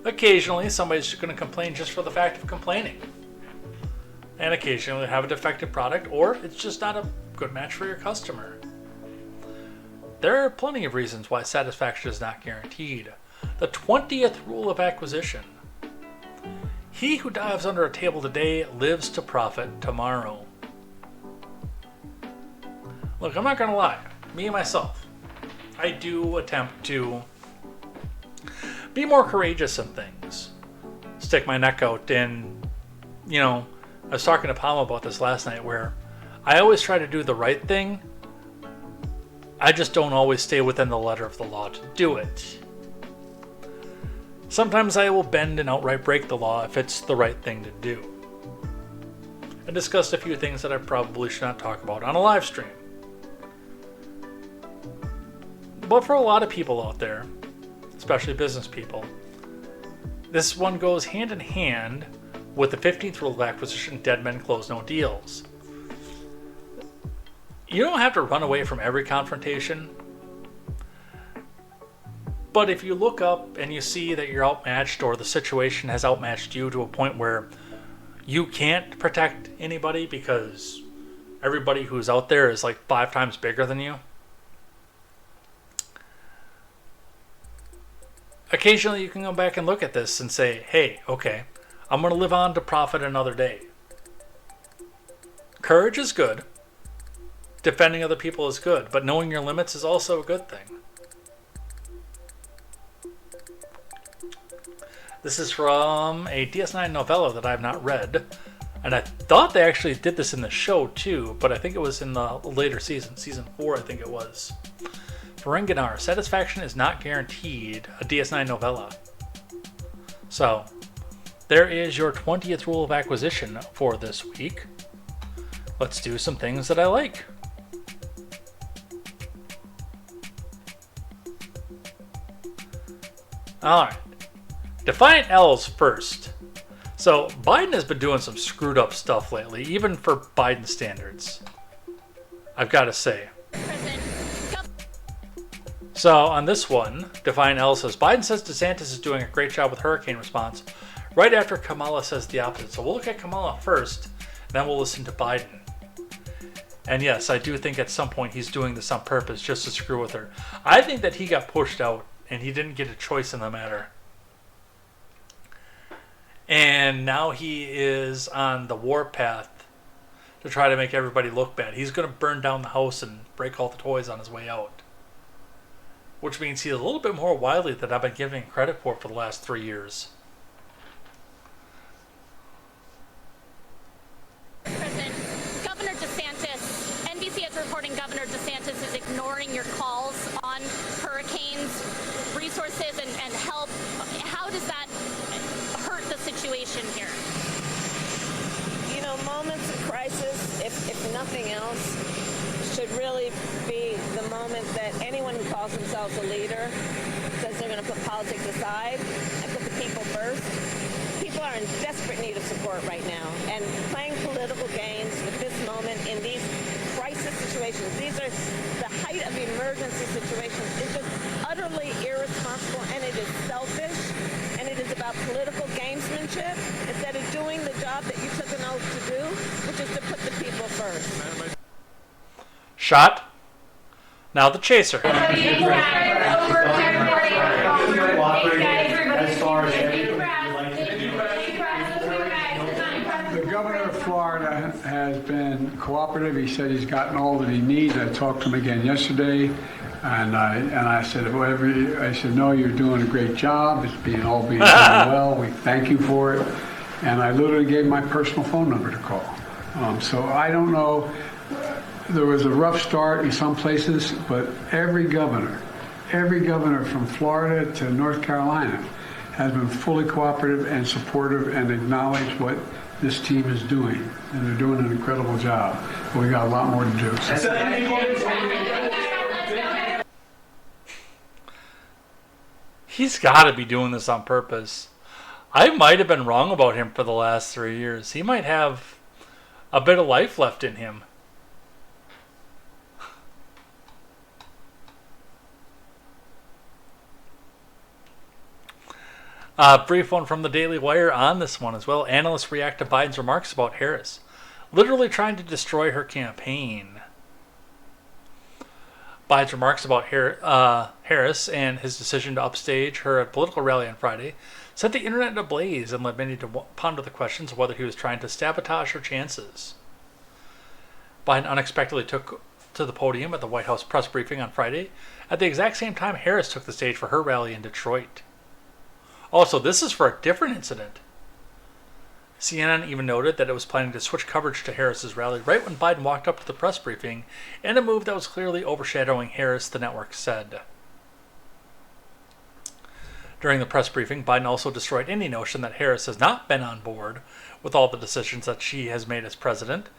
Occasionally, somebody's going to complain just for the fact of complaining. And occasionally have a defective product, or it's just not a good match for your customer. There are plenty of reasons why satisfaction is not guaranteed. The 20th rule of acquisition. He who dives under a table today lives to profit tomorrow. Look, I'm not going to lie. Me and myself, I do attempt to be more courageous in things. Stick my neck out and, I was talking to Palma about this last night where I always try to do the right thing. I just don't always stay within the letter of the law to do it. Sometimes I will bend and outright break the law if it's the right thing to do. I discussed a few things that I probably should not talk about on a live stream. But for a lot of people out there, especially business people, this one goes hand in hand with the 15th rule of acquisition, dead men close no deals. You don't have to run away from every confrontation, but if you look up and you see that you're outmatched or the situation has outmatched you to a point where you can't protect anybody because everybody who's out there is like 5 times bigger than you, occasionally you can go back and look at this and say, hey, okay, I'm going to live on to profit another day. Courage is good. Defending other people is good, but knowing your limits is also a good thing. This is from a DS9 novella that I have not read, and I thought they actually did this in the show too, but I think it was in the later season, season 4 I think it was. Ferenginar, satisfaction is not guaranteed, a DS9 novella. So, there is your 20th rule of acquisition for this week. Let's do some things that I like. Alright. Defiant L's first. So, Biden has been doing some screwed up stuff lately, even for Biden standards. I've got to say. So on this one, Define L says, Biden says DeSantis is doing a great job with hurricane response, right after Kamala says the opposite. So we'll look at Kamala first, then we'll listen to Biden. And yes, I do think at some point he's doing this on purpose just to screw with her. I think that he got pushed out and he didn't get a choice in the matter. And now he is on the warpath to try to make everybody look bad. He's going to burn down the house and break all the toys on his way out. Which means he's a little bit more wily than I've been giving credit for the last 3 years. President, Governor DeSantis, NBC is reporting Governor DeSantis is ignoring your calls on hurricanes, resources, and help. How does that hurt the situation here? You know, moments of crisis, if nothing else, should really be the moment that anyone who calls themselves a leader says they're going to put politics aside and put the people first. People are in desperate need of support right now, and playing political games with this moment in these crisis situations, these are the height of emergency situations, is just utterly irresponsible, and it is selfish, and it is about political gamesmanship instead of doing the job that you took an oath to do, which is to put the people first. Shot. Now the chaser. The governor of Florida has been cooperative. He said he's gotten all that he needs. I talked to him again yesterday, and I said, no, you're doing a great job. It's being done well. We thank you for it. And I literally gave my personal phone number to call. So I don't know. There was a rough start in some places, but every governor from Florida to North Carolina has been fully cooperative and supportive and acknowledged what this team is doing. And they're doing an incredible job. But we got a lot more to do. He's got to be doing this on purpose. I might have been wrong about him for the last 3 years. He might have a bit of life left in him. Brief one from the Daily Wire on this one as well. Analysts react to Biden's remarks about Harris, literally trying to destroy her campaign. Biden's remarks about Harris and his decision to upstage her at a political rally on Friday set the internet ablaze and led many to ponder the questions of whether he was trying to sabotage her chances. Biden unexpectedly took to the podium at the White House press briefing on Friday at the exact same time Harris took the stage for her rally in Detroit. Also, this is for a different incident. CNN even noted that it was planning to switch coverage to Harris's rally right when Biden walked up to the press briefing, in a move that was clearly overshadowing Harris, the network said. During the press briefing, Biden also destroyed any notion that Harris has not been on board with all the decisions that she has made as president,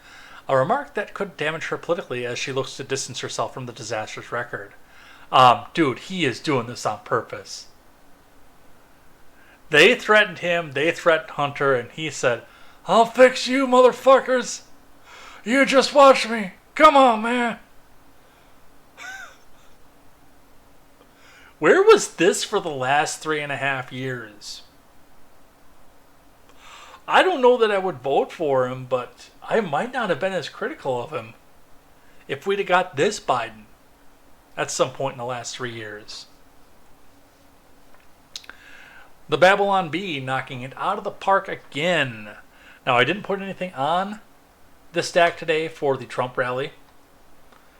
a remark that could damage her politically as she looks to distance herself from the disastrous record. Dude, he is doing this on purpose. They threatened him, they threatened Hunter, and he said, I'll fix you, motherfuckers. You just watch me. Come on, man. Where was this for the last 3.5 years? I don't know that I would vote for him, but I might not have been as critical of him if we'd have got this Biden at some point in the last 3 years. The Babylon Bee knocking it out of the park again. Now, I didn't put anything on the stack today for the Trump rally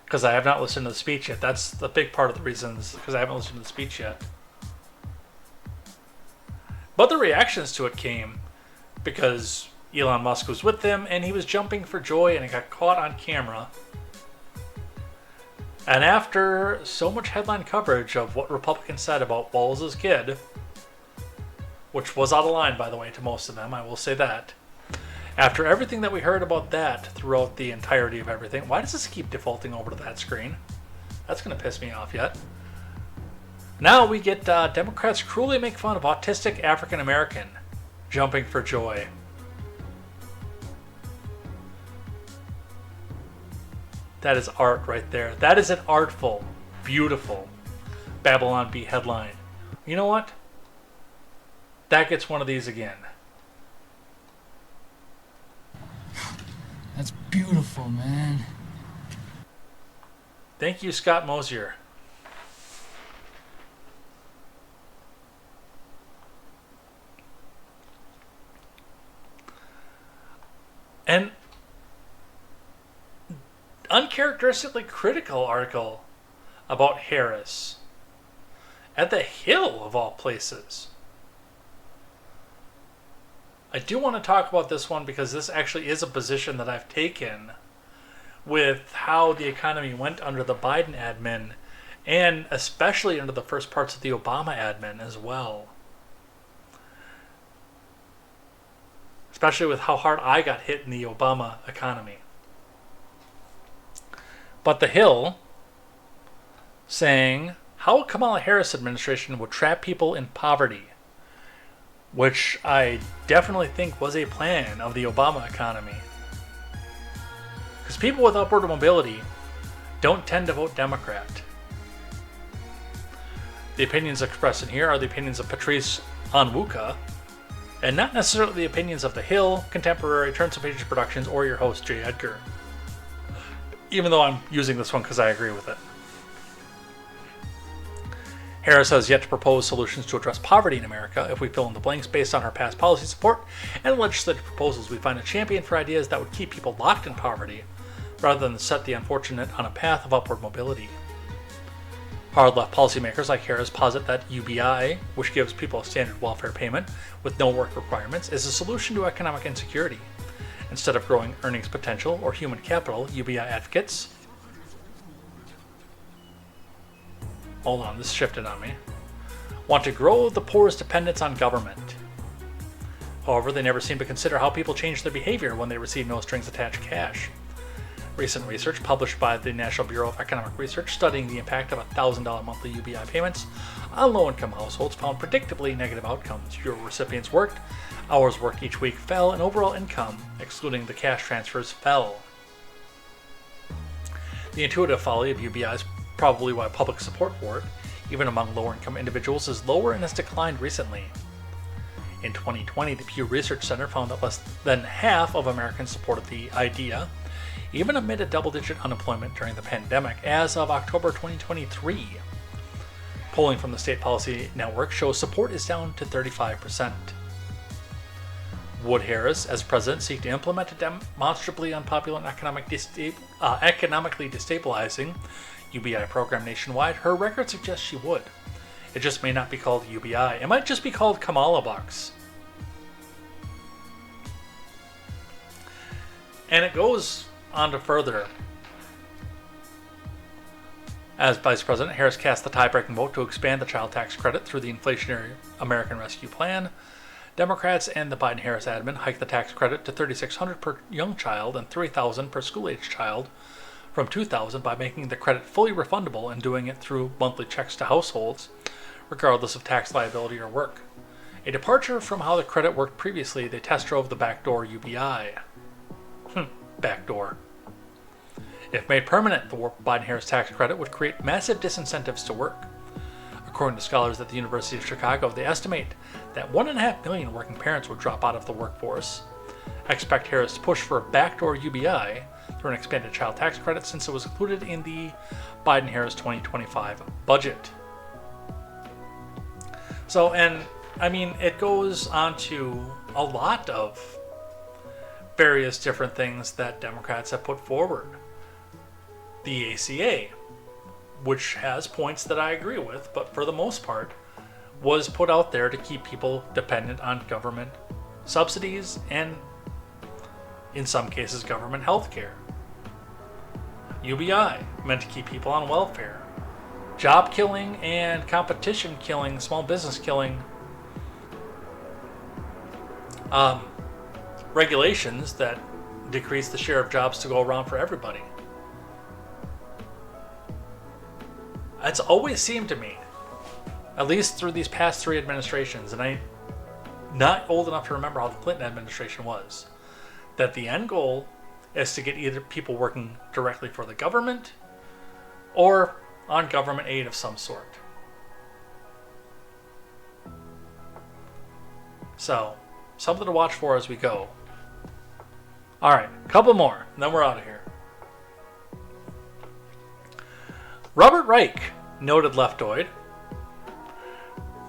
because I have not listened to the speech yet. That's the big part of the reason, because I haven't listened to the speech yet. But the reactions to it came because Elon Musk was with them and he was jumping for joy and it got caught on camera. And after so much headline coverage of what Republicans said about Walz' kid, which was out of line, by the way, to most of them, I will say that. After everything that we heard about that throughout the entirety of everything, why does this keep defaulting over to that screen? That's going to piss me off yet. Now we get Democrats cruelly make fun of autistic African American jumping for joy. That is art right there. That is an artful, beautiful Babylon Bee headline. You know what? That gets one of these again. That's beautiful, man. Thank you, Scott Mosier. An uncharacteristically critical article about Harris at the Hill, of all places. I do want to talk about this one because this actually is a position that I've taken with how the economy went under the Biden admin and especially under the first parts of the Obama admin as well. Especially with how hard I got hit in the Obama economy. But the Hill saying how Kamala Harris administration would trap people in poverty, which I definitely think was a plan of the Obama economy. Because people with upward mobility don't tend to vote Democrat. The opinions expressed in here are the opinions of Patrice Onwuka, and not necessarily the opinions of The Hill, Contemporary, Turns of Pages Productions, or your host, Jay Edgar. Even though I'm using this one because I agree with it. Harris has yet to propose solutions to address poverty in America. If we fill in the blanks based on her past policy support and legislative proposals, we find a champion for ideas that would keep people locked in poverty, rather than set the unfortunate on a path of upward mobility. Hard-left policymakers like Harris posit that UBI, which gives people a standard welfare payment with no work requirements, is a solution to economic insecurity. Instead of growing earnings potential or human capital, UBI advocates... Hold on, this shifted on me. Want to grow the poor's dependence on government. However, they never seem to consider how people change their behavior when they receive no strings attached cash. Recent research published by the National Bureau of Economic Research studying the impact of $1,000 monthly UBI payments on low-income households found predictably negative outcomes. Fewer recipients worked, hours worked each week fell, and overall income, excluding the cash transfers, fell. The intuitive folly of UBI is probably why public support for it, even among lower-income individuals, is lower and has declined recently. In 2020, the Pew Research Center found that less than half of Americans supported the idea, even amid a double-digit unemployment during the pandemic, as of October 2023. Polling from the State Policy Network shows support is down to 35%. Would Harris, as president, seek to implement a demonstrably unpopular and economically destabilizing UBI program nationwide? Her record suggests she would. It just may not be called UBI. It might just be called Kamala Bucks. And it goes on to further. As Vice President, Harris cast the tie-breaking vote to expand the child tax credit through the inflationary American Rescue Plan. Democrats and the Biden-Harris admin hiked the tax credit to $3,600 per young child and $3,000 per school-age child from $2,000 by making the credit fully refundable and doing it through monthly checks to households, regardless of tax liability or work. A departure from how the credit worked previously, they test drove the backdoor UBI. Backdoor. If made permanent, the Biden-Harris tax credit would create massive disincentives to work. According to scholars at the University of Chicago, they estimate that 1.5 million working parents would drop out of the workforce. I expect Harris to push for a backdoor UBI through an expanded child tax credit since it was included in the Biden-Harris 2025 budget. So, and I mean, it goes on to a lot of various different things that Democrats have put forward. The ACA, which has points that I agree with, but for the most part was put out there to keep people dependent on government subsidies and, in some cases, government health care. UBI, meant to keep people on welfare. Job killing and competition killing, small business killing. Regulations that decrease the share of jobs to go around for everybody. It's always seemed to me, at least through these past three administrations, and I'm not old enough to remember how the Clinton administration was, that the end goal is to get either people working directly for the government or on government aid of some sort. So, something to watch for as we go. Alright, couple more, and then we're out of here. Robert Reich, noted leftoid,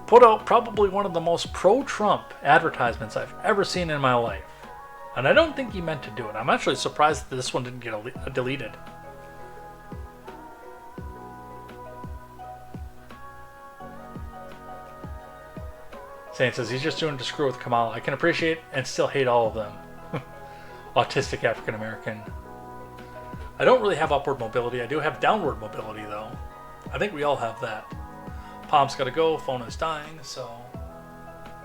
put out probably one of the most pro-Trump advertisements I've ever seen in my life. And I don't think he meant to do it. I'm actually surprised that this one didn't get deleted. Saint says he's just doing it to screw with Kamala. I can appreciate and still hate all of them. Autistic African American. I don't really have upward mobility. I do have downward mobility, though. I think we all have that. Palm's got to go. Phone is dying, so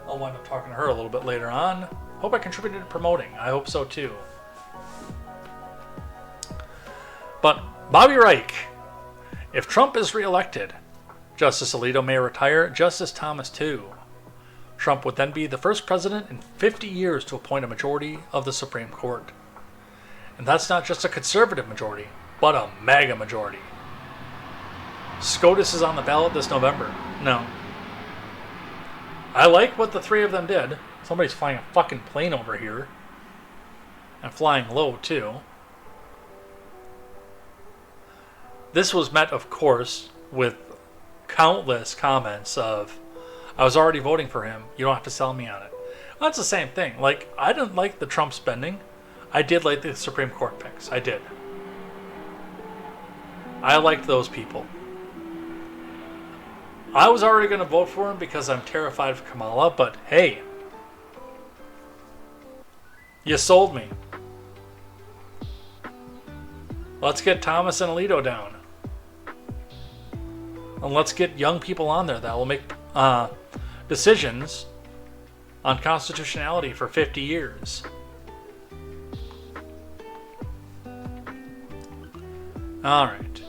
I'll wind up talking to her a little bit later on. Hope I contributed to promoting. I hope so, too. But Bobby Reich. If Trump is reelected, Justice Alito may retire. Justice Thomas, too. Trump would then be the first president in 50 years to appoint a majority of the Supreme Court. And that's not just a conservative majority, but a MAGA majority. SCOTUS is on the ballot this November. No. I like what the three of them did. Somebody's flying a fucking plane over here. And flying low, too. This was met, of course, with countless comments of, I was already voting for him. You don't have to sell me on it. Well, that's the same thing. Like, I didn't like the Trump spending. I did like the Supreme Court picks. I did. I liked those people. I was already going to vote for him because I'm terrified of Kamala, but hey. You sold me. Let's get Thomas and Alito down. And let's get young people on there that will make decisions on constitutionality for 50 years. Alright.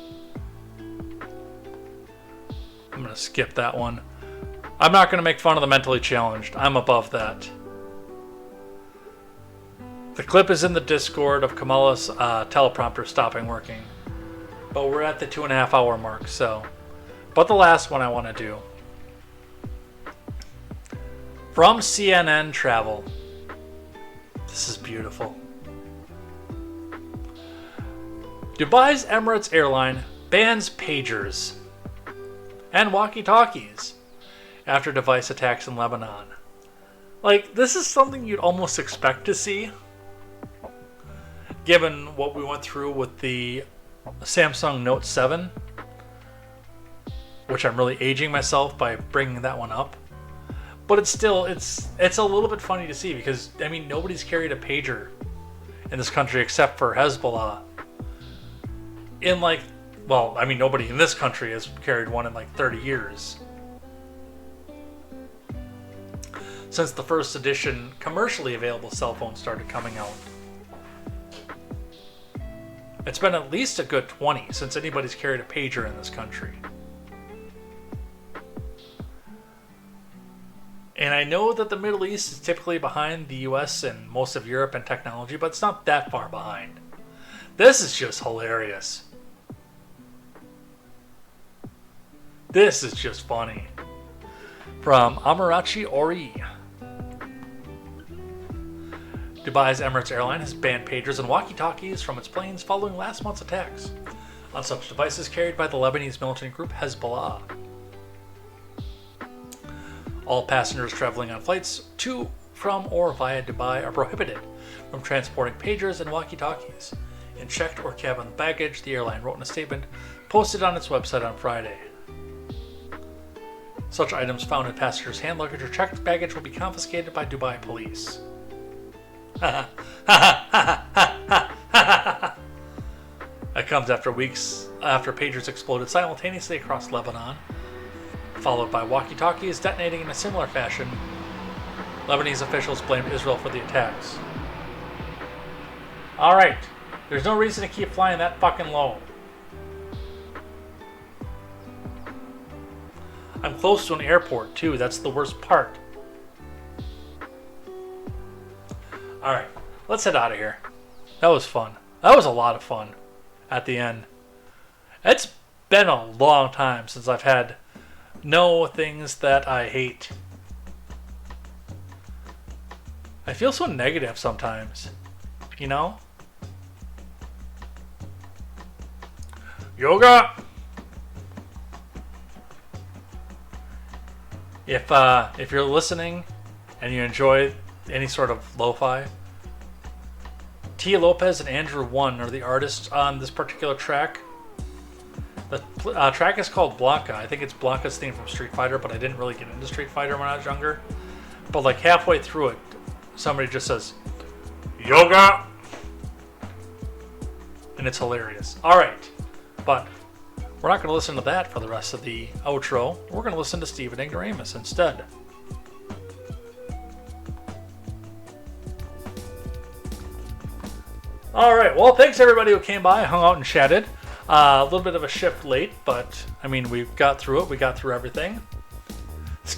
I'm going to skip that one. I'm not going to make fun of the mentally challenged. I'm above that. The clip is in the Discord of Kamala's teleprompter stopping working. But we're at the 2.5 hour mark, so. But the last one I want to do. From CNN Travel. This is beautiful. Dubai's Emirates airline bans pagers and walkie-talkies after device attacks in Lebanon. Like, this is something you'd almost expect to see, given what we went through with the Samsung Note 7, which I'm really aging myself by bringing that one up. But it's still, it's a little bit funny to see because, I mean, nobody's carried a pager in this country except for Hezbollah. In like, well, I mean, nobody in this country has carried one in like 30 years. Since the first edition commercially available cell phone started coming out. It's been at least a good 20 since anybody's carried a pager in this country. And I know that the Middle East is typically behind the US and most of Europe in technology, but it's not that far behind. This is just hilarious. This is just funny. From Amarachi Ori. Dubai's Emirates airline has banned pagers and walkie-talkies from its planes following last month's attacks on such devices carried by the Lebanese militant group Hezbollah. All passengers traveling on flights to, from, or via Dubai are prohibited from transporting pagers and walkie-talkies in checked or cabin baggage, the airline wrote in a statement posted on its website on Friday. Such items found in passengers' hand luggage or checked baggage will be confiscated by Dubai police. That comes after weeks after pagers exploded simultaneously across Lebanon, followed by walkie-talkies detonating in a similar fashion. Lebanese officials blamed Israel for the attacks. Alright, there's no reason to keep flying that fucking low. I'm close to an airport too, that's the worst part. Alright, let's head out of here. That was fun. That was a lot of fun at the end. It's been a long time since I've had no things that I hate. I feel so negative sometimes, you know? Yoga! If you're listening and you enjoy any sort of lo-fi, Tia Lopez and Andrew One are the artists on this particular track. The track is called Blanca. I think it's Blanca's theme from Street Fighter, but I didn't really get into Street Fighter when I was younger. But like halfway through it, somebody just says, Yoga! And it's hilarious. Alright, but we're not going to listen to that for the rest of the outro. We're going to listen to Stephen Ignoramus instead. Alright, well, thanks everybody who came by, hung out and chatted. A little bit of a shift late, but I mean, we got through it. We got through everything.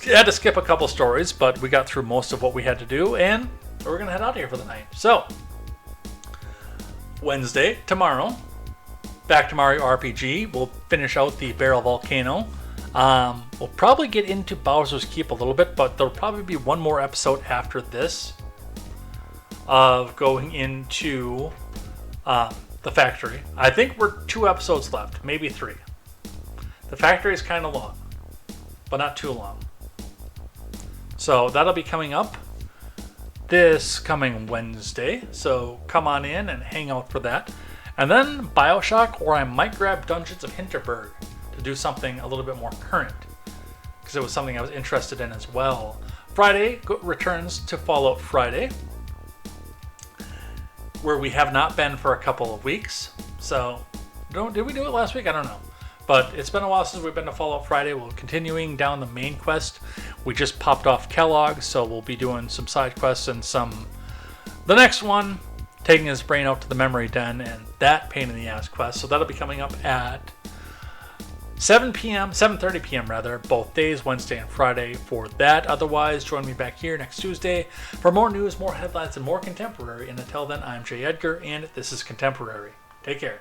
Had to skip a couple stories, but we got through most of what we had to do, and we're going to head out of here for the night. So, Wednesday, tomorrow, back to Mario RPG. We'll finish out the Barrel Volcano. We'll probably get into Bowser's Keep a little bit, but there'll probably be one more episode after this of going into the factory. I think we're 2 episodes left, maybe 3. The factory is kind of long, but not too long. So that'll be coming up this coming Wednesday. So come on in and hang out for that. And then Bioshock, or I might grab Dungeons of Hinterberg to do something a little bit more current, because it was something I was interested in as well. Friday returns to Fallout Friday, where we have not been for a couple of weeks. So, did we do it last week? I don't know. But it's been a while since we've been to Fallout Friday. We're continuing down the main quest. We just popped off Kellogg, so we'll be doing some side quests and the next one, taking his brain out to the memory den and that pain in the ass quest. So that'll be coming up at 7:30 p.m. rather, both days, Wednesday and Friday for that. Otherwise, join me back here next Tuesday for more news, more headlines, and more contemporary. And until then, I'm Jay Edgar, and this is Contemporary. Take care.